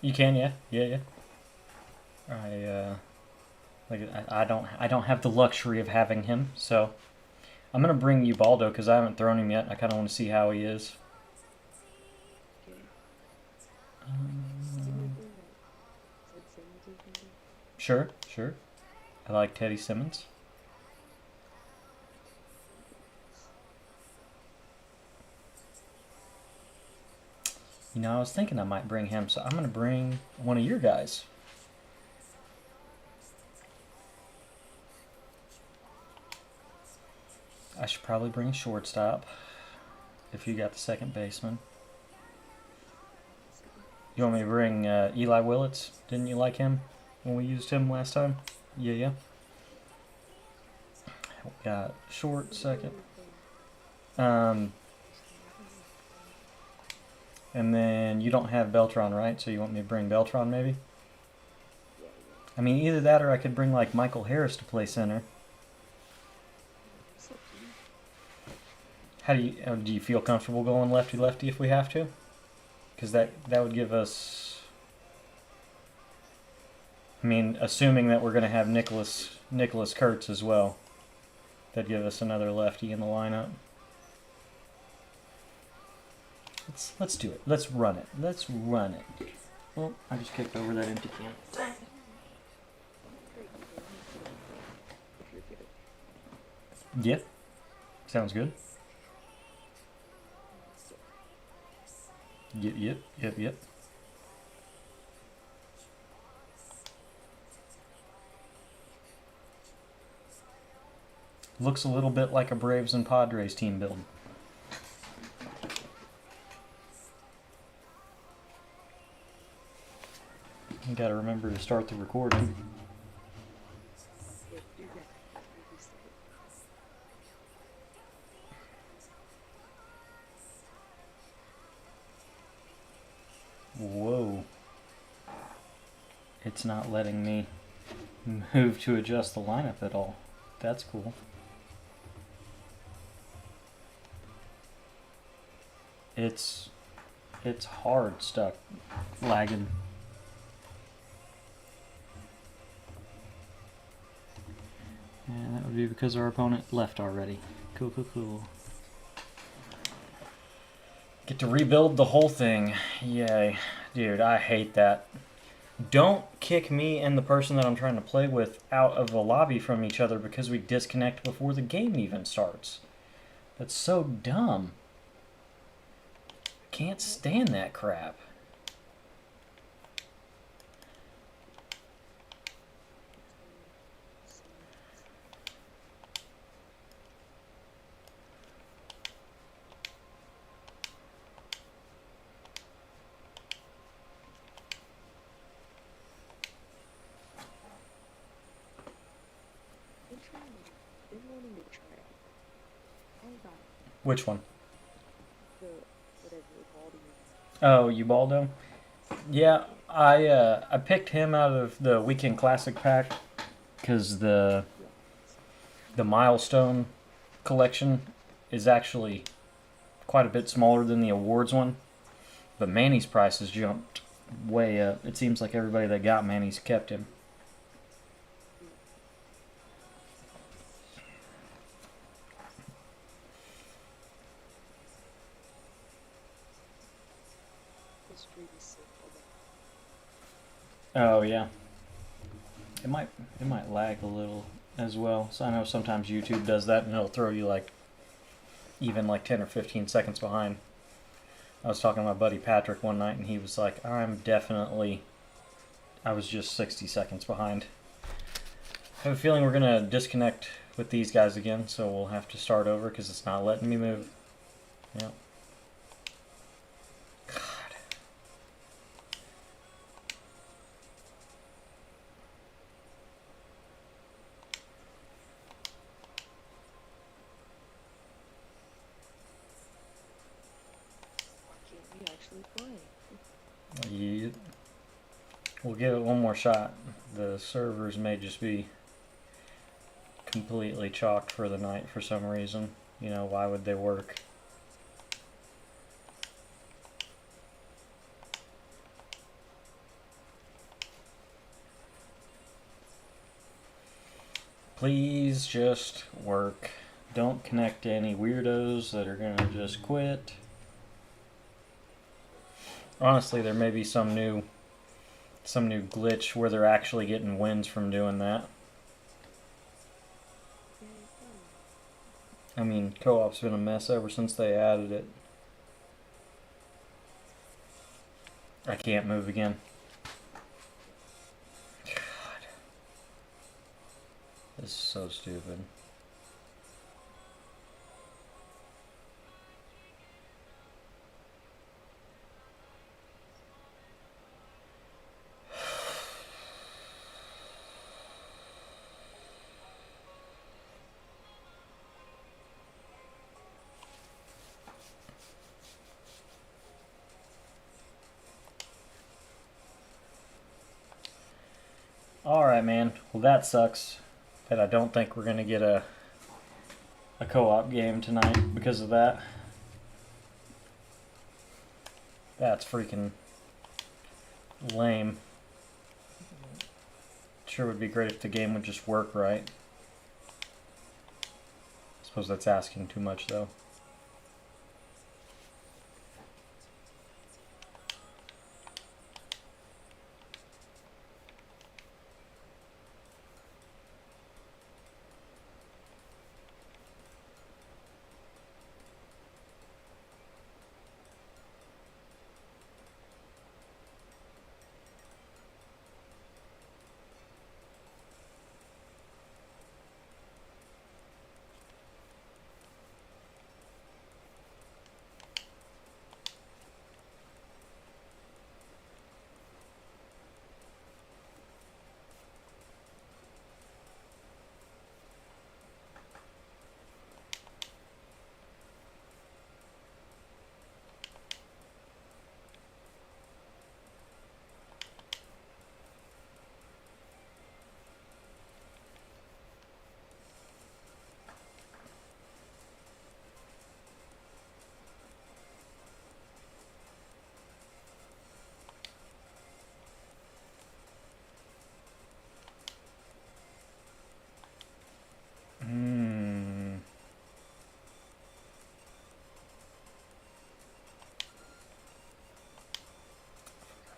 You can, yeah, yeah. I don't have the luxury of having him, so I'm gonna bring you Baldo because I haven't thrown him yet. I kind of want to see how he is. Sure. I like Teddy Simmons. You know, I was thinking I might bring him, so I'm gonna bring one of your guys. I should probably bring shortstop if you got the second baseman. You want me to bring Eli Willits? Didn't you like him when we used him last time? Yeah. Got short, second. And then you don't have Beltran, right? So you want me to bring Beltran maybe? I mean, either that or I could bring like Michael Harris to play center. How do you feel comfortable going lefty-lefty if we have to? Because that would give us. I mean, assuming that we're going to have Nicholas Kurtz as well, that'd give us another lefty in the lineup. Let's do it. Let's run it. Well, I just kicked over that empty can. Yep. Sounds good. Yep. Looks a little bit like a Braves and Padres team build. You gotta remember to start the recording. Whoa. It's not letting me move to adjust the lineup at all. That's cool. It's hard stuck lagging. And that would be because our opponent left already. Cool. Get to rebuild the whole thing. Yay. Dude, I hate that. Don't kick me and the person that I'm trying to play with out of the lobby from each other because we disconnect before the game even starts. That's so dumb. Can't stand that crap. Which one? Oh, Ubaldo? Yeah, I picked him out of the Weekend Classic pack because the Milestone collection is actually quite a bit smaller than the awards one. But Manny's price has jumped way up. It seems like everybody that got Manny's kept him. Oh yeah. It might lag a little as well. So I know sometimes YouTube does that and it'll throw you like even like 10 or 15 seconds behind. I was talking to my buddy Patrick one night and he was like, I was just 60 seconds behind. I have a feeling we're gonna disconnect with these guys again, so we'll have to start over because it's not letting me move. Yep. God. We actually play. We'll give it one more shot. The servers may just be completely chalked for the night for some reason. You know, why would they work? Please just work. Don't connect to any weirdos that are gonna just quit. Honestly, there may be some new glitch where they're actually getting wins from doing that. I mean, co-op's been a mess ever since they added it. I can't move again. God. This is so stupid. Alright, man. Well, that sucks. But I don't think we're going to get a co-op game tonight because of that. That's freaking lame. Sure would be great if the game would just work right. I suppose that's asking too much, though.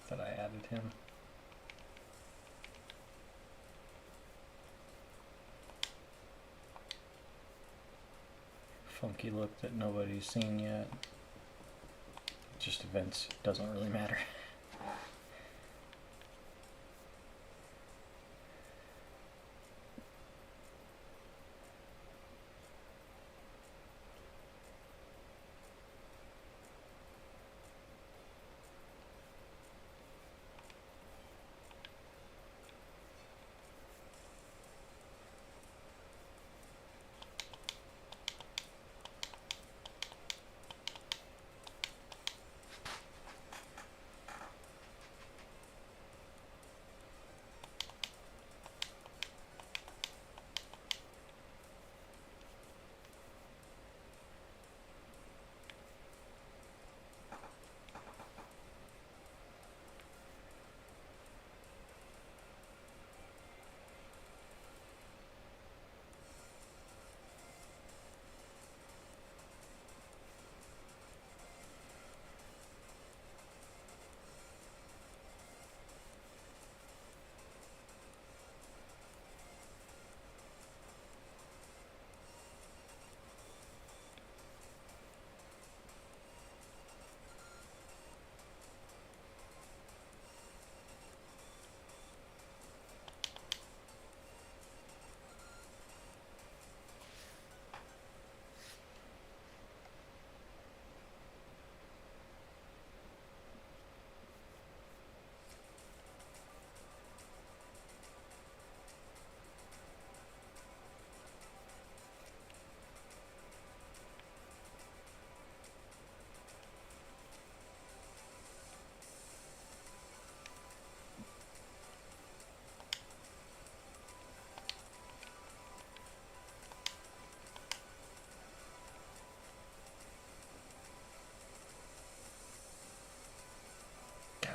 That I added him. Funky look that nobody's seen yet. Just events, doesn't really matter.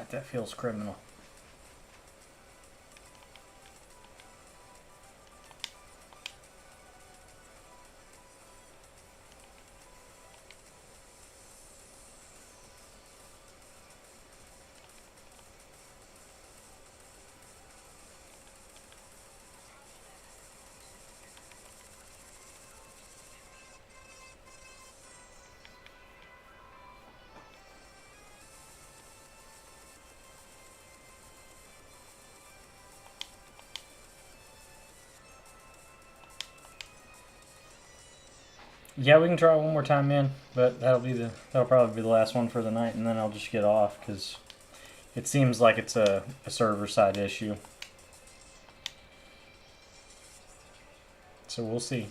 God, that feels criminal. Yeah, we can try one more time, man. But that'll probably be the last one for the night, and then I'll just get off because it seems like it's a server side issue. So we'll see.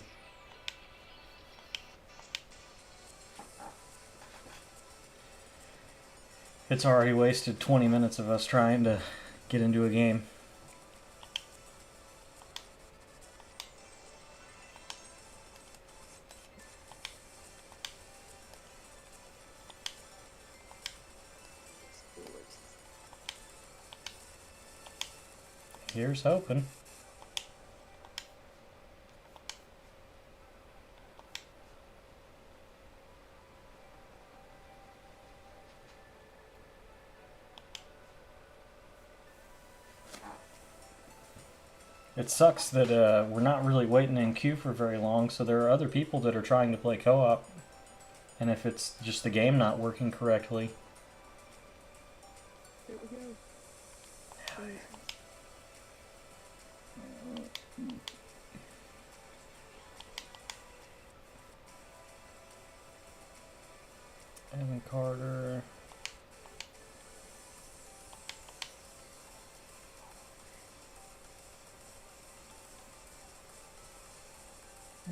It's already wasted 20 minutes of us trying to get into a game. Here's hoping. It sucks that we're not really waiting in queue for very long, so there are other people that are trying to play co-op. And if it's just the game not working correctly... There we go. Evan Carter...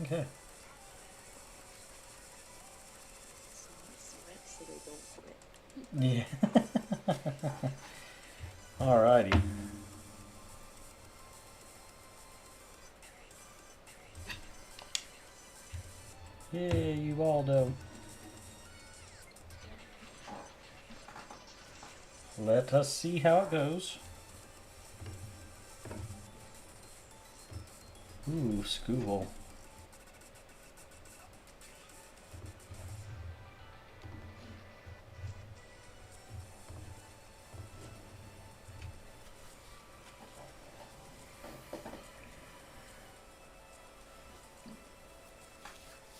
Okay. Sweat so they don't quit. Yeah. Alrighty. Yay, Ubaldo. Let us see how it goes. Ooh, school.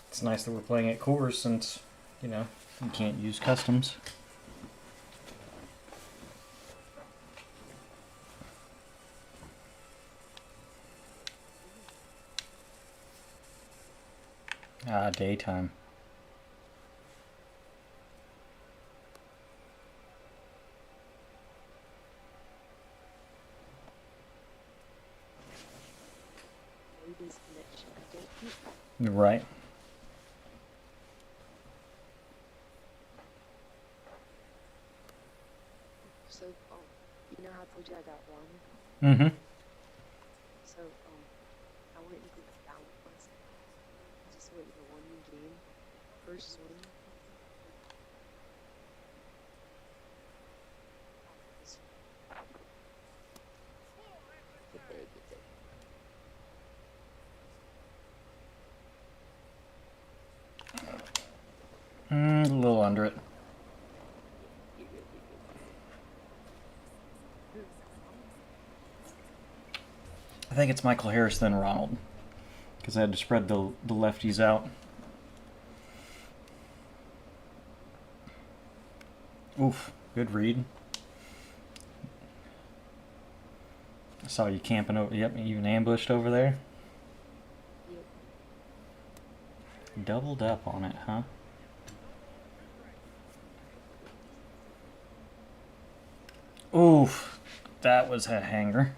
It's nice that we're playing at cores since, you know, you can't use customs. Ah, daytime. Nobody's connection. I don't think. You're right. So, you know how I told you I got ramen? Mm-hmm. So, I went and clicked download last night. I just went to one new game. First one. Get there, get there. A little under it. You're good, you're good. I think it's Michael Harris then Ronald, because I had to spread the lefties out. Oof, good read. I saw you camping over. Yep, even ambushed over there. Yep. Doubled up on it, huh? Oof, that was a hanger.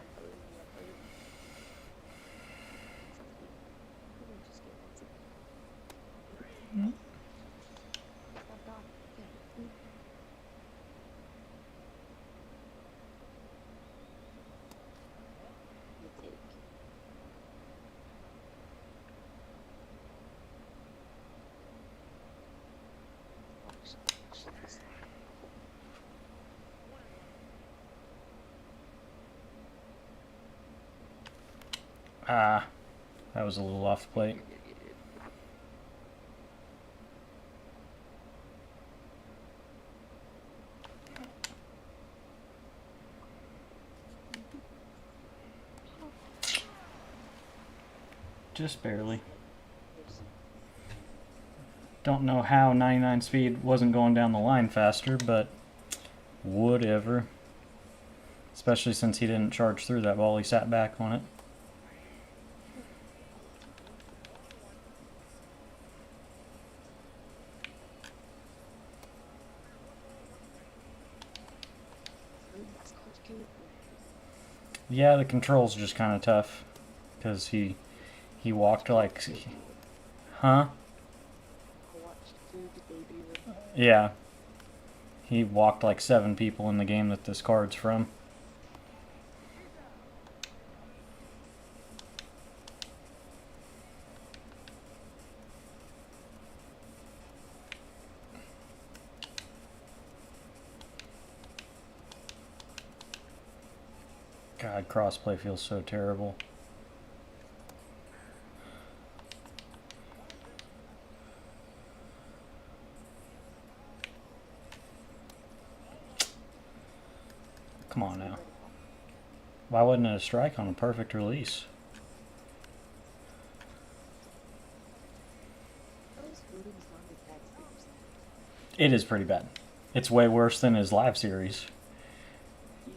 Ah, that was a little off the plate. Just barely. Don't know how 99 speed wasn't going down the line faster, but whatever. Especially since he didn't charge through that ball, he sat back on it. Yeah, the control's just kind of tough because he walked like, huh? Yeah, he walked like 7 people in the game that this card's from. God, crossplay feels so terrible. Come on now. Why wasn't it a strike on a perfect release? It is pretty bad. It's way worse than his live series.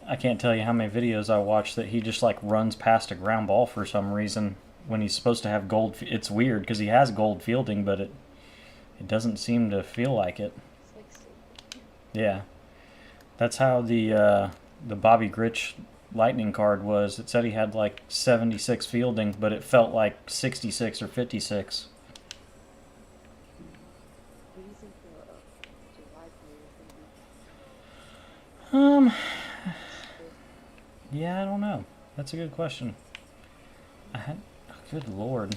I can't tell you how many videos I watched that he just like runs past a ground ball for some reason when he's supposed to have gold. It's weird because he has gold fielding, but it doesn't seem to feel like it. Yeah, that's how the Bobby Grich Lightning card was. It said he had like 76 fielding, but it felt like 66 or 56. Yeah, I don't know. That's a good question. Oh, good lord.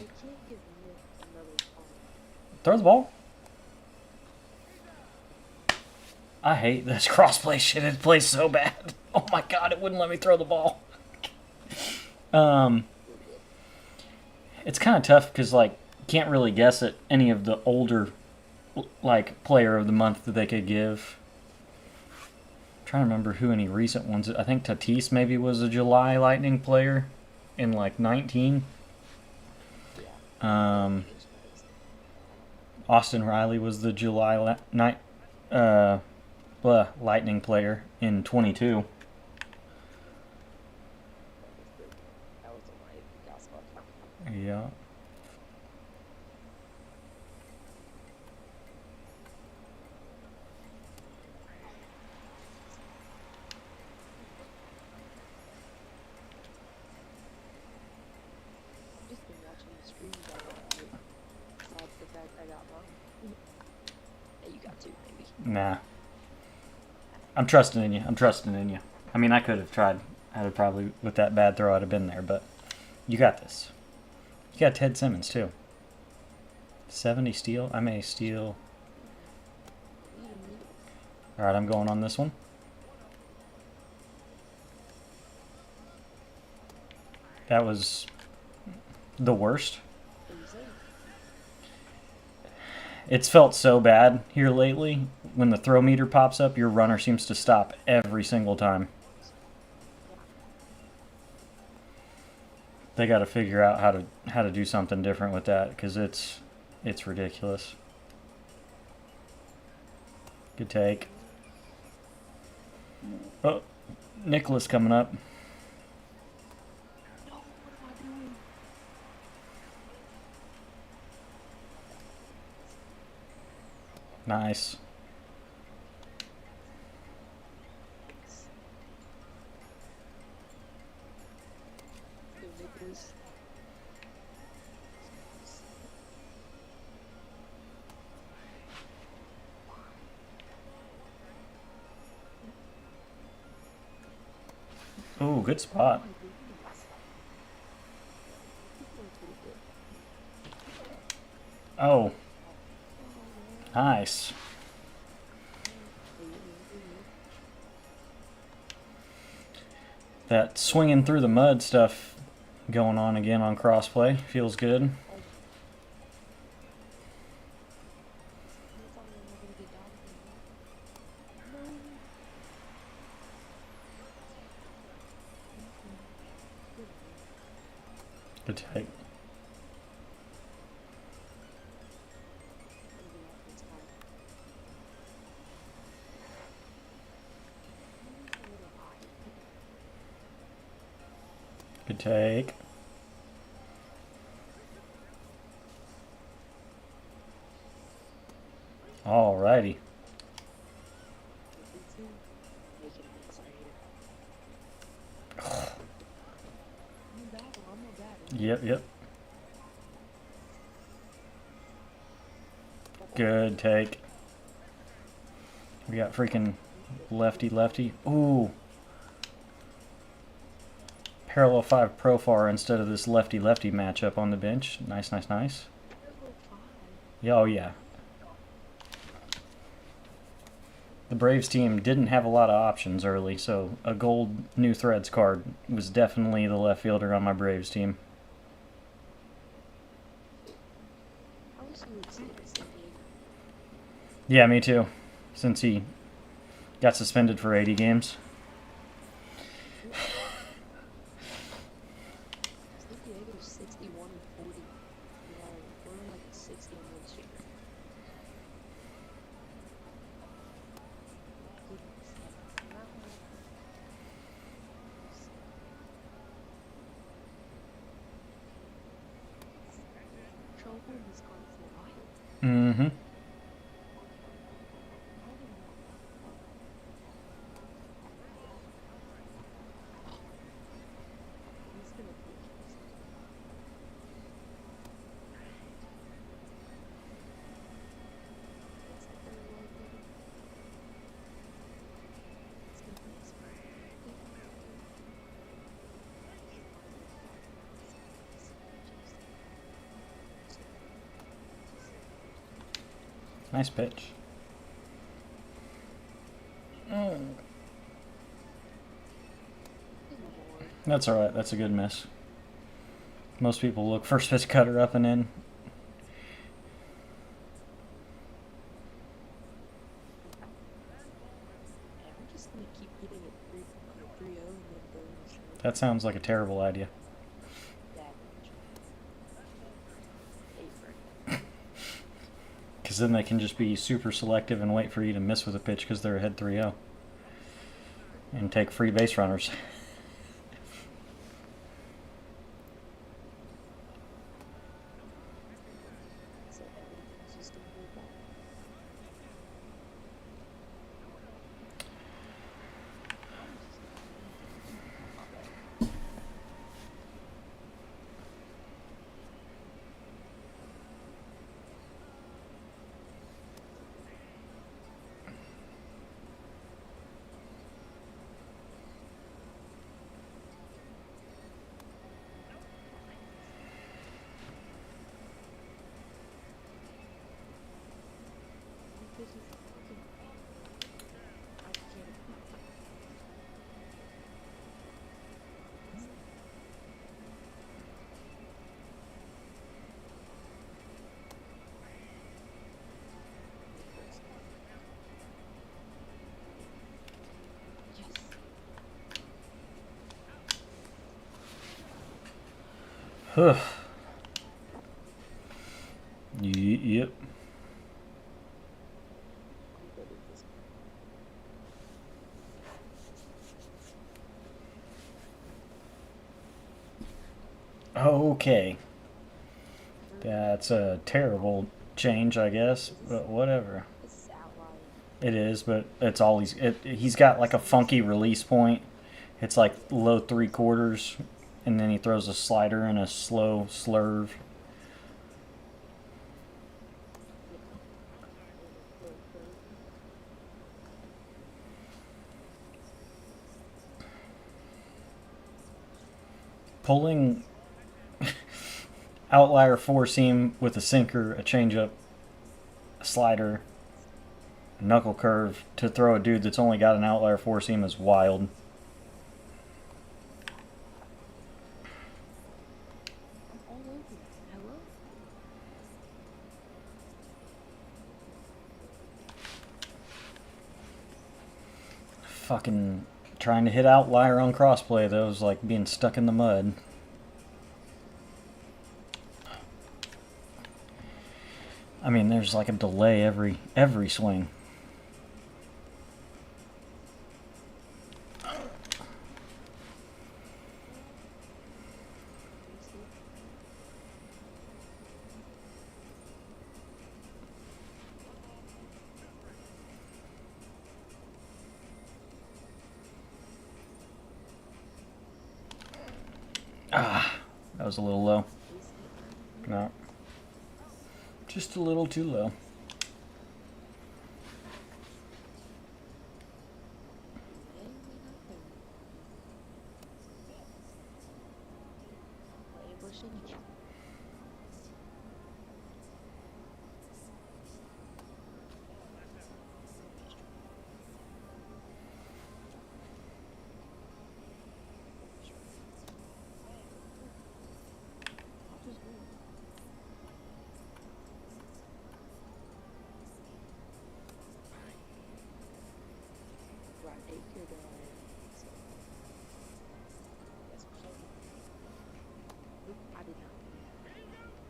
Throw the ball. I hate this crossplay shit. It plays so bad. Oh my god, it wouldn't let me throw the ball. It's kind of tough because like can't really guess at any of the older like player of the month that they could give. I'm trying to remember who any recent ones. I think Tatis maybe was a July Lightning player in like 19. Austin Riley was the July Lightning player in 22. Yeah. Nah. I'm trusting in you. I'm trusting in you. I mean, I could have tried. I'd have probably, with that bad throw, I'd have been there, but you got this. You got Ted Simmons, too. 70 steal? I may steal. Alright, I'm going on this one. That was the worst. It's felt so bad here lately. When the throw meter pops up, your runner seems to stop every single time. They got to figure out how to do something different with that because it's ridiculous. Good take. Oh, Nicholas coming up. Nice. Ooh, good spot. Oh. Nice. That swinging through the mud stuff going on again on crossplay. Feels good. I thought we were not gonna get down here. No. Good take. Good take. Alrighty. Yep. Good take. We got freaking lefty. Ooh. Parallel 5 Profar instead of this lefty-lefty matchup on the bench. Nice. Yeah, oh yeah. The Braves team didn't have a lot of options early, so a gold New Threads card was definitely the left fielder on my Braves team. Yeah, me too. Since he got suspended for 80 games. Mm-hmm. Nice pitch. That's alright. That's a good miss. Most people look first pitch cutter up and in. That sounds like a terrible idea. Because then they can just be super selective and wait for you to miss with a pitch because they're ahead 3-0. And take free base runners. Yep. Okay. That's a terrible change, I guess, but whatever. It is, but it's all he's got like a funky release point. It's like low 3/4, and then he throws a slider and a slow slurve. Pulling outlier 4-seam with a sinker, a changeup, a slider, a knuckle curve to throw a dude that's only got an outlier 4-seam is wild. Fucking trying to hit outlier on crossplay, though, is like being stuck in the mud. I mean, there's like a delay every swing. Ah, that was a little low. No. Just a little too low.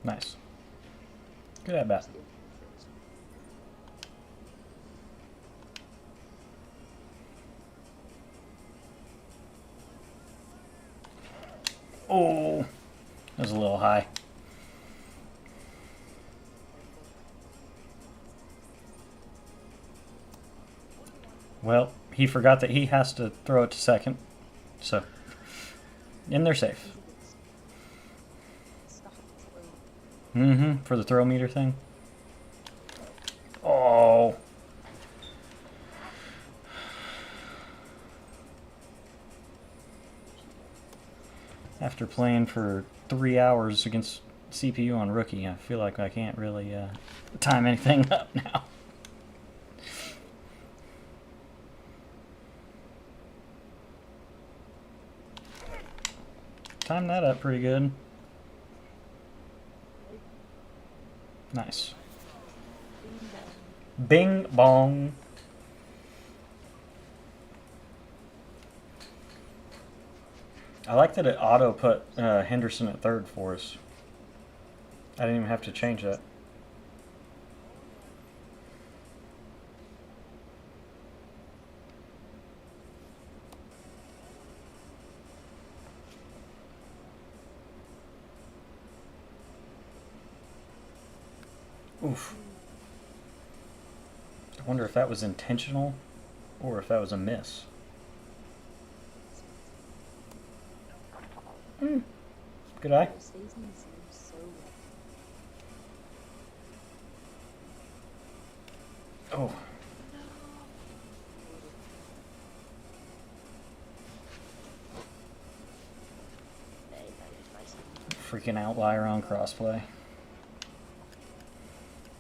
Nice. Good at bat. Oh, that was a little high. Well, he forgot that he has to throw it to second, so and they're safe. Mm-hmm, for the throw meter thing. Oh. After playing for 3 hours against CPU on rookie, I feel like I can't really time anything up now. Time that up pretty good. Nice. Bing bong. I like that it auto put Henderson at third for us. I didn't even have to change that. Oof. I wonder if that was intentional or if that was a miss. Good eye. Oh. Freaking outlier on crossplay.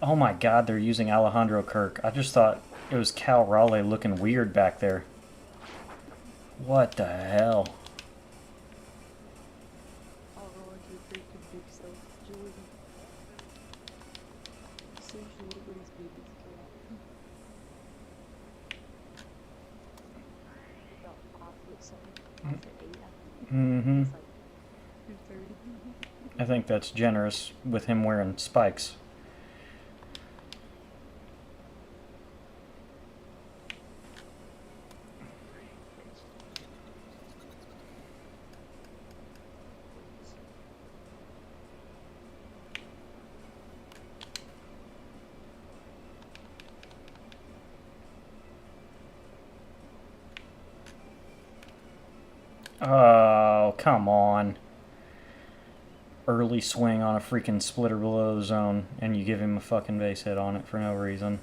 Oh my god, they're using Alejandro Kirk. I just thought it was Cal Raleigh looking weird back there. What the hell? Mm-hmm. I think that's generous with him wearing spikes. Oh, come on. Early swing on a freaking splitter below the zone, and you give him a fucking base hit on it for no reason.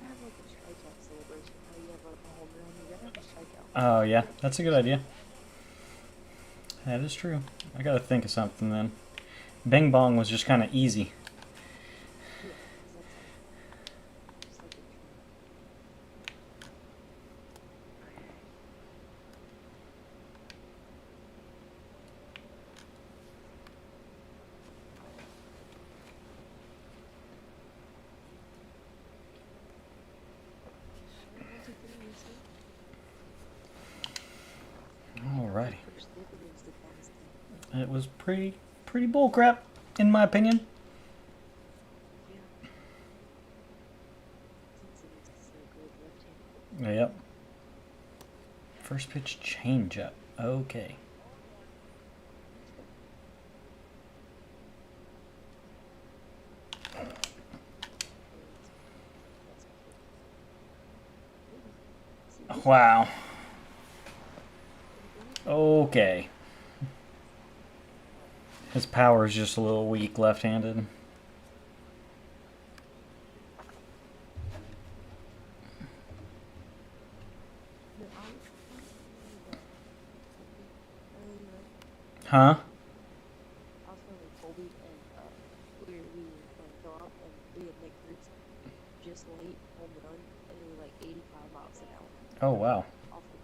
have like a strikeout celebration. How you have like a home run, you gotta have a strikeout. Oh yeah, that's a good idea. That is true. I gotta think of something then. Bing Bong was just kind of easy. Yeah, because that's like just like a dream. One, two, three, you see? Alrighty. First hit against the Cavs team. It was pretty bullcrap, in my opinion. Yeah. Cincinnati's so good left-handed. Yep. First pitch changeup. Okay. Wow. Okay. His power is just a little weak left-handed. Huh? Also, like Colby and we were playing co-op and we had Nick Roots just late home run and they were like 85 miles an hour. Oh, wow. Off the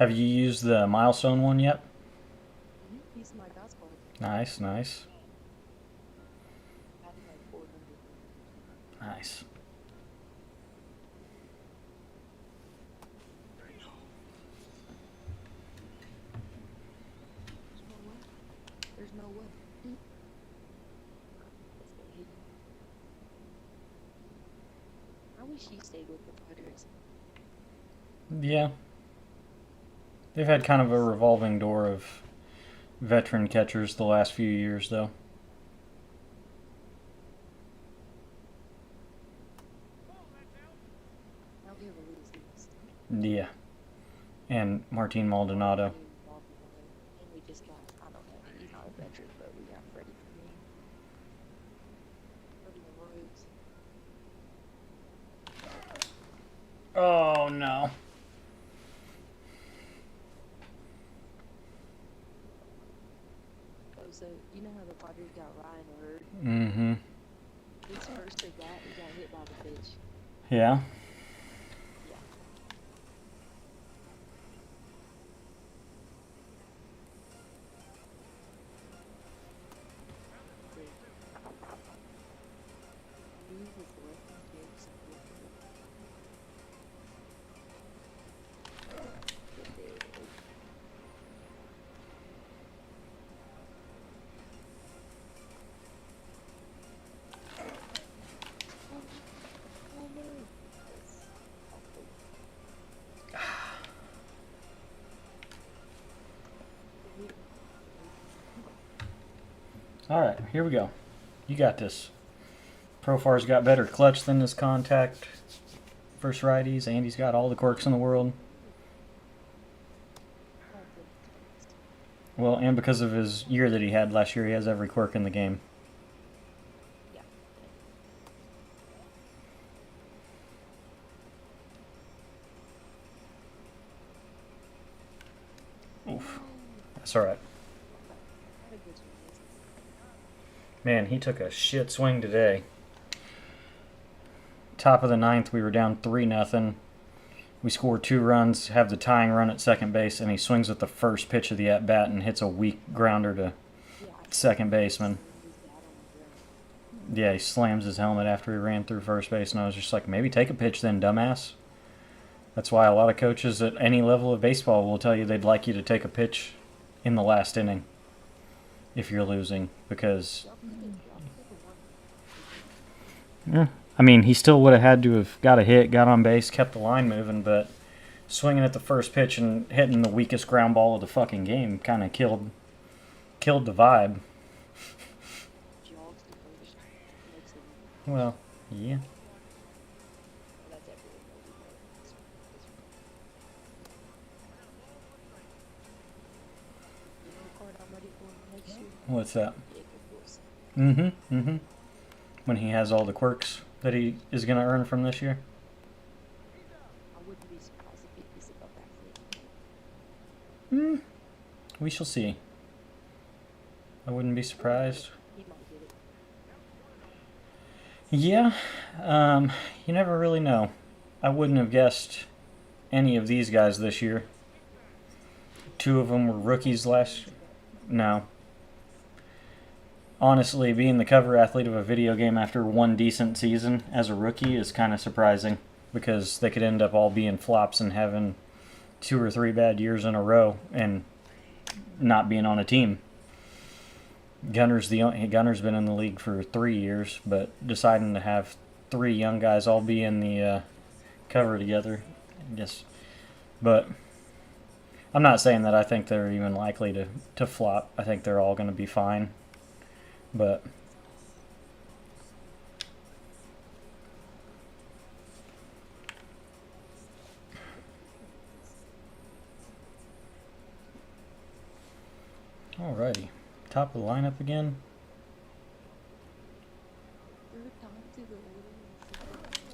Have you used the milestone one yet? He's my God's ball. Nice, nice. Had like 400. Nice. There's no way. I wish he stayed with the Padres. Yeah. They've had kind of a revolving door of veteran catchers the last few years, though. Now we have a lose list. Yeah. And Martin Maldonado. And we just got, I don't know, he's not a veteran, but we got Freddie for me. Freddie Rhodes. Oh, no. Oh, so you know how the Padres got Ryan Hurd? Mm-hmm. His first at bat, he got hit by the pitch. Yeah. Yeah. He was lefty gigs. All right, here we go. You got this. Profar's got better clutch than his contact versus righties. Andy's got all the quirks in the world. Well, and because of his year that he had last year, he has every quirk in the game. Oof. That's all right. Man, he took a shit swing today. Top of the ninth, we were down 3-0. We score 2 runs, have the tying run at second base, and he swings with the first pitch of the at-bat and hits a weak grounder to second baseman. Yeah, he slams his helmet after he ran through first base, and I was just like, maybe take a pitch then, dumbass. That's why a lot of coaches at any level of baseball will tell you they'd like you to take a pitch in the last inning if you're losing, because... Yeah. I mean, he still would have had to have got a hit, got on base, kept the line moving, but swinging at the first pitch and hitting the weakest ground ball of the fucking game kind of killed the vibe. Well, yeah. What's that? Mm-hmm. When he has all the quirks. that he is going to earn from this year? I wouldn't be surprised if he's above Hmm. We shall see. I wouldn't be surprised. He might get it. Yeah, you never really know. I wouldn't have guessed any of these guys this year. 2 of them were rookies last. No. Honestly, being the cover athlete of a video game after one decent season as a rookie is kind of surprising, because they could end up all being flops and having 2 or 3 bad years in a row and not being on a team. Gunner's been in the league for 3 years, but deciding to have 3 young guys all be in the cover together, I guess. But I'm not saying that I think they're even likely to flop. I think they're all going to be fine. But alrighty, top of the lineup again. Third time to the league.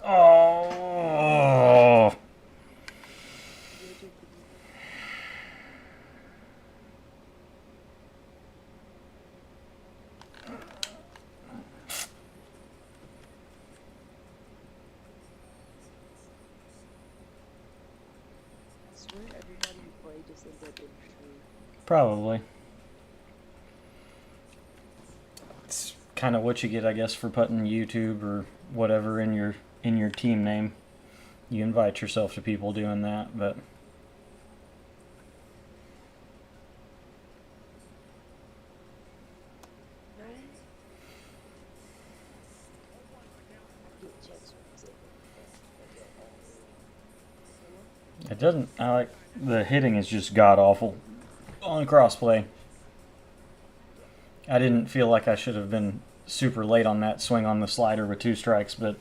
Oh, I swear everybody you play just ends up in tree. probably. It's kind of what you get, I guess, for putting YouTube or whatever in your team name. You invite yourself to people doing that, but No. I get checks from it. it doesn't. I like the hitting is just god awful on crossplay. I didn't feel like I should have been super late on that swing on the slider with 2 strikes, but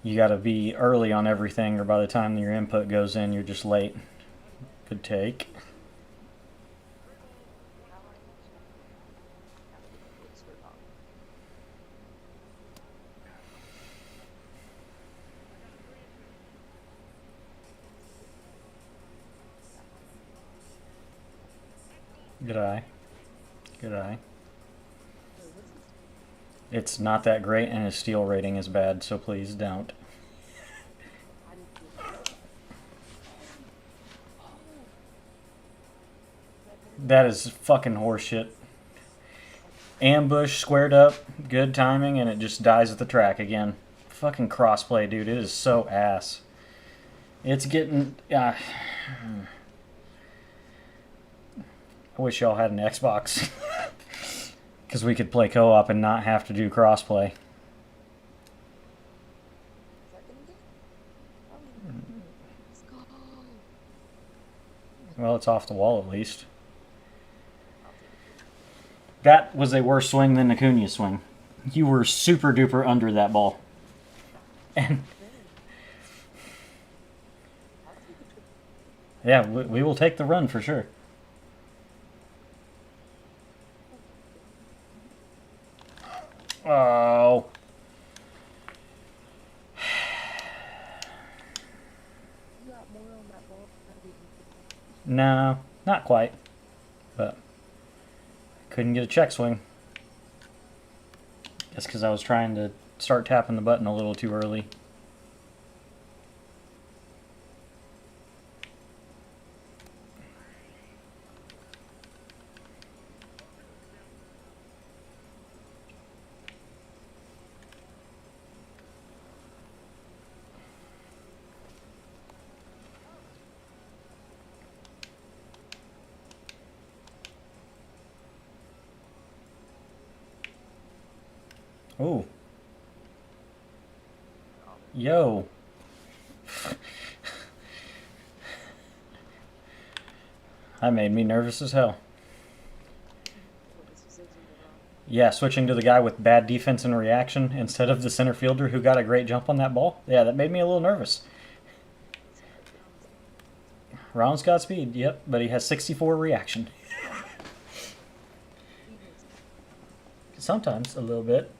you got to be early on everything, or by the time your input goes in, you're just late. Good take. Good eye. Good eye. It's not that great, and his steal rating is bad, so please don't. That is fucking horseshit. Ambush, squared up, good timing, and it just dies at the track again. Fucking crossplay, dude. It is so ass. It's getting... I wish y'all had an Xbox. Because we could play co-op and not have to do crossplay. Well, it's off the wall at least. That was a worse swing than Acuna's swing. You were super duper under that ball. And yeah, we will take the run for sure. Oh. You got more on that ball. No, not quite. But couldn't get a check swing. That's because I was trying to start tapping the button a little too early. Oh. Yo. That made me nervous as hell. Yeah, switching to the guy with bad defense and reaction instead of the center fielder who got a great jump on that ball. Yeah, that made me a little nervous. Round's got speed, yep, but he has 64 reaction. Sometimes a little bit.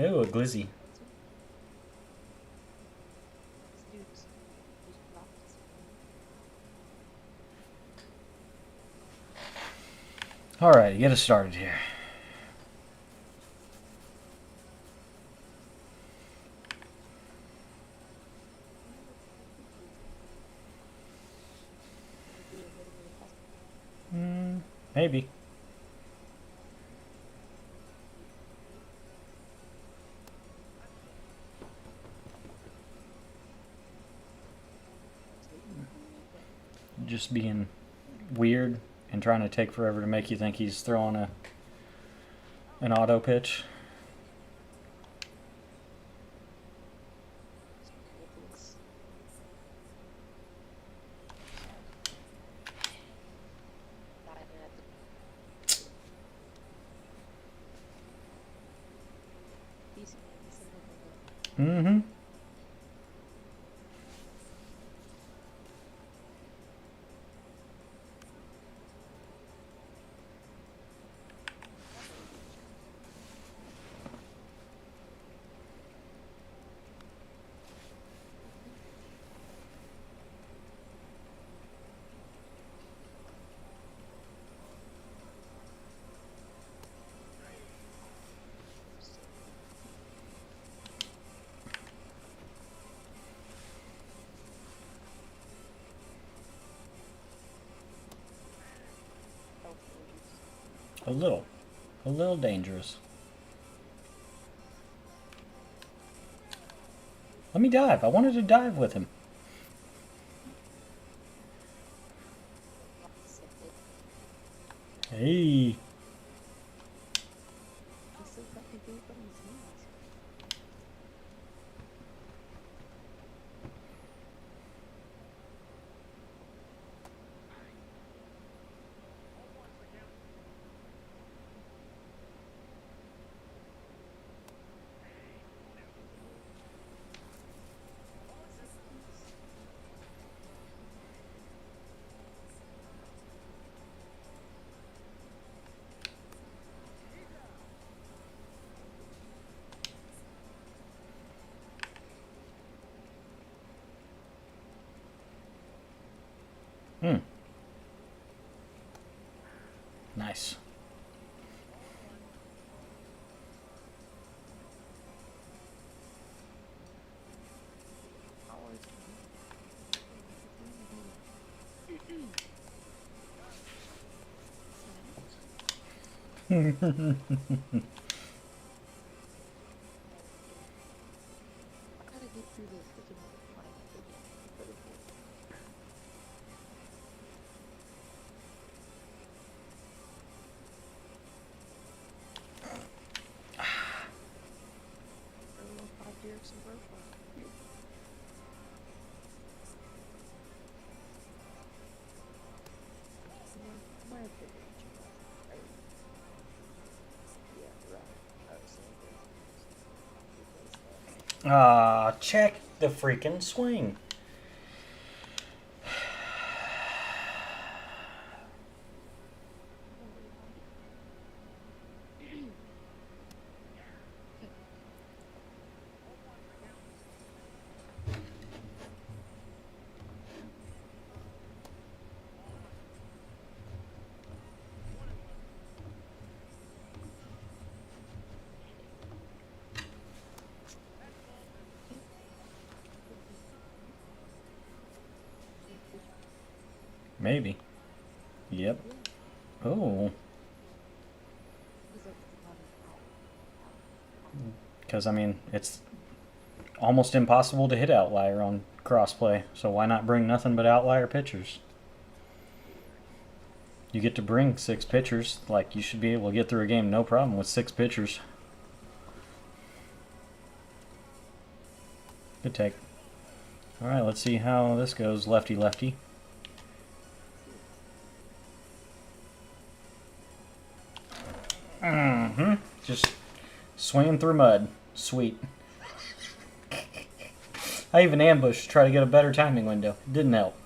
Oh, a glizzy. This dude's just dropped his phone. Alright, get us started here. Maybe a little bit of past. Maybe. Just being weird and trying to take forever to make you think he's throwing an auto pitch. Ridiculous. Diving at the decent level. Mm-hmm. Health issues. A little dangerous. Let me dive. I wanted to dive with him. Hey. He still got the good on his knees. Nice. Hours. I gotta get through the freaking line again. Pretty cool. Parallel 5 Dirks and profile. My opinion. Yeah, right. I was saying that. Ah, check the freaking swing. Maybe. Yep. Oh. He's like, Because, I mean, it's almost impossible to hit outlier on crossplay, so why not bring nothing but outlier pitchers? You get to bring 6 pitchers, like you should be able to get through a game no problem with 6 pitchers. Good take. Alright, let's see how this goes, lefty lefty. Just swinging through mud. Sweet. I even ambushed to try to get a better timing window. Didn't help.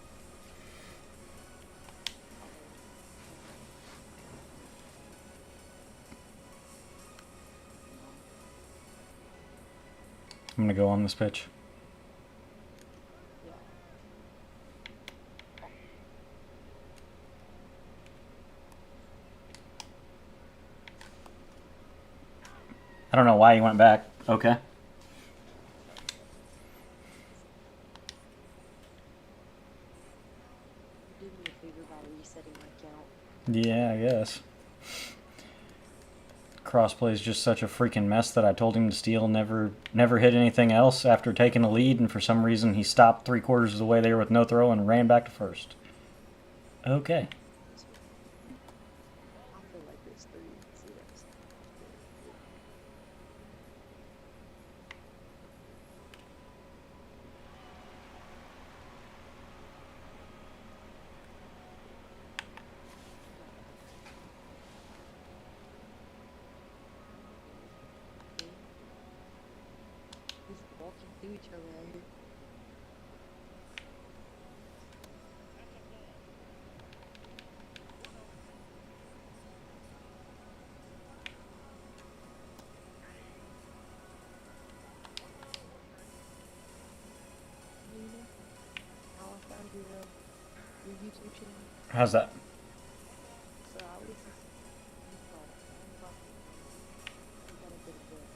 I'm gonna go on this pitch. Yeah. I don't know why you went back. Okay. You did me a favor by resetting my account. Yeah, I guess. Crossplay is just such a freaking mess that I told him to steal, never hit anything else after taking a lead, and for some reason he stopped 3/4 of the way there with no throw and ran back to first. Okay. I feel like there's 3-0. Just walking through each other out here. Nina, how I found your YouTube channel. How's that? So I listen to you talk you got a bit of book.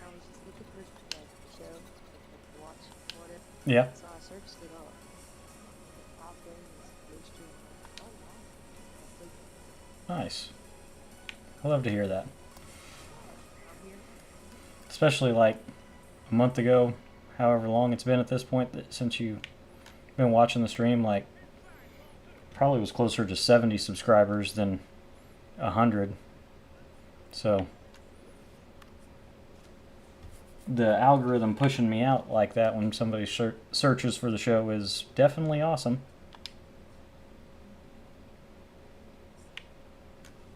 I was just looking for like the show, like to watch or whatever. Yeah. So I searched it up. It popped in this post stream. Like, oh wow. I clicked it. Nice. I love to hear that. I'm here. Especially like a month ago, however long it's been at this point since you've been watching the stream, like probably was closer to 70 subscribers than 100. So the algorithm pushing me out like that when somebody searches for the show is definitely awesome.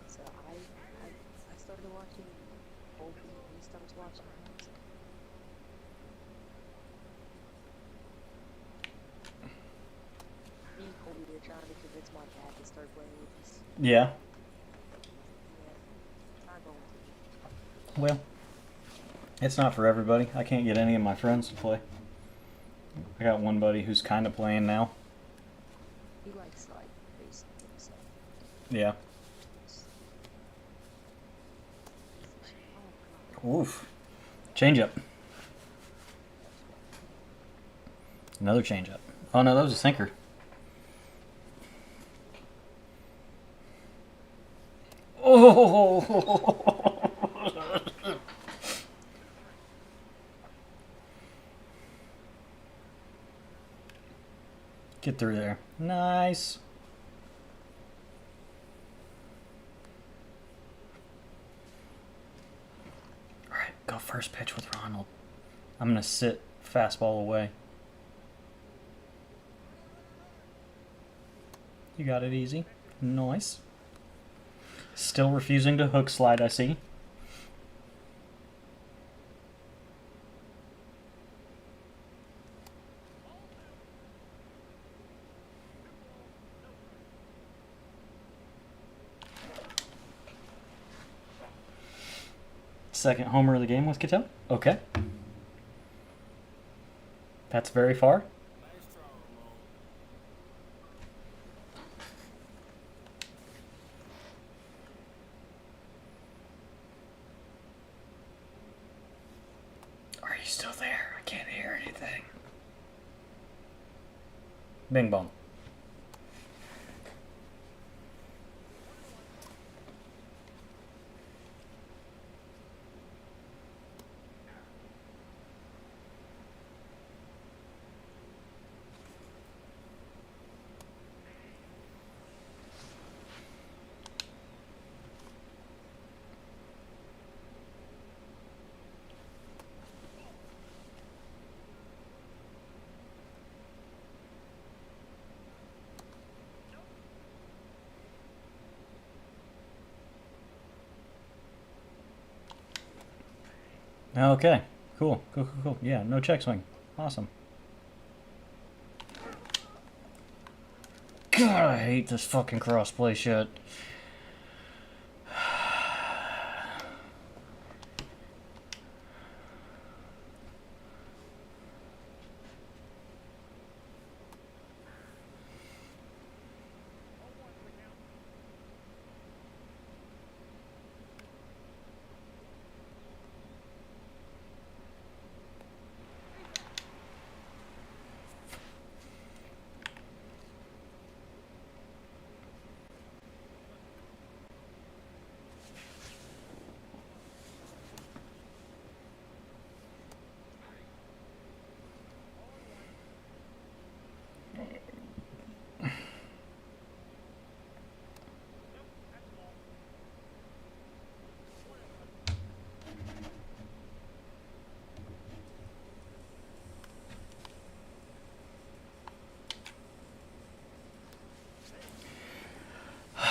So I started watching Colby and he starts watching it. Me and Colby were trying to convince my dad to start playing with us. Yeah. Yeah. Not going to. Well, it's not for everybody. I can't get any of my friends to play. I got one buddy who's kind of playing now. He likes like basically so. Yeah. Oh god. Oof. Change up. Another change up. Oh no, that was a sinker. Oh! Get through there. Nice. All right, go first pitch with Ronald. I'm gonna sit fastball away. You got it easy. Nice. Still refusing to hook slide, I see. Second homer of the game with Cattell. Okay. That's very far. Are you still there? I can't hear anything. Bing bong. Okay. Cool. Cool. Yeah, no check swing. Awesome. God, I hate this fucking crossplay shit.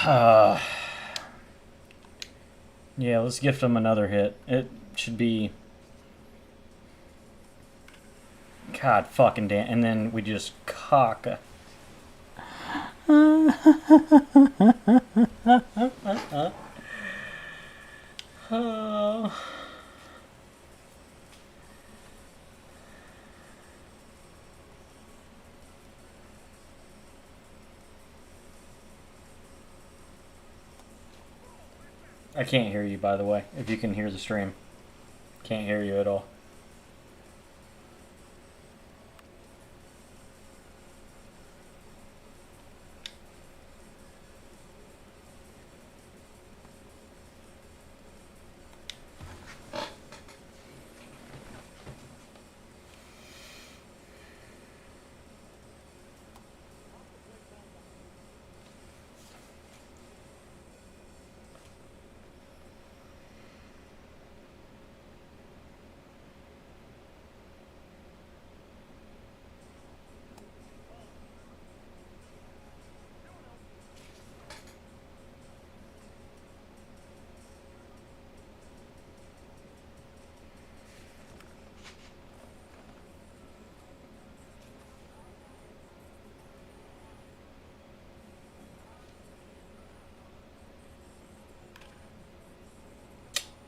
Yeah, let's gift him another hit. It should be... God fucking damn. And then we just cock. I can't hear you, by the way, if you can hear the stream. Can't hear you at all.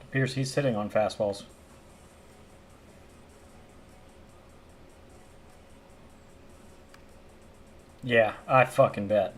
Appears he's sitting on fastballs. Yeah, I fucking bet.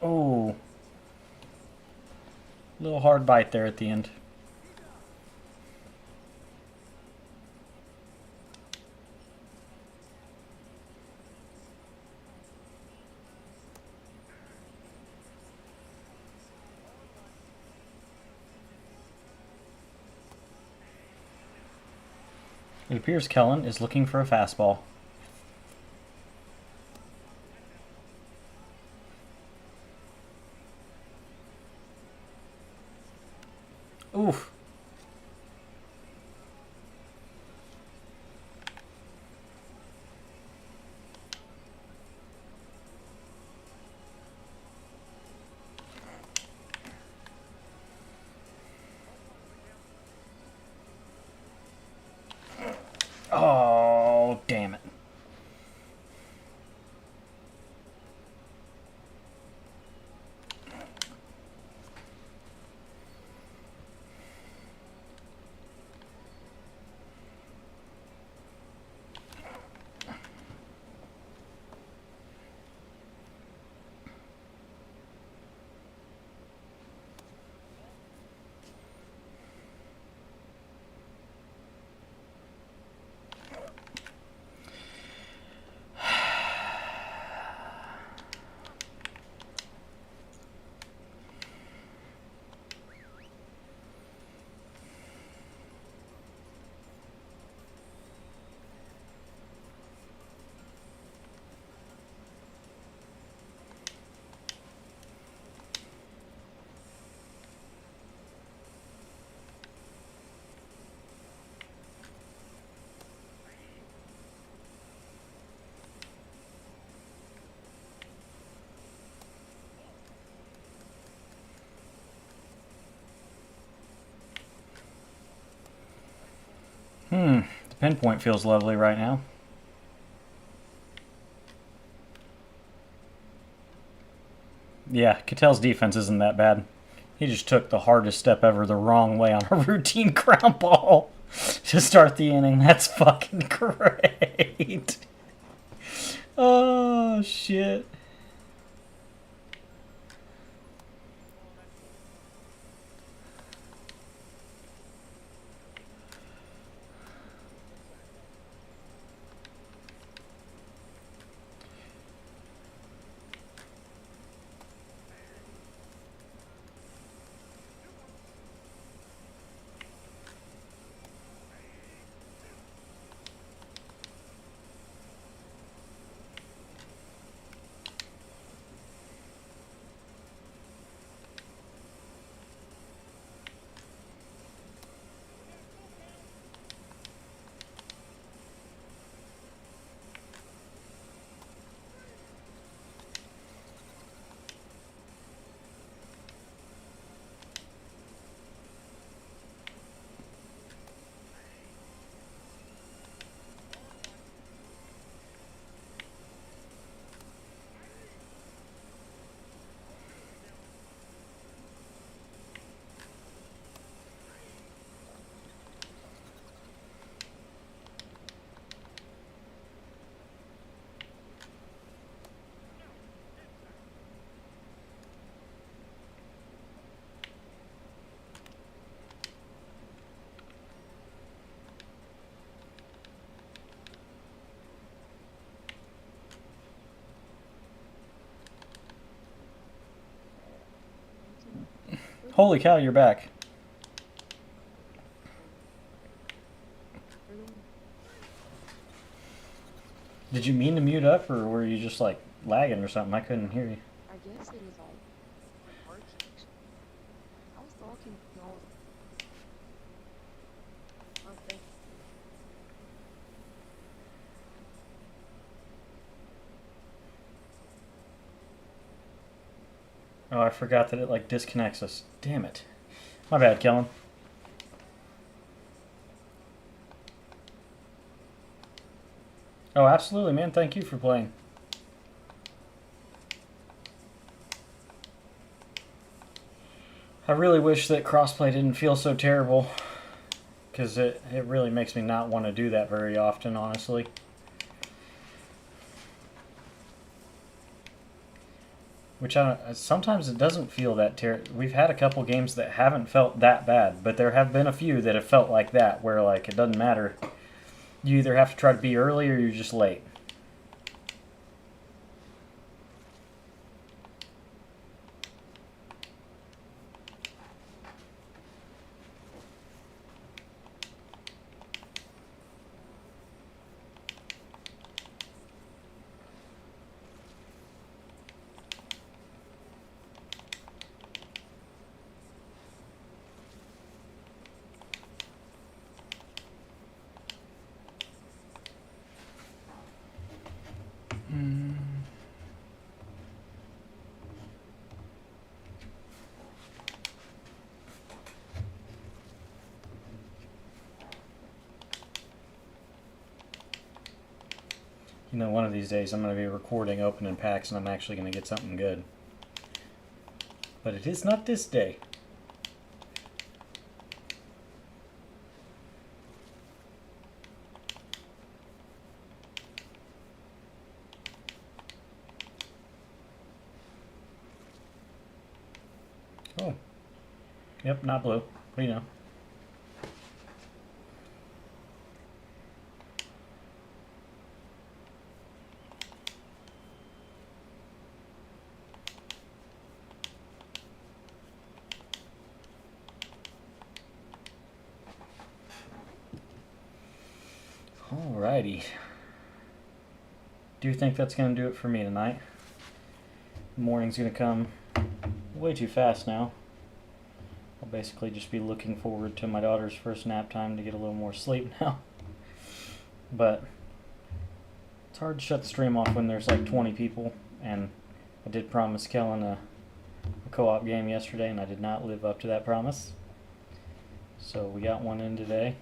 Oh. Little hard bite there at the end. It appears Kellen is looking for a fastball. Oof. Oh, damn it. The pinpoint feels lovely right now. Yeah, Cattell's defense isn't that bad. He just took the hardest step ever the wrong way on a routine ground ball to start the inning. That's fucking great. Oh, shit. Holy cow, you're back. Did you mean to mute up, or were you just like lagging or something? I couldn't hear you. I guess it is all working. I was talking. No. Okay. Oh, I forgot that it like disconnects us. Damn it. My bad, Kellen. Oh, absolutely, man. Thank you for playing. I really wish that crossplay didn't feel so terrible, because it really makes me not want to do that very often, honestly. Which sometimes it doesn't feel that terrible. We've had a couple games that haven't felt that bad, but there have been a few that have felt like that, where like it doesn't matter. You either have to try to be early or you're just late. You know, one of these days I'm going to be recording opening packs and I'm actually going to get something good. But it is not this day. Oh. Yep, not blue. What do you know? Alrighty. Do you think that's going to do it for me tonight? The morning's going to come way too fast now. I'll basically just be looking forward to my daughter's first nap time to get a little more sleep now. But it's hard to shut the stream off when there's like 20 people, and I did promise Kellen a co-op game yesterday, and I did not live up to that promise. So we got one in today.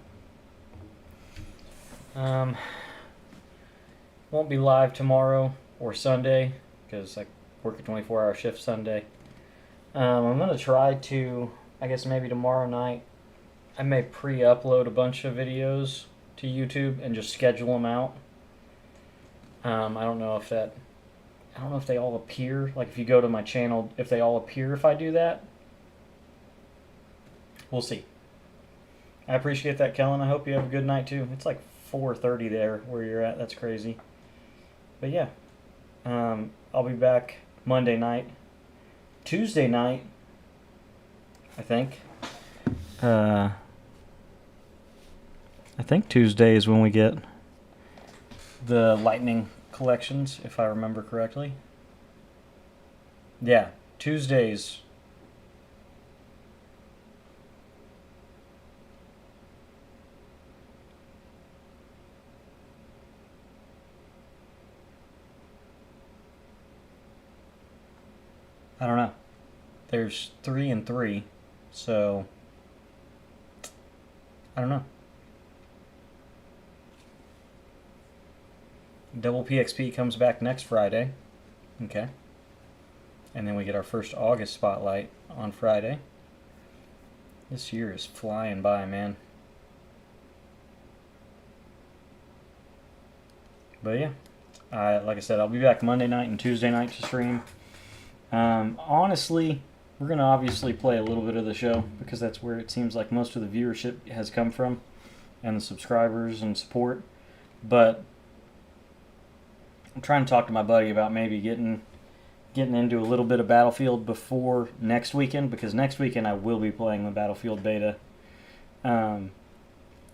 Won't be live tomorrow or Sunday because I work a 24-hour shift Sunday. I'm gonna try to, I guess maybe tomorrow night, I may pre-upload a bunch of videos to YouTube and just schedule them out. I don't know if they all appear. Like if you go to my channel, if they all appear if I do that. We'll see. I appreciate that, Kellen. I hope you have a good night too. It's like 4:30 there where you're at. That's crazy. But yeah, I'll be back Monday night. Tuesday night, I think. I think Tuesday is when we get the Lightning collections, if I remember correctly. Yeah, Tuesdays. I don't know. There's 3 and 3, so I don't know. Double PXP comes back next Friday. Okay. And then we get our first August spotlight on Friday. This year is flying by, man. But yeah, like I said, I'll be back Monday night and Tuesday night to stream. Honestly, we're going to obviously play a little bit of the show because that's where it seems like most of the viewership has come from and the subscribers and support. But I'm trying to talk to my buddy about maybe getting into a little bit of Battlefield before next weekend, because next weekend I will be playing the Battlefield beta.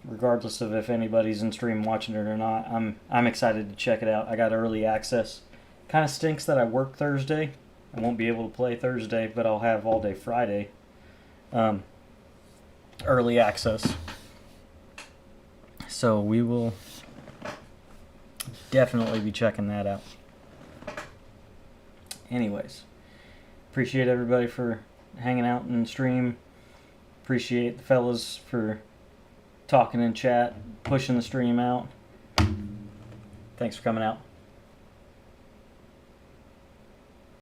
Regardless of if anybody's in stream watching it or not, I'm excited to check it out. I got early access. Kind of stinks that I work Thursday. I won't be able to play Thursday, but I'll have all day Friday. Early access. So we will definitely be checking that out. Anyways, appreciate everybody for hanging out and stream. Appreciate the fellas for talking in chat, pushing the stream out. Thanks for coming out.